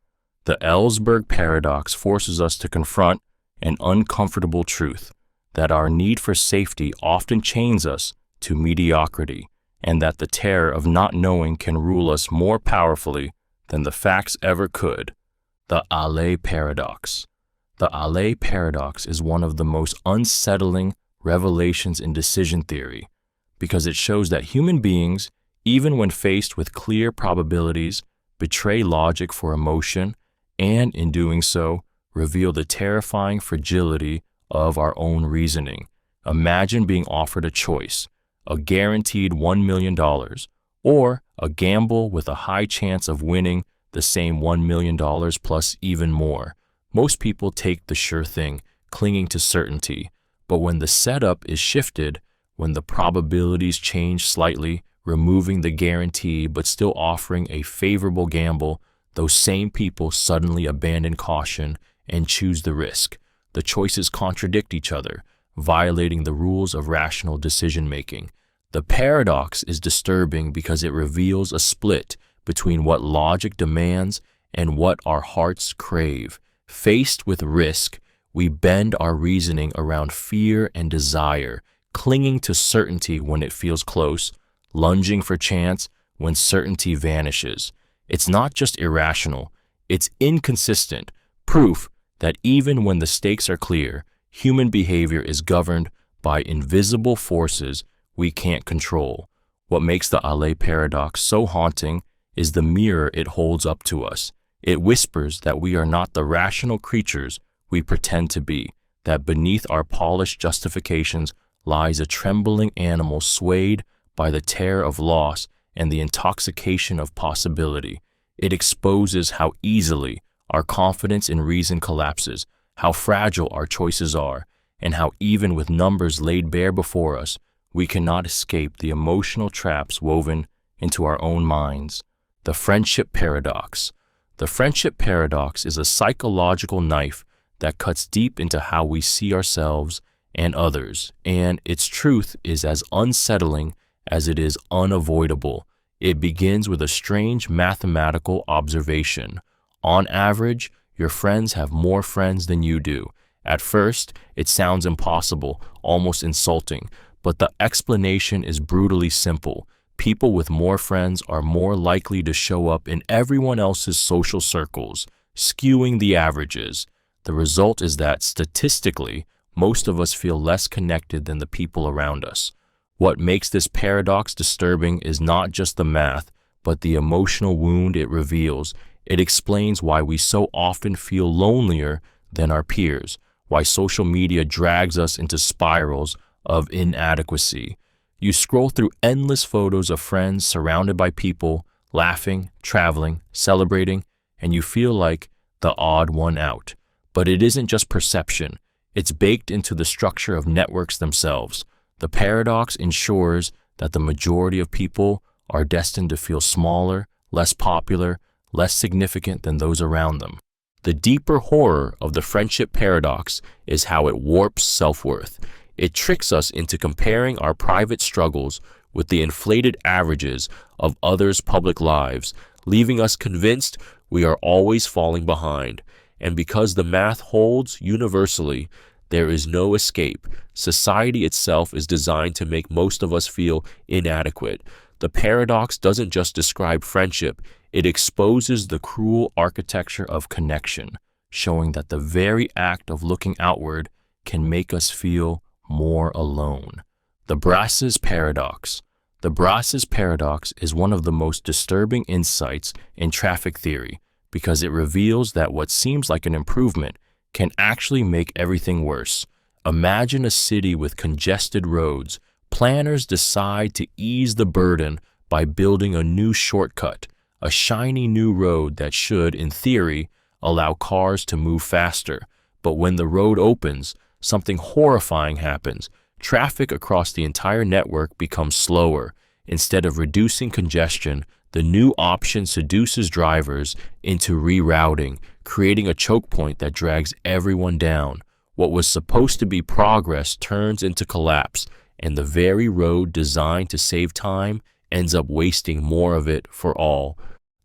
The Ellsberg Paradox forces us to confront an uncomfortable truth, that our need for safety often chains us to mediocrity, and that the terror of not knowing can rule us more powerfully than the facts ever could. The Allais Paradox. The Allais Paradox is one of the most unsettling revelations in decision theory, because it shows that human beings, even when faced with clear probabilities, betray logic for emotion, and in doing so, reveal the terrifying fragility of our own reasoning. Imagine being offered a choice, a guaranteed $1 million, or a gamble with a high chance of winning the same $1 million plus even more. Most people take the sure thing, clinging to certainty. But when the setup is shifted, when the probabilities change slightly, removing the guarantee but still offering a favorable gamble, those same people suddenly abandon caution and choose the risk. The choices contradict each other, violating the rules of rational decision-making. The paradox is disturbing because it reveals a split between what logic demands and what our hearts crave. Faced with risk, we bend our reasoning around fear and desire, clinging to certainty when it feels close, lunging for chance when certainty vanishes. It's not just irrational, it's inconsistent, proof that even when the stakes are clear, human behavior is governed by invisible forces we can't control. What makes the Allais Paradox so haunting is the mirror it holds up to us. It whispers that we are not the rational creatures we pretend to be, that beneath our polished justifications lies a trembling animal swayed by the terror of loss and the intoxication of possibility. It exposes how easily our confidence in reason collapses, how fragile our choices are, and how even with numbers laid bare before us, we cannot escape the emotional traps woven into our own minds. The Friendship Paradox. The Friendship Paradox is a psychological knife that cuts deep into how we see ourselves and others, and its truth is as unsettling as it is unavoidable. It begins with a strange mathematical observation. On average, your friends have more friends than you do. At first, it sounds impossible, almost insulting, but the explanation is brutally simple. People with more friends are more likely to show up in everyone else's social circles, skewing the averages. The result is that, statistically, most of us feel less connected than the people around us. What makes this paradox disturbing is not just the math, but the emotional wound it reveals. It explains why we so often feel lonelier than our peers, why social media drags us into spirals of inadequacy. You scroll through endless photos of friends surrounded by people, laughing, traveling, celebrating, and you feel like the odd one out. But it isn't just perception. It's baked into the structure of networks themselves. The paradox ensures that the majority of people are destined to feel smaller, less popular, less significant than those around them. The deeper horror of the Friendship Paradox is how it warps self-worth. It tricks us into comparing our private struggles with the inflated averages of others' public lives, leaving us convinced We are always falling behind. And because the math holds universally, there is no escape. Society itself is designed to make most of us feel inadequate. The paradox doesn't just describe friendship, it exposes the cruel architecture of connection, showing that the very act of looking outward can make us feel more alone. The Brasses Paradox. The Brasses Paradox is one of the most disturbing insights in traffic theory because it reveals that what seems like an improvement can actually make everything worse. Imagine a city with congested roads. Planners decide to ease the burden by building a new shortcut, a shiny new road that should, in theory, allow cars to move faster. But when the road opens, something horrifying happens. Traffic across the entire network becomes slower. Instead of reducing congestion, the new option seduces drivers into rerouting, creating a choke point that drags everyone down. What was supposed to be progress turns into collapse, and the very road designed to save time ends up wasting more of it for all.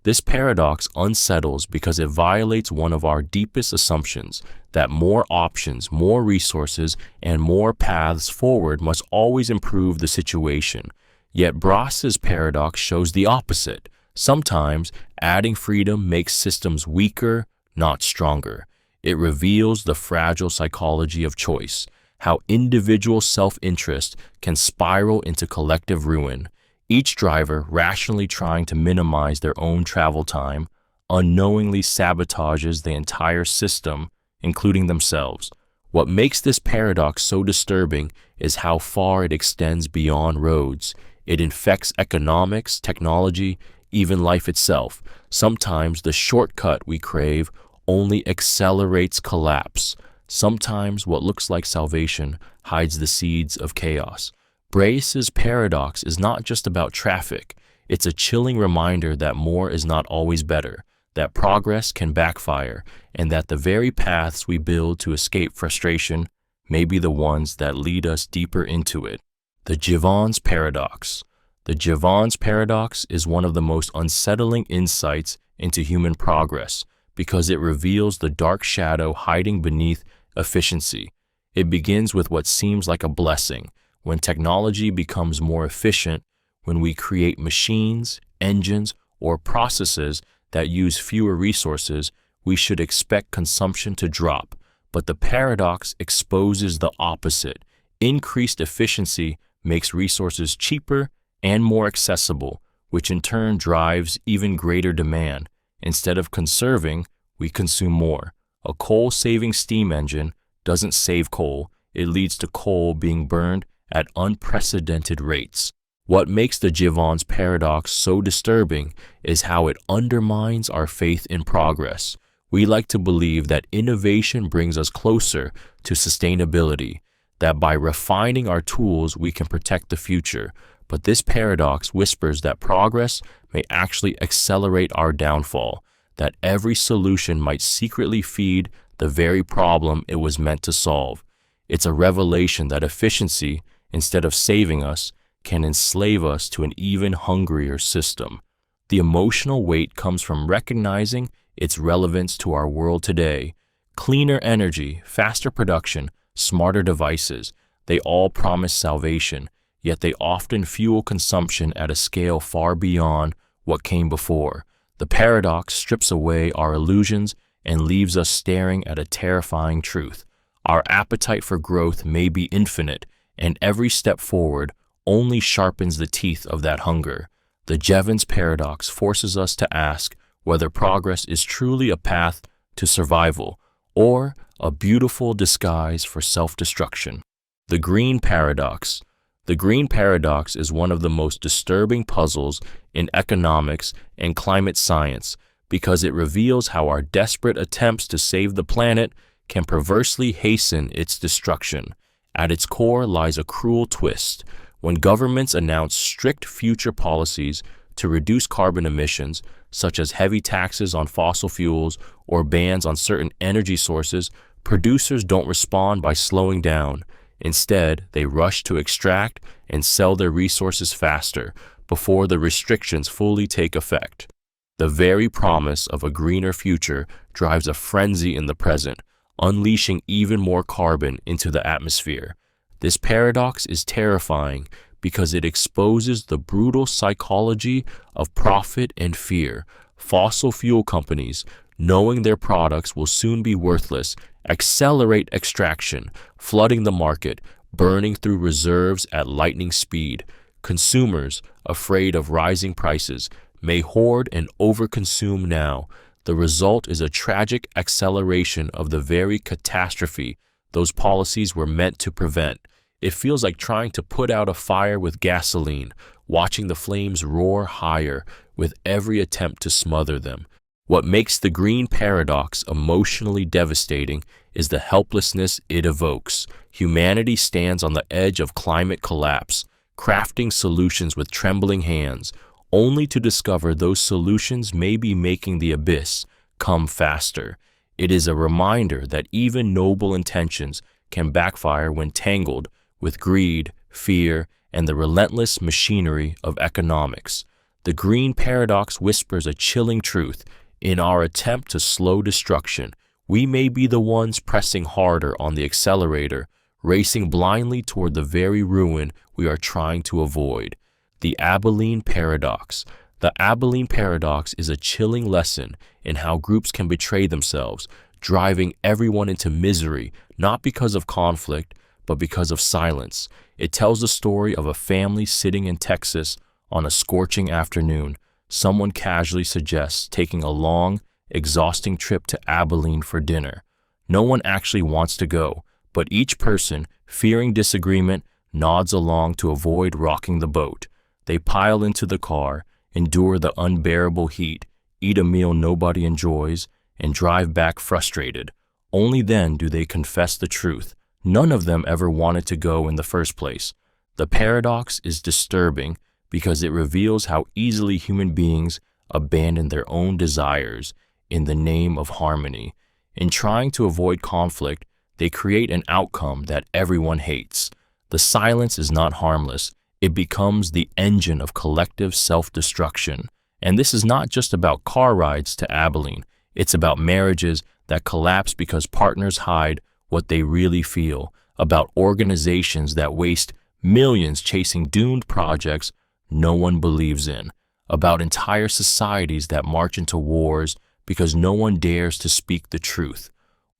This paradox unsettles because it violates one of our deepest assumptions, that more options, more resources, and more paths forward must always improve the situation. Yet Brasses' paradox shows the opposite. Sometimes adding freedom makes systems weaker, not stronger. It reveals the fragile psychology of choice, how individual self-interest can spiral into collective ruin. Each driver, rationally trying to minimize their own travel time, unknowingly sabotages the entire system, including themselves. What makes this paradox so disturbing is how far it extends beyond roads. It infects economics, technology, even life itself. Sometimes the shortcut we crave only accelerates collapse. Sometimes what looks like salvation hides the seeds of chaos. Brasses' paradox is not just about traffic. It's a chilling reminder that more is not always better, that progress can backfire, and that the very paths we build to escape frustration may be the ones that lead us deeper into it. The Jevons Paradox. The Jevons Paradox is one of the most unsettling insights into human progress because it reveals the dark shadow hiding beneath efficiency. It begins with what seems like a blessing. When technology becomes more efficient, when we create machines, engines, or processes that use fewer resources, we should expect consumption to drop. But the paradox exposes the opposite. Increased efficiency makes resources cheaper and more accessible, which in turn drives even greater demand. Instead of conserving, we consume more. A coal-saving steam engine doesn't save coal, it leads to coal being burned at unprecedented rates. What makes the Jevons Paradox so disturbing is how it undermines our faith in progress. We like to believe that innovation brings us closer to sustainability, that by refining our tools we can protect the future. But this paradox whispers that progress may actually accelerate our downfall, that every solution might secretly feed the very problem it was meant to solve. It's a revelation that efficiency, instead of saving us, can enslave us to an even hungrier system. The emotional weight comes from recognizing its relevance to our world today. Cleaner energy, faster production, smarter devices, they all promise salvation, yet they often fuel consumption at a scale far beyond what came before. The paradox strips away our illusions and leaves us staring at a terrifying truth. Our appetite for growth may be infinite, and every step forward only sharpens the teeth of that hunger. The Jevons Paradox forces us to ask whether progress is truly a path to survival or a beautiful disguise for self-destruction. The Green Paradox. The Green Paradox is one of the most disturbing puzzles in economics and climate science because it reveals how our desperate attempts to save the planet can perversely hasten its destruction. At its core lies a cruel twist. When governments announce strict future policies to reduce carbon emissions, such as heavy taxes on fossil fuels or bans on certain energy sources, producers don't respond by slowing down. Instead, they rush to extract and sell their resources faster before the restrictions fully take effect. The very promise of a greener future drives a frenzy in the present, unleashing even more carbon into the atmosphere. This paradox is terrifying because it exposes the brutal psychology of profit and fear. Fossil fuel companies, knowing their products will soon be worthless, accelerate extraction, flooding the market, burning through reserves at lightning speed. Consumers, afraid of rising prices, may hoard and overconsume now. The result is a tragic acceleration of the very catastrophe those policies were meant to prevent. It feels like trying to put out a fire with gasoline, watching the flames roar higher with every attempt to smother them. What makes the green paradox emotionally devastating is the helplessness it evokes. Humanity stands on the edge of climate collapse, crafting solutions with trembling hands, only to discover those solutions may be making the abyss come faster. It is a reminder that even noble intentions can backfire when tangled with greed, fear, and the relentless machinery of economics. The green paradox whispers a chilling truth. In our attempt to slow destruction, we may be the ones pressing harder on the accelerator, racing blindly toward the very ruin we are trying to avoid. The Abilene Paradox. The Abilene Paradox is a chilling lesson in how groups can betray themselves, driving everyone into misery, not because of conflict, but because of silence. It tells the story of a family sitting in Texas on a scorching afternoon. Someone casually suggests taking a long, exhausting trip to Abilene for dinner. No one actually wants to go, but each person, fearing disagreement, nods along to avoid rocking the boat. They pile into the car, endure the unbearable heat, eat a meal nobody enjoys, and drive back frustrated. Only then do they confess the truth. None of them ever wanted to go in the first place. The paradox is disturbing because it reveals how easily human beings abandon their own desires in the name of harmony. In trying to avoid conflict, they create an outcome that everyone hates. The silence is not harmless. It becomes the engine of collective self-destruction. And this is not just about car rides to Abilene. It's about marriages that collapse because partners hide what they really feel, about organizations that waste millions chasing doomed projects no one believes in, about entire societies that march into wars because no one dares to speak the truth.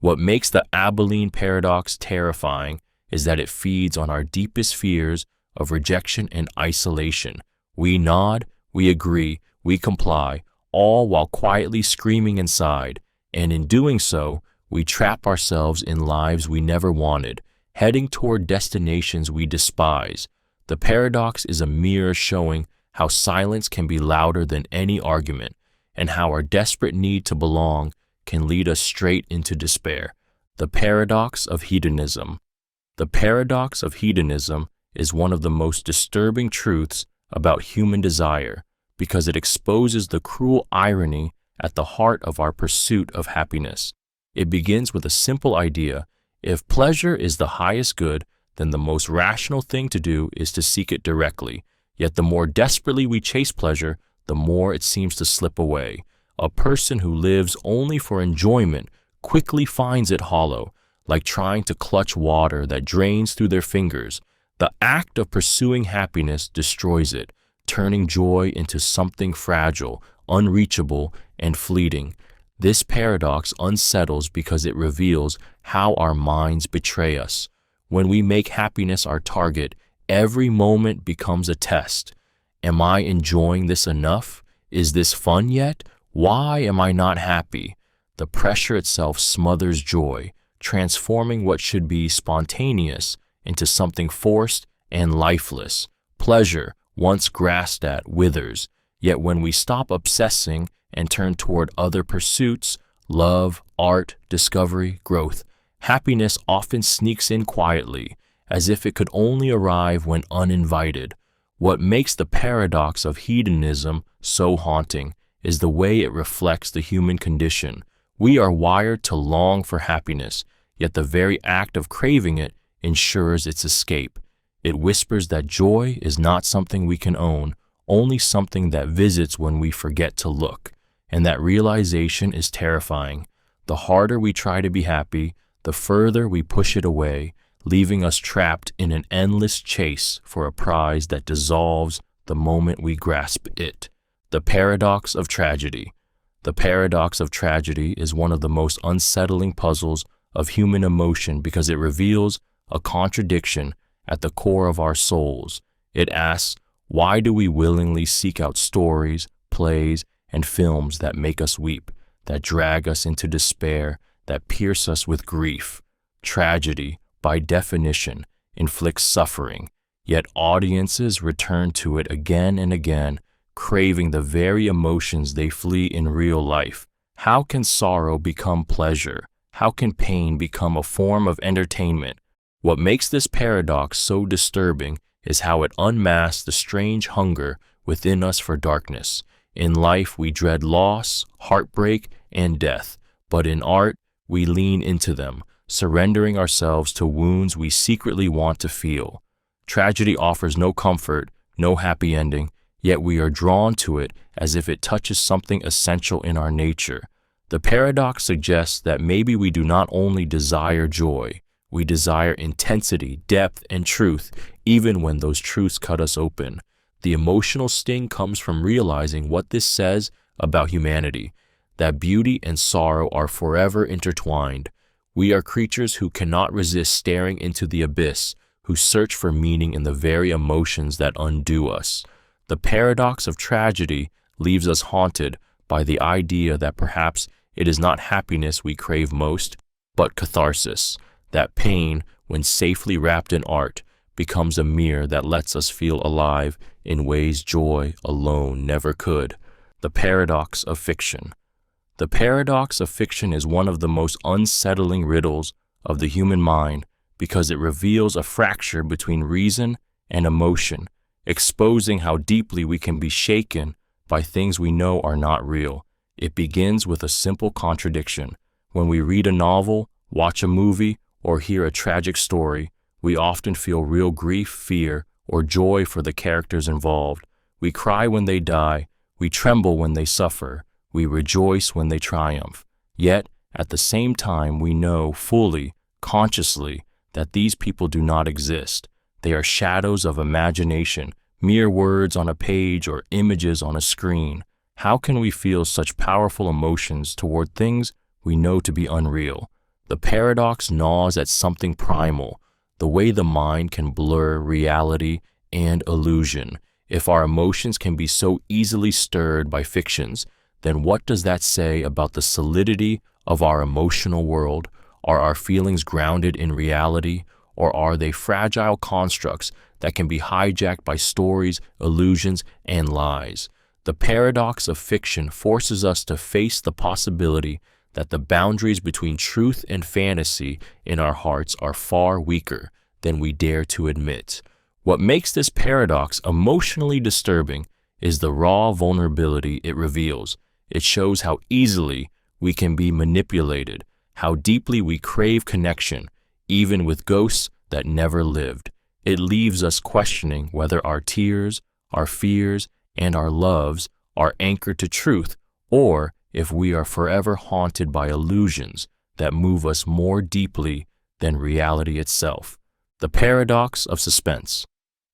What makes the Abilene Paradox terrifying is that it feeds on our deepest fears of rejection and isolation. We nod, we agree, we comply, all while quietly screaming inside, and in doing so, we trap ourselves in lives we never wanted, heading toward destinations we despise. The paradox is a mirror showing how silence can be louder than any argument, and how our desperate need to belong can lead us straight into despair. The Paradox of Hedonism. The paradox of hedonism is one of the most disturbing truths about human desire because it exposes the cruel irony at the heart of our pursuit of happiness. It begins with a simple idea. If pleasure is the highest good, then the most rational thing to do is to seek it directly. Yet the more desperately we chase pleasure, the more it seems to slip away. A person who lives only for enjoyment quickly finds it hollow, like trying to clutch water that drains through their fingers. The act of pursuing happiness destroys it, turning joy into something fragile, unreachable, and fleeting. This paradox unsettles because it reveals how our minds betray us. When we make happiness our target, every moment becomes a test. Am I enjoying this enough? Is this fun yet? Why am I not happy? The pressure itself smothers joy, transforming what should be spontaneous into something forced and lifeless. Pleasure, once grasped at, withers. Yet when we stop obsessing and turn toward other pursuits, love, art, discovery, growth, happiness often sneaks in quietly, as if it could only arrive when uninvited. What makes the paradox of hedonism so haunting is the way it reflects the human condition. We are wired to long for happiness, yet the very act of craving it ensures its escape. It whispers that joy is not something we can own, only something that visits when we forget to look. and that realization is terrifying. The harder we try to be happy, the further we push it away, leaving us trapped in an endless chase for a prize that dissolves the moment we grasp it. The paradox of tragedy. The paradox of tragedy is one of the most unsettling puzzles of human emotion because it reveals a contradiction at the core of our souls. It asks, why do we willingly seek out stories, plays, and films that make us weep, that drag us into despair, that pierce us with grief? Tragedy, by definition, inflicts suffering, yet audiences return to it again and again, craving the very emotions they flee in real life. How can sorrow become pleasure? How can pain become a form of entertainment? What makes this paradox so disturbing is how it unmasks the strange hunger within us for darkness. In life, we dread loss, heartbreak, and death, but in art, we lean into them, surrendering ourselves to wounds we secretly want to feel. Tragedy offers no comfort, no happy ending, yet we are drawn to it as if it touches something essential in our nature. The paradox suggests that maybe we do not only desire joy, we desire intensity, depth, and truth, even when those truths cut us open. The emotional sting comes from realizing what this says about humanity, that beauty and sorrow are forever intertwined. We are creatures who cannot resist staring into the abyss, who search for meaning in the very emotions that undo us. The paradox of tragedy leaves us haunted by the idea that perhaps it is not happiness we crave most, but catharsis, that pain, when safely wrapped in art, becomes a mirror that lets us feel alive in ways joy alone never could. The paradox of fiction. The paradox of fiction is one of the most unsettling riddles of the human mind because it reveals a fracture between reason and emotion, exposing how deeply we can be shaken by things we know are not real. It begins with a simple contradiction. When we read a novel, watch a movie, or hear a tragic story, we often feel real grief, fear, or joy for the characters involved. We cry when they die, we tremble when they suffer, we rejoice when they triumph. Yet, at the same time, we know fully, consciously, that these people do not exist. They are shadows of imagination, mere words on a page or images on a screen. How can we feel such powerful emotions toward things we know to be unreal? The paradox gnaws at something primal, the way the mind can blur reality and illusion. If our emotions can be so easily stirred by fictions, then what does that say about the solidity of our emotional world? Are our feelings grounded in reality, or are they fragile constructs that can be hijacked by stories, illusions, and lies? The paradox of fiction forces us to face the possibility that the boundaries between truth and fantasy in our hearts are far weaker than we dare to admit. What makes this paradox emotionally disturbing is the raw vulnerability it reveals. It shows how easily we can be manipulated, how deeply we crave connection, even with ghosts that never lived. It leaves us questioning whether our tears, our fears, and our loves are anchored to truth, or if we are forever haunted by illusions that move us more deeply than reality itself. The paradox of suspense.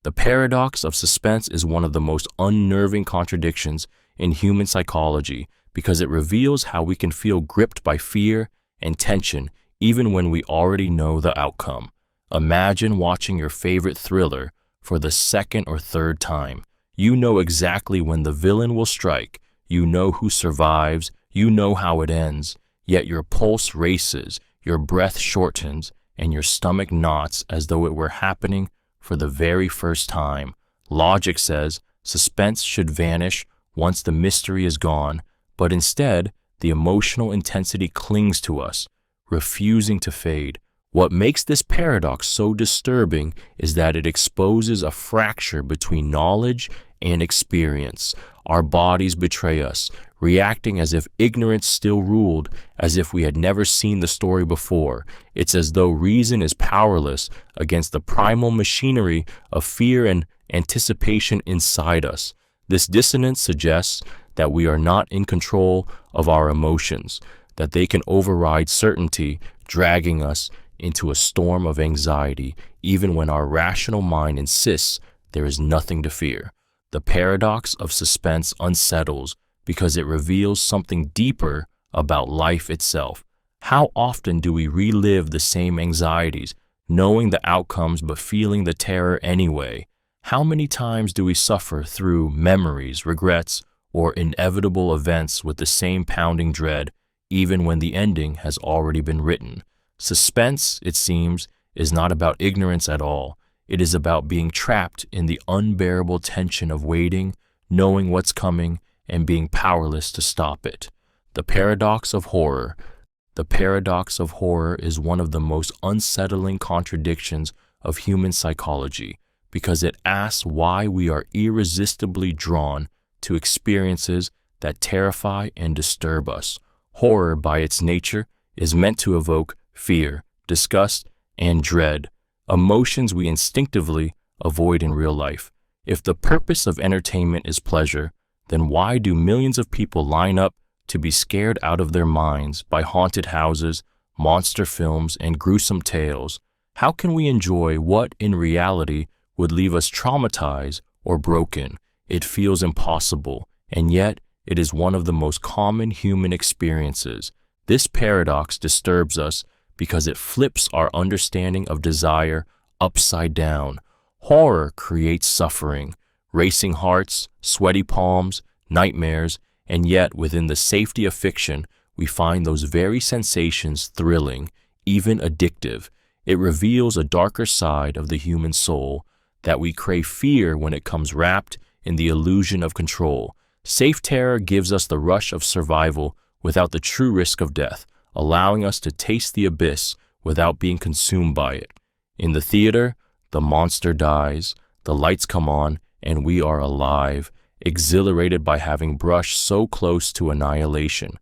The paradox of suspense is one of the most unnerving contradictions in human psychology because it reveals how we can feel gripped by fear and tension even when we already know the outcome. Imagine watching your favorite thriller for the second or third time. You know exactly when the villain will strike, you know who survives, you know how it ends, yet your pulse races, your breath shortens, and your stomach knots as though it were happening for the very first time. Logic says suspense should vanish once the mystery is gone, but instead, the emotional intensity clings to us, refusing to fade. What makes this paradox so disturbing is that it exposes a fracture between knowledge and experience. Our bodies betray us, reacting as if ignorance still ruled, as if we had never seen the story before. It's as though reason is powerless against the primal machinery of fear and anticipation inside us. This dissonance suggests that we are not in control of our emotions, that they can override certainty, dragging us into a storm of anxiety, even when our rational mind insists there is nothing to fear. The paradox of suspense unsettles because it reveals something deeper about life itself. How often do we relive the same anxieties, knowing the outcomes but feeling the terror anyway? How many times do we suffer through memories, regrets, or inevitable events with the same pounding dread, even when the ending has already been written? Suspense, it seems, is not about ignorance at all. It is about being trapped in the unbearable tension of waiting, knowing what's coming, and being powerless to stop it. The paradox of horror. The paradox of horror is one of the most unsettling contradictions of human psychology because it asks why we are irresistibly drawn to experiences that terrify and disturb us. Horror, by its nature, is meant to evoke fear, disgust, and dread, emotions we instinctively avoid in real life. If the purpose of entertainment is pleasure, then why do millions of people line up to be scared out of their minds by haunted houses, monster films, and gruesome tales? How can we enjoy what, in reality, would leave us traumatized or broken? It feels impossible, and yet it is one of the most common human experiences. This paradox disturbs us because it flips our understanding of desire upside down. Horror creates suffering, racing hearts, sweaty palms, nightmares, and yet within the safety of fiction, we find those very sensations thrilling, even addictive. It reveals a darker side of the human soul, that we crave fear when it comes wrapped in the illusion of control. Safe terror gives us the rush of survival without the true risk of death, allowing us to taste the abyss without being consumed by it. In the theater, the monster dies, the lights come on, and we are alive, exhilarated by having brushed so close to annihilation.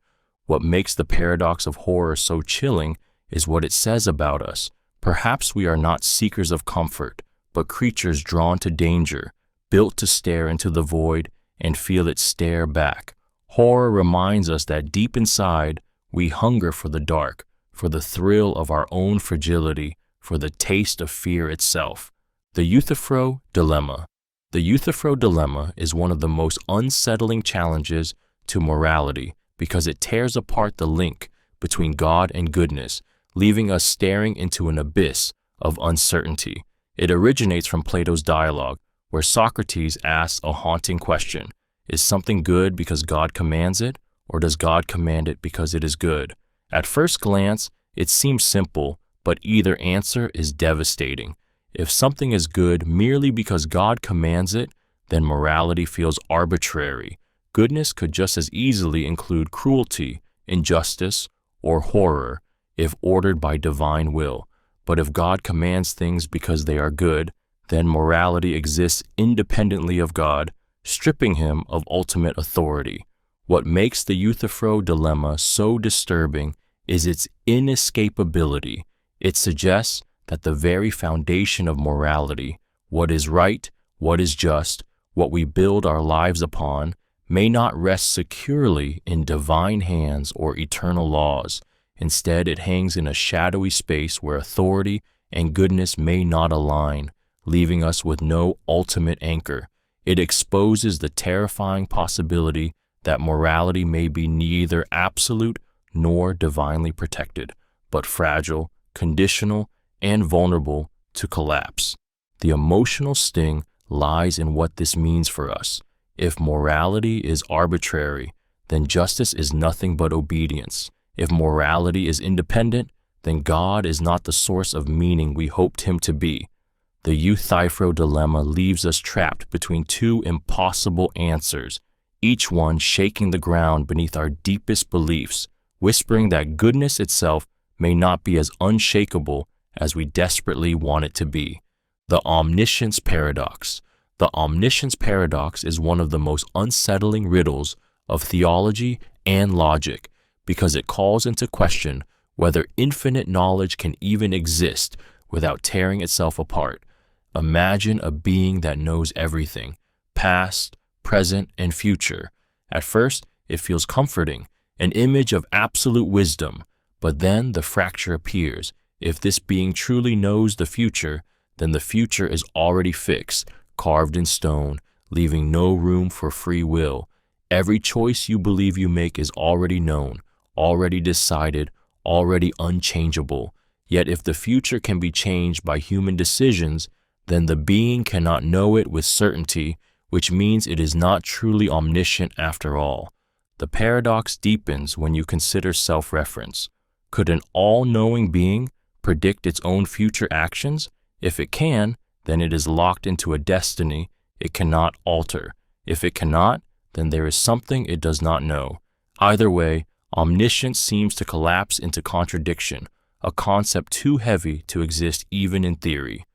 What makes the paradox of horror so chilling is what it says about us. Perhaps we are not seekers of comfort, but creatures drawn to danger, built to stare into the void and feel it stare back. Horror reminds us that deep inside, we hunger for the dark, for the thrill of our own fragility, for the taste of fear itself. The Euthyphro Dilemma. The Euthyphro Dilemma is one of the most unsettling challenges to morality because it tears apart the link between God and goodness, leaving us staring into an abyss of uncertainty. It originates from Plato's dialogue, where Socrates asks a haunting question: is something good because God commands it, or does God command it because it is good? At first glance, it seems simple, but either answer is devastating. If something is good merely because God commands it, then morality feels arbitrary. Goodness could just as easily include cruelty, injustice, or horror if ordered by divine will. But if God commands things because they are good, then morality exists independently of God, stripping him of ultimate authority. What makes the Euthyphro Dilemma so disturbing is its inescapability. It suggests that the very foundation of morality, what is right, what is just, what we build our lives upon, may not rest securely in divine hands or eternal laws. Instead, it hangs in a shadowy space where authority and goodness may not align, leaving us with no ultimate anchor. It exposes the terrifying possibility that morality may be neither absolute nor divinely protected, but fragile, conditional, and vulnerable to collapse. The emotional sting lies in what this means for us. If morality is arbitrary, then justice is nothing but obedience. If morality is independent, then God is not the source of meaning we hoped him to be. The Euthyphro Dilemma leaves us trapped between two impossible answers, each one shaking the ground beneath our deepest beliefs, whispering that goodness itself may not be as unshakable as we desperately want it to be. The Omniscience Paradox. The Omniscience Paradox is one of the most unsettling riddles of theology and logic because it calls into question whether infinite knowledge can even exist without tearing itself apart. Imagine a being that knows everything, past, present, and future, At first, it feels comforting, an image of absolute wisdom, but then the fracture appears. If this being truly knows the future, then the future is already fixed, carved in stone, leaving no room for free will. Every choice you believe you make is already known, already decided, already unchangeable. Yet if the future can be changed by human decisions, then the being cannot know it with certainty, which means it is not truly omniscient after all. The paradox deepens when you consider self-reference. Could an all-knowing being predict its own future actions? If it can, then it is locked into a destiny it cannot alter. If it cannot, then there is something it does not know. Either way, omniscience seems to collapse into contradiction, a concept too heavy to exist even in theory.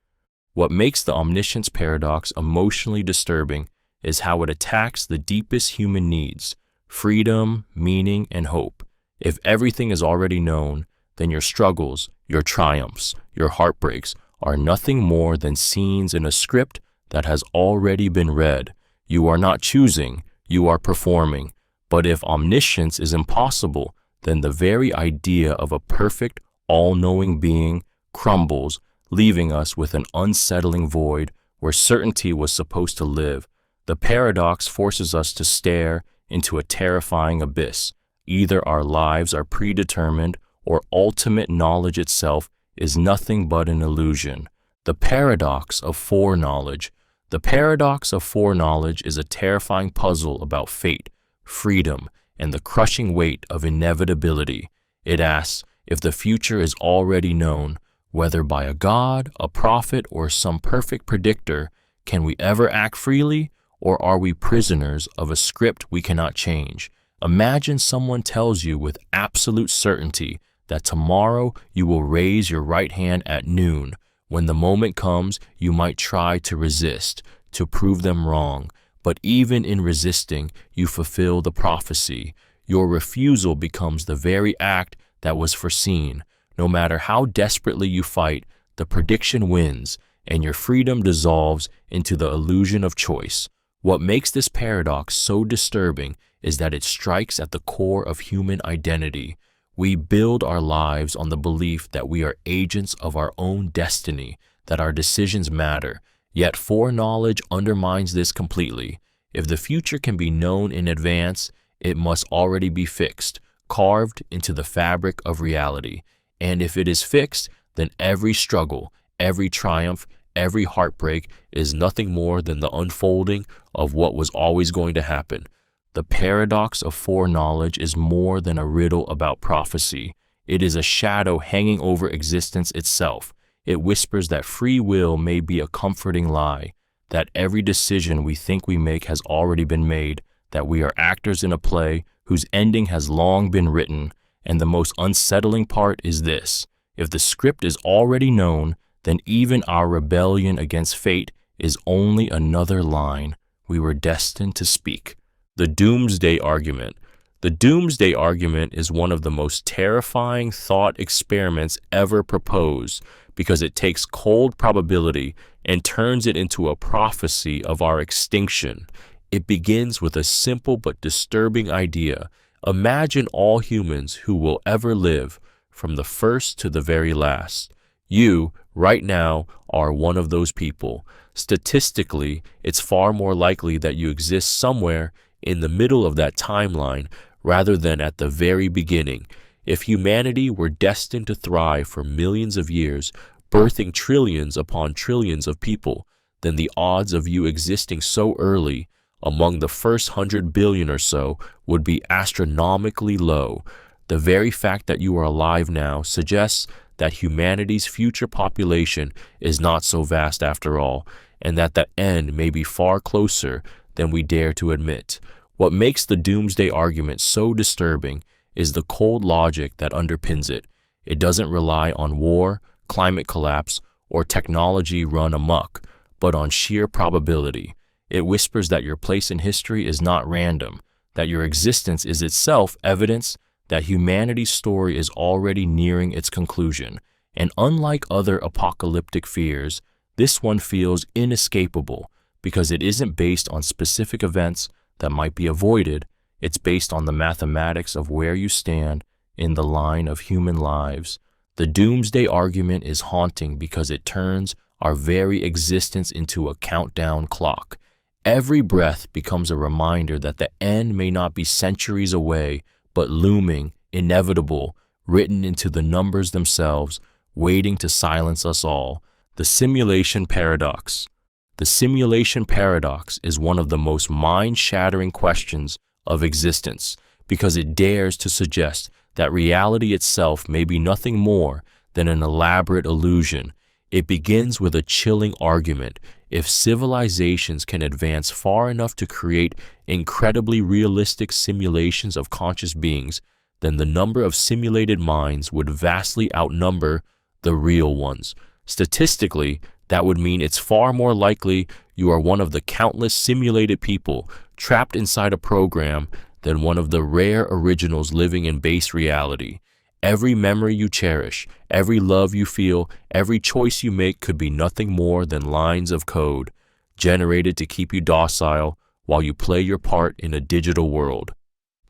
What makes the Omniscience Paradox emotionally disturbing is how it attacks the deepest human needs: freedom, meaning, and hope. If everything is already known, then your struggles, your triumphs, your heartbreaks are nothing more than scenes in a script that has already been read. You are not choosing, you are performing. But if omniscience is impossible, then the very idea of a perfect, all-knowing being crumbles, leaving us with an unsettling void where certainty was supposed to live. The paradox forces us to stare into a terrifying abyss. Either our lives are predetermined, or ultimate knowledge itself is nothing but an illusion. The paradox of foreknowledge. The paradox of foreknowledge is a terrifying puzzle about fate, freedom, and the crushing weight of inevitability. It asks, if the future is already known, whether by a god, a prophet, or some perfect predictor, can we ever act freely, or are we prisoners of a script we cannot change? Imagine someone tells you with absolute certainty that tomorrow you will raise your right hand at noon. When the moment comes, you might try to resist, to prove them wrong. But even in resisting, you fulfill the prophecy. Your refusal becomes the very act that was foreseen. No matter how desperately you fight, the prediction wins, and your freedom dissolves into the illusion of choice. What makes this paradox so disturbing is that it strikes at the core of human identity. We build our lives on the belief that we are agents of our own destiny, that our decisions matter. Yet foreknowledge undermines this completely. If the future can be known in advance, it must already be fixed, carved into the fabric of reality. And if it is fixed, then every struggle, every triumph, every heartbreak is nothing more than the unfolding of what was always going to happen. The paradox of foreknowledge is more than a riddle about prophecy. It is a shadow hanging over existence itself. It whispers that free will may be a comforting lie, that every decision we think we make has already been made, that we are actors in a play whose ending has long been written. And the most unsettling part is this: if the script is already known, then even our rebellion against fate is only another line we were destined to speak. The Doomsday Argument. The Doomsday Argument is one of the most terrifying thought experiments ever proposed because it takes cold probability and turns it into a prophecy of our extinction. It begins with a simple but disturbing idea. Imagine all humans who will ever live, from the first to the very last. You, right now, are one of those people. Statistically, it's far more likely that you exist somewhere in the middle of that timeline rather than at the very beginning. If humanity were destined to thrive for millions of years, birthing trillions upon trillions of people, then the odds of you existing so early, among the first 100 billion or so, would be astronomically low. The very fact that you are alive now suggests that humanity's future population is not so vast after all, and that the end may be far closer than we dare to admit. What makes the Doomsday Argument so disturbing is the cold logic that underpins it. It doesn't rely on war, climate collapse, or technology run amok, but on sheer probability. It whispers that your place in history is not random, that your existence is itself evidence that humanity's story is already nearing its conclusion. And unlike other apocalyptic fears, this one feels inescapable because it isn't based on specific events that might be avoided. It's based on the mathematics of where you stand in the line of human lives. The doomsday argument is haunting because it turns our very existence into a countdown clock. Every breath becomes a reminder that the end may not be centuries away, but looming, inevitable, written into the numbers themselves, waiting to silence us all. The Simulation Paradox. The Simulation Paradox is one of the most mind-shattering questions of existence because it dares to suggest that reality itself may be nothing more than an elaborate illusion. It begins with a chilling argument. If civilizations can advance far enough to create incredibly realistic simulations of conscious beings, then the number of simulated minds would vastly outnumber the real ones. Statistically, that would mean it's far more likely you are one of the countless simulated people trapped inside a program than one of the rare originals living in base reality. Every memory you cherish, every love you feel, every choice you make could be nothing more than lines of code, generated to keep you docile while you play your part in a digital world.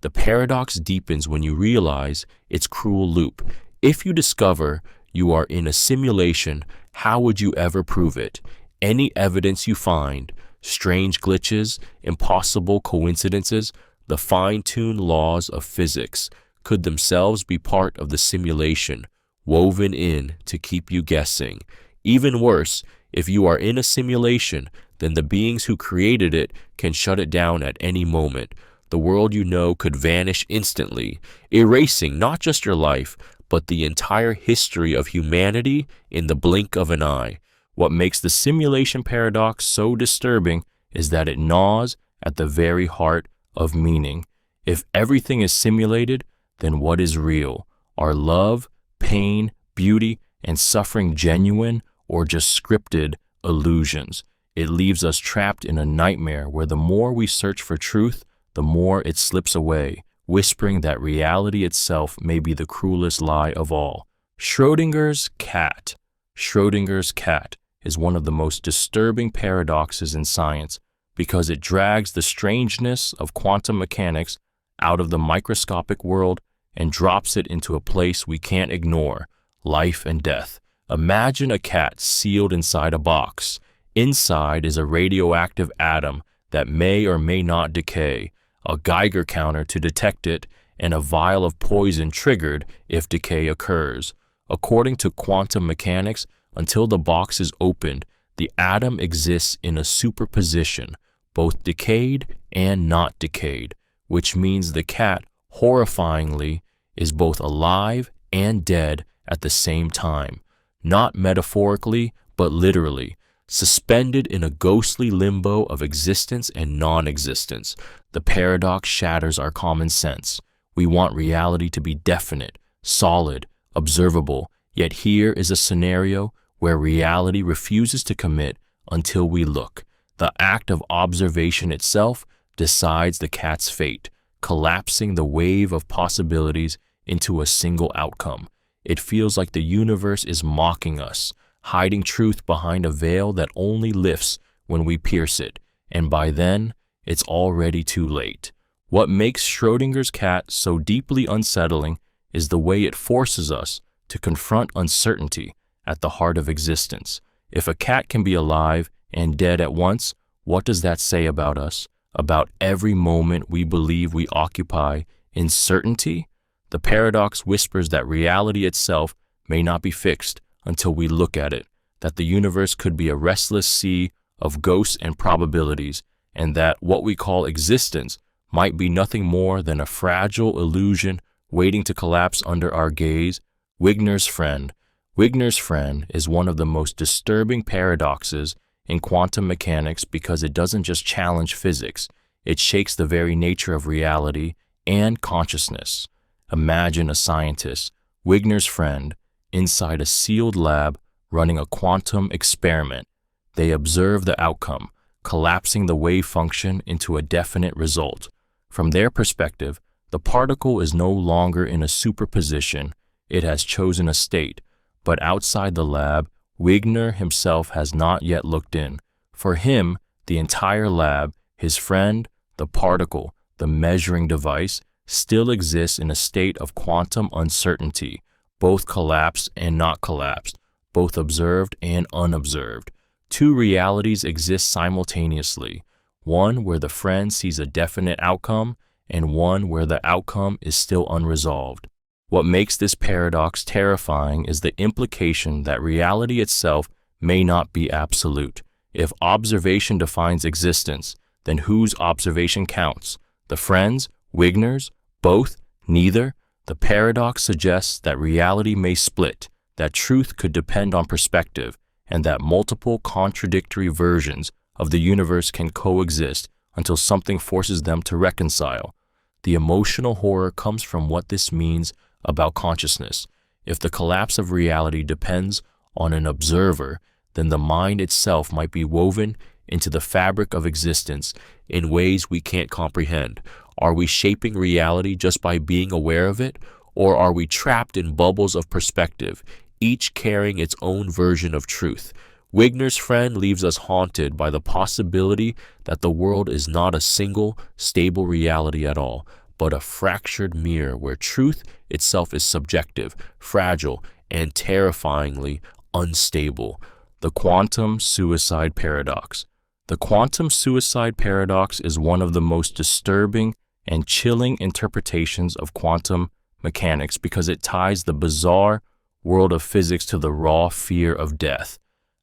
The paradox deepens when you realize its cruel loop. If you discover you are in a simulation, how would you ever prove it? Any evidence you find, strange glitches, impossible coincidences, the fine-tuned laws of physics, could themselves be part of the simulation, woven in to keep you guessing. Even worse, if you are in a simulation, then the beings who created it can shut it down at any moment. The world you know could vanish instantly, erasing not just your life, but the entire history of humanity in the blink of an eye. What makes the Simulation Paradox so disturbing is that it gnaws at the very heart of meaning. If everything is simulated, then what is real? Are love, pain, beauty, and suffering genuine or just scripted illusions? It leaves us trapped in a nightmare where the more we search for truth, the more it slips away, whispering that reality itself may be the cruelest lie of all. Schrödinger's cat. Schrödinger's cat is one of the most disturbing paradoxes in science because it drags the strangeness of quantum mechanics out of the microscopic world and drops it into a place we can't ignore, life and death. Imagine a cat sealed inside a box. Inside is a radioactive atom that may or may not decay, a Geiger counter to detect it, and a vial of poison triggered if decay occurs. According to quantum mechanics, until the box is opened, the atom exists in a superposition, both decayed and not decayed, which means the cat, horrifyingly, is both alive and dead at the same time, not metaphorically, but literally, suspended in a ghostly limbo of existence and non-existence. The paradox shatters our common sense. We want reality to be definite, solid, observable, yet here is a scenario where reality refuses to commit until we look. The act of observation itself decides the cat's fate, collapsing the wave of possibilities into a single outcome. It feels like the universe is mocking us, hiding truth behind a veil that only lifts when we pierce it, and by then, it's already too late. What makes Schrödinger's cat so deeply unsettling is the way it forces us to confront uncertainty at the heart of existence. If a cat can be alive and dead at once, what does that say about us? About every moment we believe we occupy in certainty? The paradox whispers that reality itself may not be fixed until we look at it, that the universe could be a restless sea of ghosts and probabilities, and that what we call existence might be nothing more than a fragile illusion waiting to collapse under our gaze. Wigner's friend. Wigner's friend is one of the most disturbing paradoxes in quantum mechanics because it doesn't just challenge physics, it shakes the very nature of reality and consciousness. Imagine a scientist, Wigner's friend, inside a sealed lab running a quantum experiment. They observe the outcome, collapsing the wave function into a definite result. From their perspective, the particle is no longer in a superposition, it has chosen a state. But outside the lab, Wigner himself has not yet looked in. For him, the entire lab, his friend, the particle, the the measuring device, still exists in a state of quantum uncertainty, both collapsed and not collapsed, both observed and unobserved. Two realities exist simultaneously, one where the friend sees a definite outcome and one where the outcome is still unresolved. What makes this paradox terrifying is the implication that reality itself may not be absolute. If observation defines existence, then whose observation counts? The friend's? Wigner's? Both? Neither? The paradox suggests that reality may split, that truth could depend on perspective, and that multiple contradictory versions of the universe can coexist until something forces them to reconcile. The emotional horror comes from what this means about consciousness. If the collapse of reality depends on an observer, then the mind itself might be woven into the fabric of existence in ways we can't comprehend. Are we shaping reality just by being aware of it, or are we trapped in bubbles of perspective, each carrying its own version of truth? Wigner's friend leaves us haunted by the possibility that the world is not a single, stable reality at all, but a fractured mirror where truth itself is subjective, fragile, and terrifyingly unstable. The Quantum Suicide Paradox. The Quantum Suicide Paradox is one of the most disturbing and chilling interpretations of quantum mechanics because it ties the bizarre world of physics to the raw fear of death.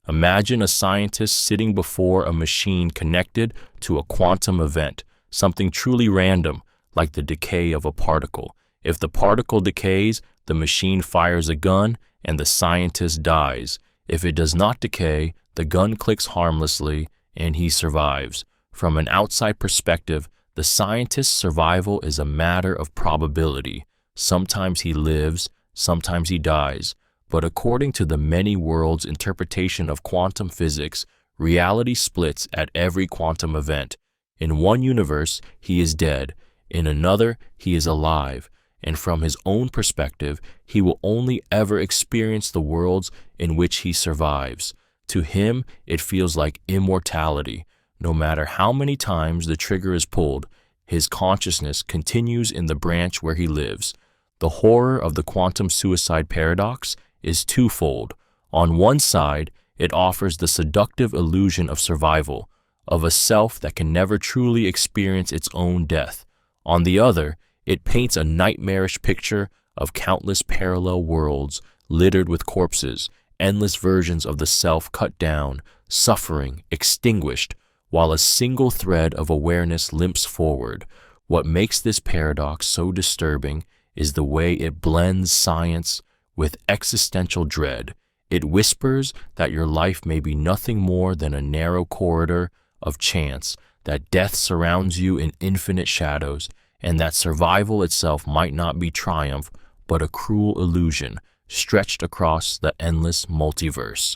Imagine a scientist sitting before a machine connected to a quantum event, something truly random, like the decay of a particle. If the particle decays, the machine fires a gun and the scientist dies. If it does not decay, the gun clicks harmlessly and he survives. From an outside perspective, the scientist's survival is a matter of probability. Sometimes he lives, sometimes he dies. But according to the many worlds interpretation of quantum physics, reality splits at every quantum event. In one universe, he is dead. In another, he is alive. And from his own perspective, he will only ever experience the worlds in which he survives. To him, it feels like immortality. No matter how many times the trigger is pulled, his consciousness continues in the branch where he lives. The horror of the quantum suicide paradox is twofold. On one side, it offers the seductive illusion of survival, of a self that can never truly experience its own death. On the other, it paints a nightmarish picture of countless parallel worlds littered with corpses, endless versions of the self cut down, suffering, extinguished, while a single thread of awareness limps forward. What makes this paradox so disturbing is the way it blends science with existential dread. It whispers that your life may be nothing more than a narrow corridor of chance, that death surrounds you in infinite shadows, and that survival itself might not be triumph, but a cruel illusion stretched across the endless multiverse.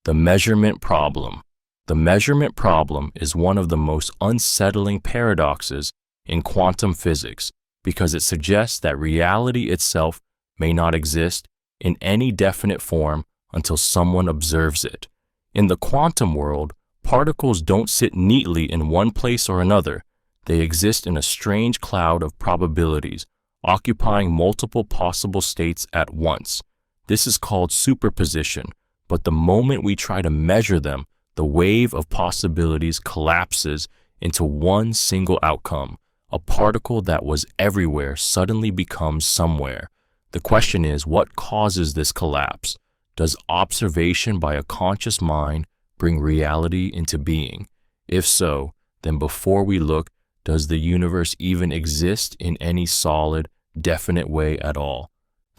The measurement problem. The measurement problem is one of the most unsettling paradoxes in quantum physics because it suggests that reality itself may not exist in any definite form until someone observes it. In the quantum world, particles don't sit neatly in one place or another. They exist in a strange cloud of probabilities, occupying multiple possible states at once. This is called superposition, but the moment we try to measure them, the wave of possibilities collapses into one single outcome. A particle that was everywhere suddenly becomes somewhere. The question is, what causes this collapse? Does observation by a conscious mind bring reality into being? If so, then before we look, does the universe even exist in any solid, definite way at all?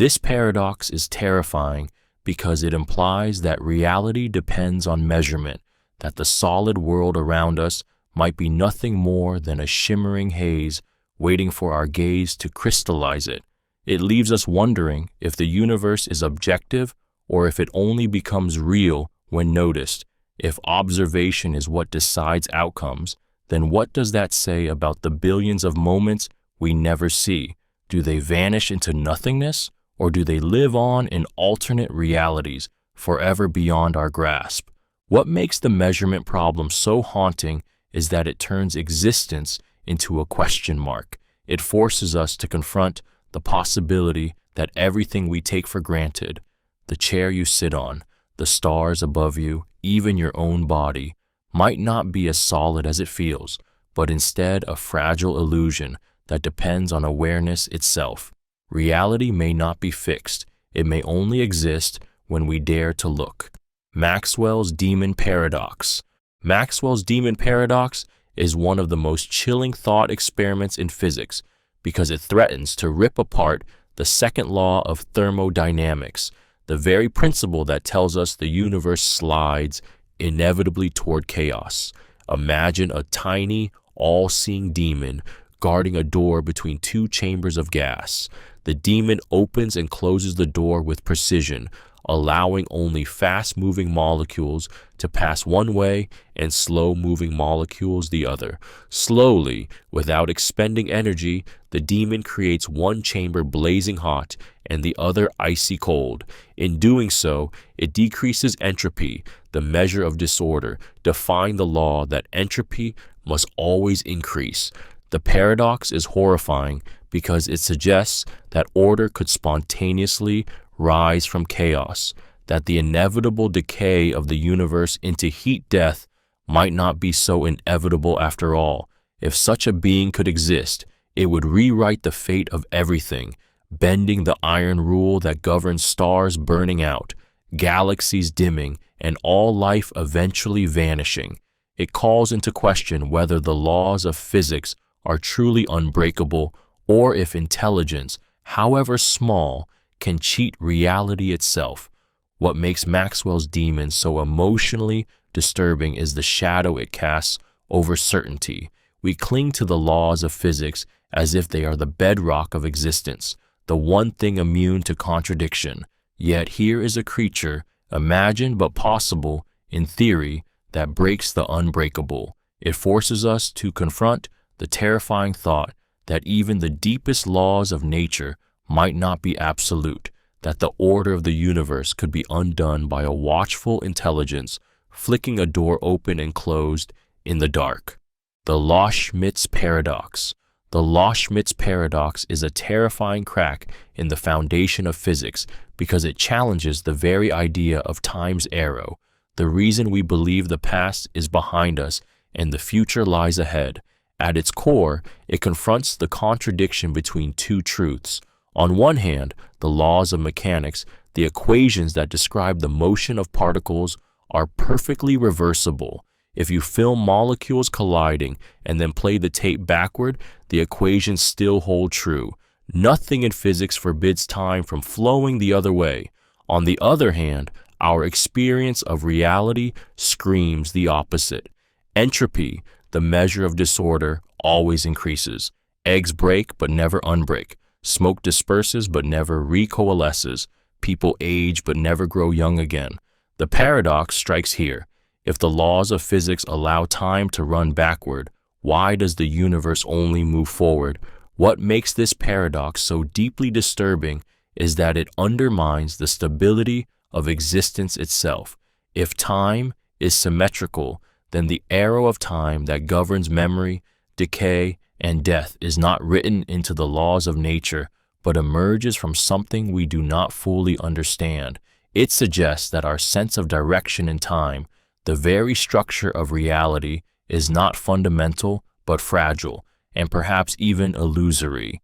This paradox is terrifying because it implies that reality depends on measurement, that the solid world around us might be nothing more than a shimmering haze waiting for our gaze to crystallize it. It leaves us wondering if the universe is objective or if it only becomes real when noticed. If observation is what decides outcomes, then what does that say about the billions of moments we never see? Do they vanish into nothingness, or do they live on in alternate realities forever beyond our grasp? What makes the measurement problem so haunting is that it turns existence into a question mark. It forces us to confront the possibility that everything we take for granted, the chair you sit on, the stars above you, even your own body, might not be as solid as it feels, but instead a fragile illusion that depends on awareness itself. Reality may not be fixed. It may only exist when we dare to look. Maxwell's Demon Paradox. Maxwell's Demon Paradox is one of the most chilling thought experiments in physics because it threatens to rip apart the second law of thermodynamics, the very principle that tells us the universe slides inevitably toward chaos. Imagine a tiny, all-seeing demon guarding a door between two chambers of gas. The demon opens and closes the door with precision, allowing only fast-moving molecules to pass one way and slow-moving molecules the other. Slowly, without expending energy, the demon creates one chamber blazing hot and the other icy cold. In doing so, it decreases entropy, the measure of disorder, defying the law that entropy must always increase. The paradox is horrifying because it suggests that order could spontaneously rise from chaos, that the inevitable decay of the universe into heat death might not be so inevitable after all. If such a being could exist, it would rewrite the fate of everything, bending the iron rule that governs stars burning out, galaxies dimming, and all life eventually vanishing. It calls into question whether the laws of physics are truly unbreakable or if intelligence, however small, can cheat reality itself. What makes Maxwell's demon so emotionally disturbing is the shadow it casts over certainty. We cling to the laws of physics as if they are the bedrock of existence, the one thing immune to contradiction. Yet here is a creature, imagined but possible in theory, that breaks the unbreakable. It forces us to confront the terrifying thought that even the deepest laws of nature might not be absolute, that the order of the universe could be undone by a watchful intelligence flicking a door open and closed in the dark. The Loschmidt's Paradox. The Loschmidt's Paradox is a terrifying crack in the foundation of physics because it challenges the very idea of time's arrow, the reason we believe the past is behind us and the future lies ahead. At its core, it confronts the contradiction between two truths. On one hand, the laws of mechanics, the equations that describe the motion of particles, are perfectly reversible. If you film molecules colliding and then play the tape backward, the equations still hold true. Nothing in physics forbids time from flowing the other way. On the other hand, our experience of reality screams the opposite. Entropy, the measure of disorder, always increases. Eggs break but never unbreak. Smoke disperses but never recoalesces. People age but never grow young again. The paradox strikes here. If the laws of physics allow time to run backward, why does the universe only move forward? What makes this paradox so deeply disturbing is that it undermines the stability of existence itself. If time is symmetrical, then the arrow of time that governs memory, decay, and death is not written into the laws of nature, but emerges from something we do not fully understand. It suggests that our sense of direction in time, the very structure of reality, is not fundamental but fragile, and perhaps even illusory.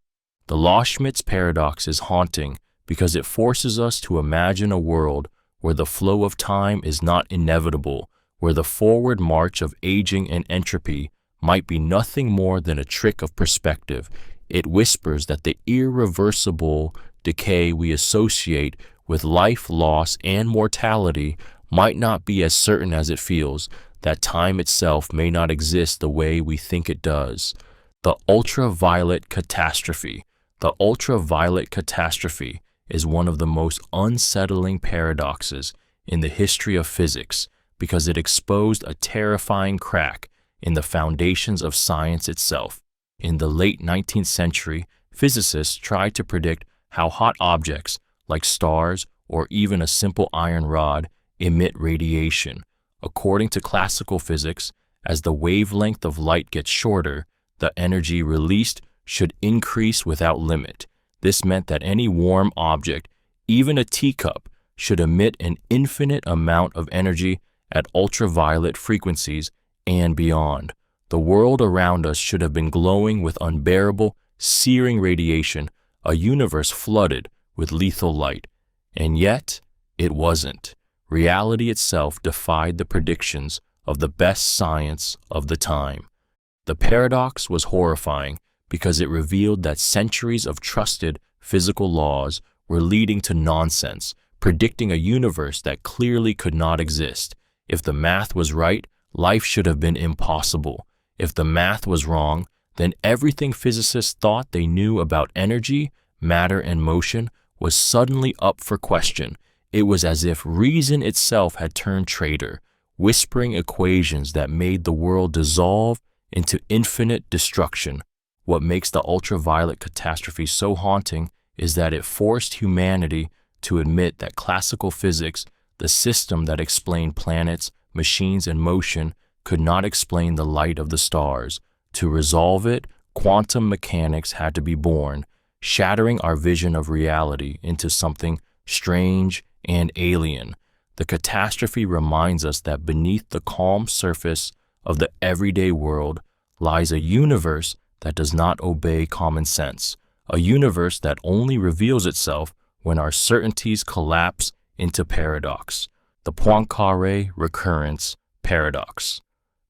The Loschmidt's paradox is haunting because it forces us to imagine a world where the flow of time is not inevitable, where the forward march of aging and entropy might be nothing more than a trick of perspective. It whispers that the irreversible decay we associate with life, loss, and mortality might not be as certain as it feels, that time itself may not exist the way we think it does. The ultraviolet catastrophe. The ultraviolet catastrophe is one of the most unsettling paradoxes in the history of physics because it exposed a terrifying crack in the foundations of science itself. In the late 19th century, physicists tried to predict how hot objects, like stars or even a simple iron rod, emit radiation. According to classical physics, as the wavelength of light gets shorter, the energy released should increase without limit. This meant that any warm object, even a teacup, should emit an infinite amount of energy at ultraviolet frequencies and beyond. The world around us should have been glowing with unbearable, searing radiation, a universe flooded with lethal light. And yet, it wasn't. Reality itself defied the predictions of the best science of the time. The paradox was horrifying because it revealed that centuries of trusted physical laws were leading to nonsense, predicting a universe that clearly could not exist. If the math was right, life should have been impossible. If the math was wrong, then everything physicists thought they knew about energy, matter, and motion was suddenly up for question. It was as if reason itself had turned traitor, whispering equations that made the world dissolve into infinite destruction. What makes the ultraviolet catastrophe so haunting is that it forced humanity to admit that classical physics, the system that explained planets, machines, and motion, could not explain the light of the stars. To resolve it, quantum mechanics had to be born, shattering our vision of reality into something strange and alien. The catastrophe reminds us that beneath the calm surface of the everyday world lies a universe that does not obey common sense, a universe that only reveals itself when our certainties collapse into paradox. The Poincaré Recurrence Paradox.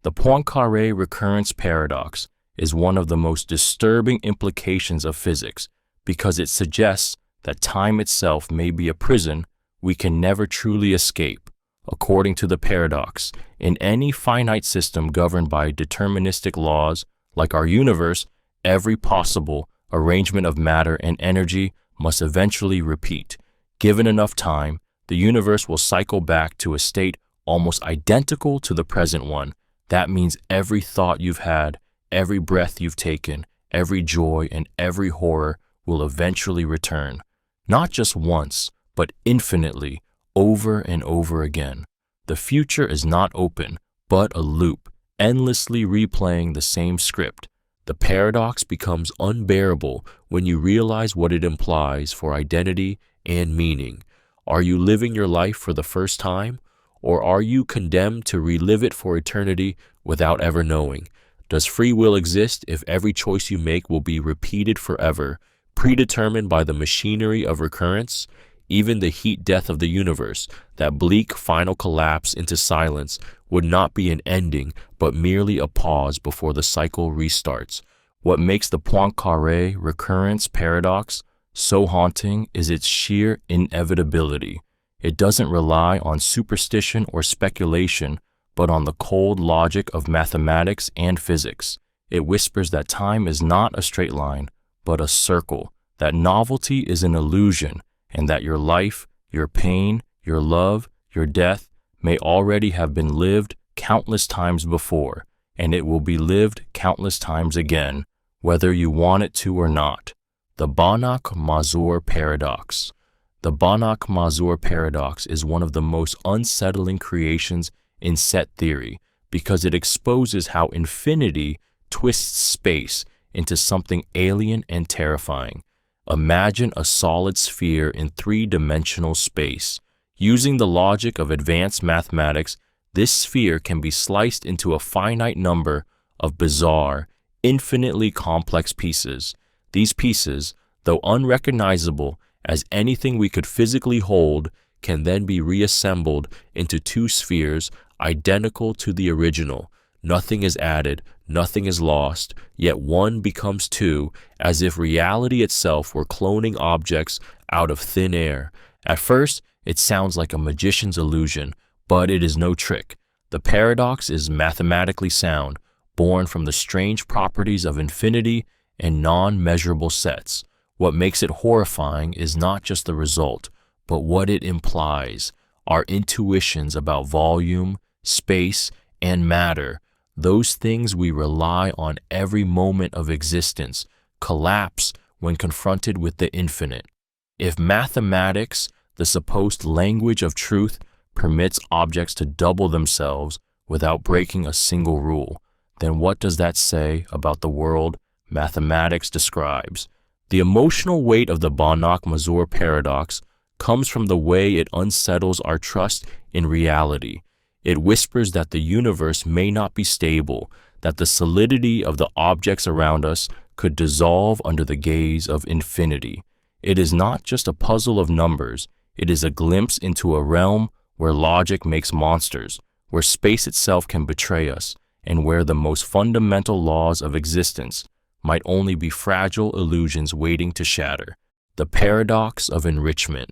The Poincaré Recurrence Paradox is one of the most disturbing implications of physics because it suggests that time itself may be a prison we can never truly escape. According to the paradox, in any finite system governed by deterministic laws, like our universe, every possible arrangement of matter and energy must eventually repeat. Given enough time, the universe will cycle back to a state almost identical to the present one. That means every thought you've had, every breath you've taken, every joy and every horror will eventually return. Not just once, but infinitely, over and over again. The future is not open, but a loop, endlessly replaying the same script. The paradox becomes unbearable when you realize what it implies for identity and meaning. Are you living your life for the first time, or are you condemned to relive it for eternity without ever knowing? Does free will exist if every choice you make will be repeated forever, predetermined by the machinery of recurrence? Even the heat death of the universe, that bleak final collapse into silence, would not be an ending, but merely a pause before the cycle restarts. What makes the Poincaré Recurrence Paradox so haunting is its sheer inevitability. It doesn't rely on superstition or speculation, but on the cold logic of mathematics and physics. It whispers that time is not a straight line, but a circle, that novelty is an illusion, and that your life, your pain, your love, your death may already have been lived countless times before, and it will be lived countless times again, whether you want it to or not. The Banach-Mazur Paradox. The Banach-Mazur Paradox is one of the most unsettling creations in set theory because it exposes how infinity twists space into something alien and terrifying. Imagine a solid sphere in three-dimensional space. Using the logic of advanced mathematics, this sphere can be sliced into a finite number of bizarre, infinitely complex pieces. These pieces, though unrecognizable as anything we could physically hold, can then be reassembled into two spheres identical to the original. Nothing is added, nothing is lost, yet one becomes two, as if reality itself were cloning objects out of thin air. At first, it sounds like a magician's illusion, but it is no trick. The paradox is mathematically sound, born from the strange properties of infinity and non-measurable sets. What makes it horrifying is not just the result, but what it implies. Our intuitions about volume, space, and matter, those things we rely on every moment of existence, collapse when confronted with the infinite. If mathematics, the supposed language of truth, permits objects to double themselves without breaking a single rule, then what does that say about the world mathematics describes? The emotional weight of the Banach-Mazur paradox comes from the way it unsettles our trust in reality. It whispers that the universe may not be stable, that the solidity of the objects around us could dissolve under the gaze of infinity. It is not just a puzzle of numbers, it is a glimpse into a realm where logic makes monsters, where space itself can betray us, and where the most fundamental laws of existence might only be fragile illusions waiting to shatter. The paradox of enrichment.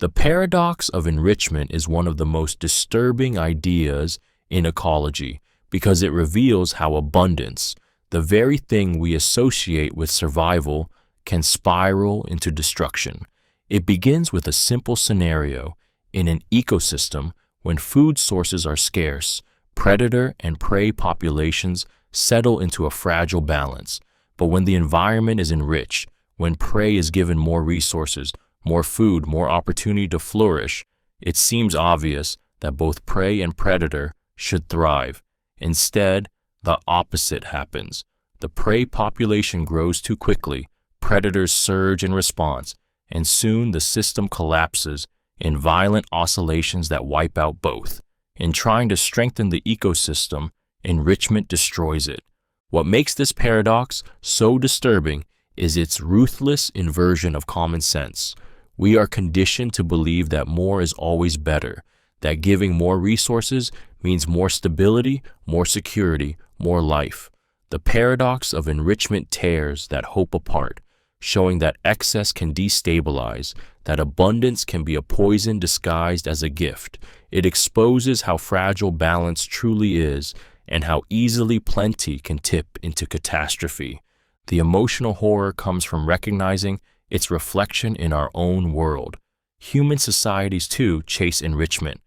The paradox of enrichment is one of the most disturbing ideas in ecology because it reveals how abundance, the very thing we associate with survival, can spiral into destruction. It begins with a simple scenario. In an ecosystem, when food sources are scarce, predator and prey populations settle into a fragile balance. But when the environment is enriched, when prey is given more resources, more food, more opportunity to flourish, it seems obvious that both prey and predator should thrive. Instead, the opposite happens. The prey population grows too quickly, predators surge in response, and soon the system collapses in violent oscillations that wipe out both. In trying to strengthen the ecosystem, enrichment destroys it. What makes this paradox so disturbing is its ruthless inversion of common sense. We are conditioned to believe that more is always better, that giving more resources means more stability, more security, more life. The paradox of enrichment tears that hope apart, showing that excess can destabilize, that abundance can be a poison disguised as a gift. It exposes how fragile balance truly is and how easily plenty can tip into catastrophe. The emotional horror comes from recognizing its reflection in our own world. Human societies, too, chase enrichment,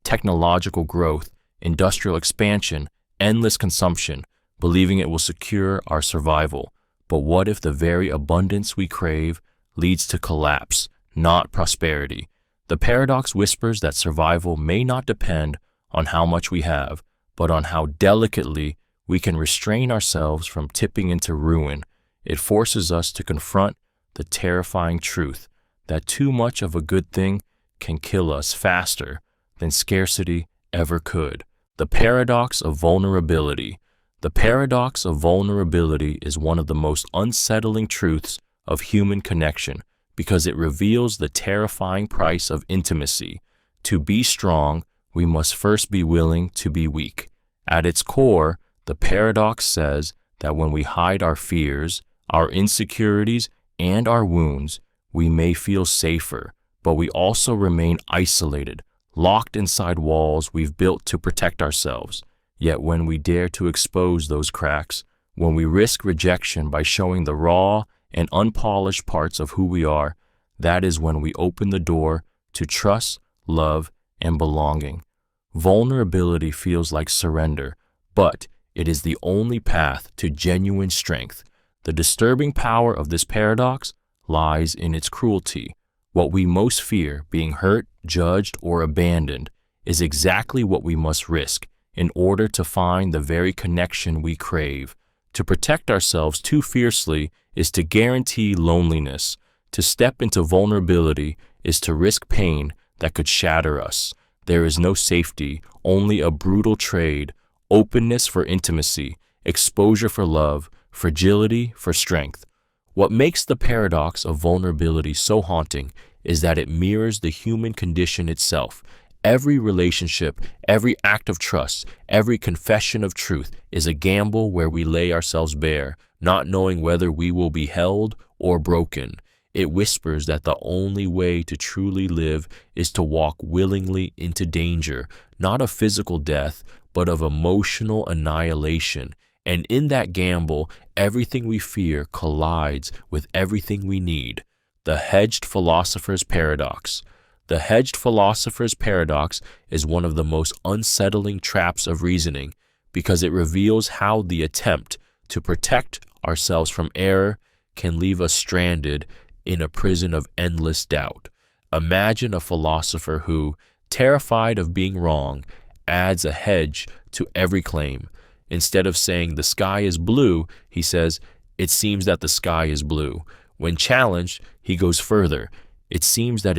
technological growth, industrial expansion, endless consumption, believing it will secure our survival. But what if the very abundance we crave leads to collapse, not prosperity? The paradox whispers that survival may not depend on how much we have, but on how delicately we can restrain ourselves from tipping into ruin. It forces us to confront the terrifying truth that too much of a good thing can kill us faster than scarcity ever could. The paradox of vulnerability. The paradox of vulnerability is one of the most unsettling truths of human connection because it reveals the terrifying price of intimacy. To be strong, we must first be willing to be weak. At its core, the paradox says that when we hide our fears, our insecurities, and our wounds, we may feel safer, but we also remain isolated, locked inside walls we've built to protect ourselves. Yet when we dare to expose those cracks, when we risk rejection by showing the raw and unpolished parts of who we are, that is when we open the door to trust, love, and belonging. Vulnerability feels like surrender, but it is the only path to genuine strength. The disturbing power of this paradox lies in its cruelty. What we most fear, being hurt, judged, or abandoned, is exactly what we must risk in order to find the very connection we crave. To protect ourselves too fiercely is to guarantee loneliness. To step into vulnerability is to risk pain that could shatter us. There is no safety, only a brutal trade, openness for intimacy, exposure for love, fragility for strength. What makes the paradox of vulnerability so haunting is that it mirrors the human condition itself. Every relationship, every act of trust, every confession of truth is a gamble where we lay ourselves bare, not knowing whether we will be held or broken. It whispers that the only way to truly live is to walk willingly into danger, not of physical death, but of emotional annihilation. And in that gamble, everything we fear collides with everything we need. The Hedged Philosopher's Paradox. The Hedged Philosopher's Paradox is one of the most unsettling traps of reasoning because it reveals how the attempt to protect ourselves from error can leave us stranded in a prison of endless doubt. Imagine a philosopher who, terrified of being wrong, adds a hedge to every claim. Instead of saying the sky is blue, he says, it seems that the sky is blue. When challenged, he goes further. It seems that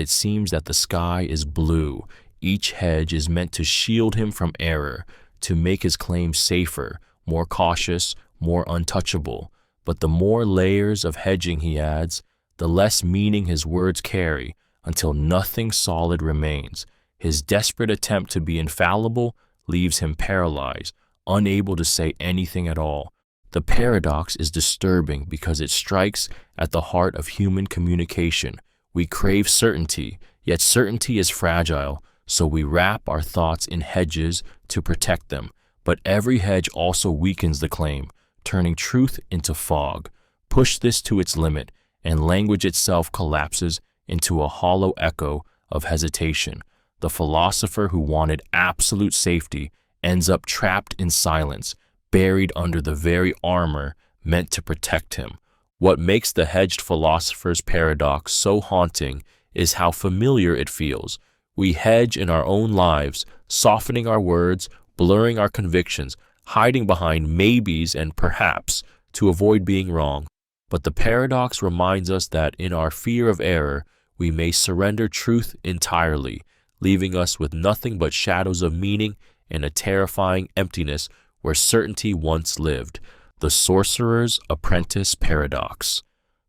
the sky is blue. Each hedge is meant to shield him from error, to make his claim safer, more cautious, more untouchable. But the more layers of hedging he adds, the less meaning his words carry, until nothing solid remains. His desperate attempt to be infallible leaves him paralyzed, unable to say anything at all. The paradox is disturbing because it strikes at the heart of human communication. We crave certainty, yet certainty is fragile, so we wrap our thoughts in hedges to protect them. But every hedge also weakens the claim, turning truth into fog. Push this to its limit, and language itself collapses into a hollow echo of hesitation. The philosopher who wanted absolute safety ends up trapped in silence, buried under the very armor meant to protect him. What makes the hedged philosopher's paradox so haunting is how familiar it feels. We hedge in our own lives, softening our words, blurring our convictions, hiding behind maybes and perhaps to avoid being wrong. But the paradox reminds us that in our fear of error, we may surrender truth entirely, leaving us with nothing but shadows of meaning and a terrifying emptiness where certainty once lived. The Sorcerer's Apprentice Paradox.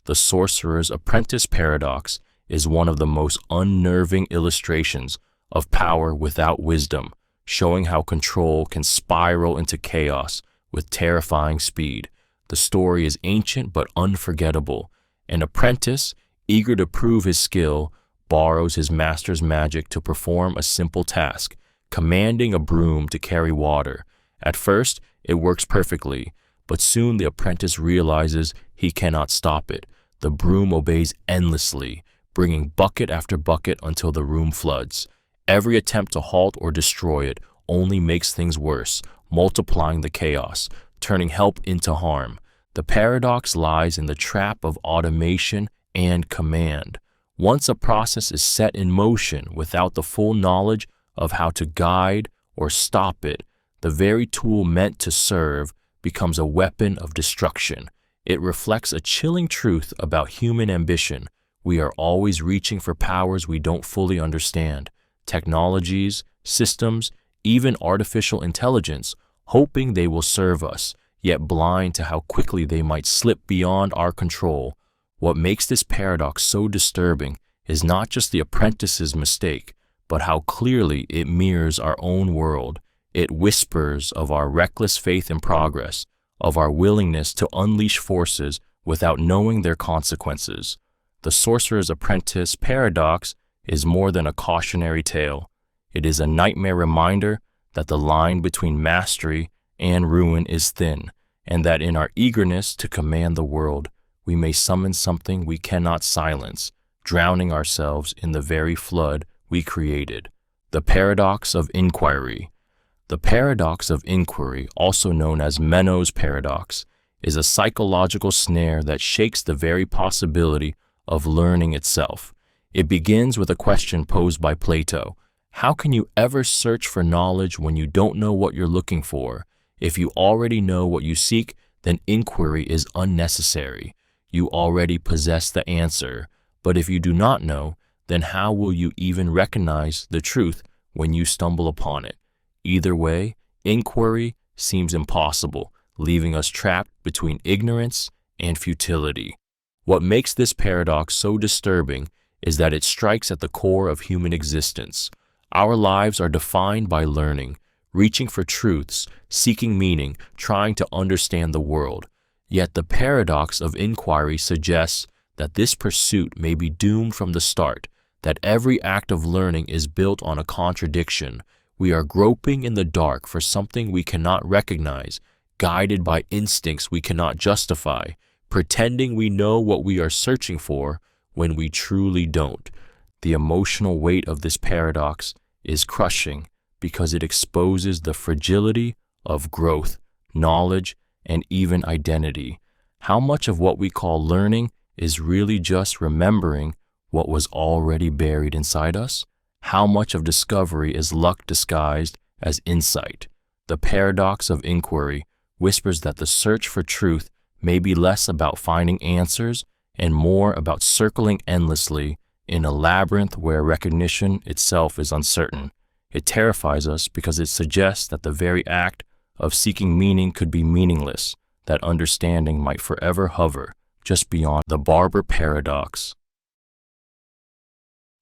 The Sorcerer's Apprentice Paradox is one of the most unnerving illustrations of power without wisdom, showing how control can spiral into chaos with terrifying speed. The story is ancient but unforgettable. An apprentice, eager to prove his skill, borrows his master's magic to perform a simple task, commanding a broom to carry water. At first, it works perfectly, but soon the apprentice realizes he cannot stop it. The broom obeys endlessly, bringing bucket after bucket until the room floods. Every attempt to halt or destroy it only makes things worse, multiplying the chaos, turning help into harm. The paradox lies in the trap of automation and command. Once a process is set in motion without the full knowledge of how to guide or stop it, the very tool meant to serve becomes a weapon of destruction. It reflects a chilling truth about human ambition. We are always reaching for powers we don't fully understand, technologies, systems, even artificial intelligence, hoping they will serve us, yet blind to how quickly they might slip beyond our control. What makes this paradox so disturbing is not just the apprentice's mistake, but how clearly it mirrors our own world. It whispers of our reckless faith in progress, of our willingness to unleash forces without knowing their consequences. The Sorcerer's Apprentice Paradox is more than a cautionary tale. It is a nightmare reminder that the line between mastery and ruin is thin, and that in our eagerness to command the world, we may summon something we cannot silence, drowning ourselves in the very flood we created. The Paradox of Inquiry. The Paradox of Inquiry, also known as Menno's Paradox, is a psychological snare that shakes the very possibility of learning itself. It begins with a question posed by Plato. How can you ever search for knowledge when you don't know what you're looking for? If you already know what you seek, then inquiry is unnecessary. You already possess the answer. But if you do not know, then how will you even recognize the truth when you stumble upon it? Either way, inquiry seems impossible, leaving us trapped between ignorance and futility. What makes this paradox so disturbing is that it strikes at the core of human existence. Our lives are defined by learning, reaching for truths, seeking meaning, trying to understand the world. Yet the paradox of inquiry suggests that this pursuit may be doomed from the start, that every act of learning is built on a contradiction. We are groping in the dark for something we cannot recognize, guided by instincts we cannot justify, pretending we know what we are searching for when we truly don't. The emotional weight of this paradox is crushing because it exposes the fragility of growth, knowledge, and even identity. How much of what we call learning is really just remembering what was already buried inside us? How much of discovery is luck disguised as insight? The paradox of inquiry whispers that the search for truth may be less about finding answers and more about circling endlessly in a labyrinth where recognition itself is uncertain. It terrifies us because it suggests that the very act of seeking meaning could be meaningless, that understanding might forever hover just beyond the Barber Paradox.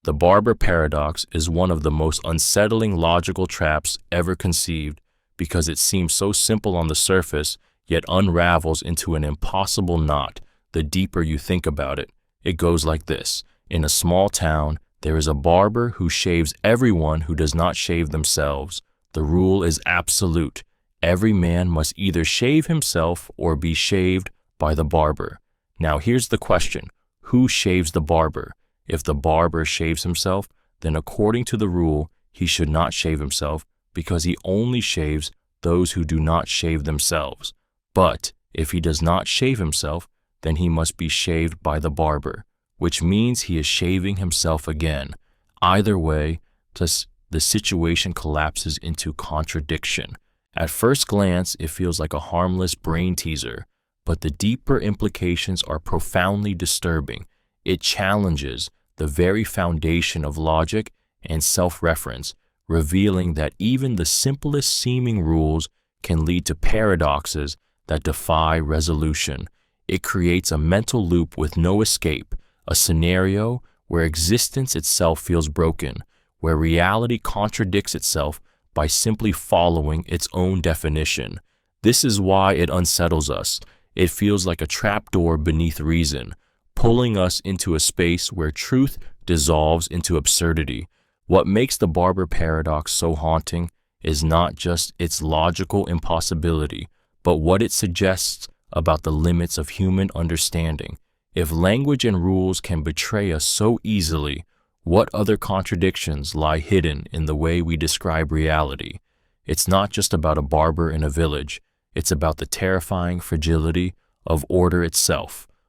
The Barber Paradox is one of the most unsettling logical traps ever conceived because it seems so simple on the surface, yet unravels into an impossible knot the deeper you think about it. It goes like this. In a small town, there is a barber who shaves everyone who does not shave themselves. The rule is absolute. Every man must either shave himself or be shaved by the barber. Now here's the question. Who shaves the barber? If the barber shaves himself, then according to the rule, he should not shave himself because he only shaves those who do not shave themselves. But if he does not shave himself, then he must be shaved by the barber, which means he is shaving himself again. Either way, the situation collapses into contradiction. At first glance, it feels like a harmless brain teaser, but the deeper implications are profoundly disturbing. It challenges the very foundation of logic and self-reference, revealing that even the simplest seeming rules can lead to paradoxes that defy resolution. It creates a mental loop with no escape, a scenario where existence itself feels broken, where reality contradicts itself by simply following its own definition. This is why it unsettles us. It feels like a trapdoor beneath reason, pulling us into a space where truth dissolves into absurdity. What makes the Barber Paradox so haunting is not just its logical impossibility, but what it suggests about the limits of human understanding. If language and rules can betray us so easily, what other contradictions lie hidden in the way we describe reality? It's not just about a barber in a village. It's about the terrifying fragility of order itself.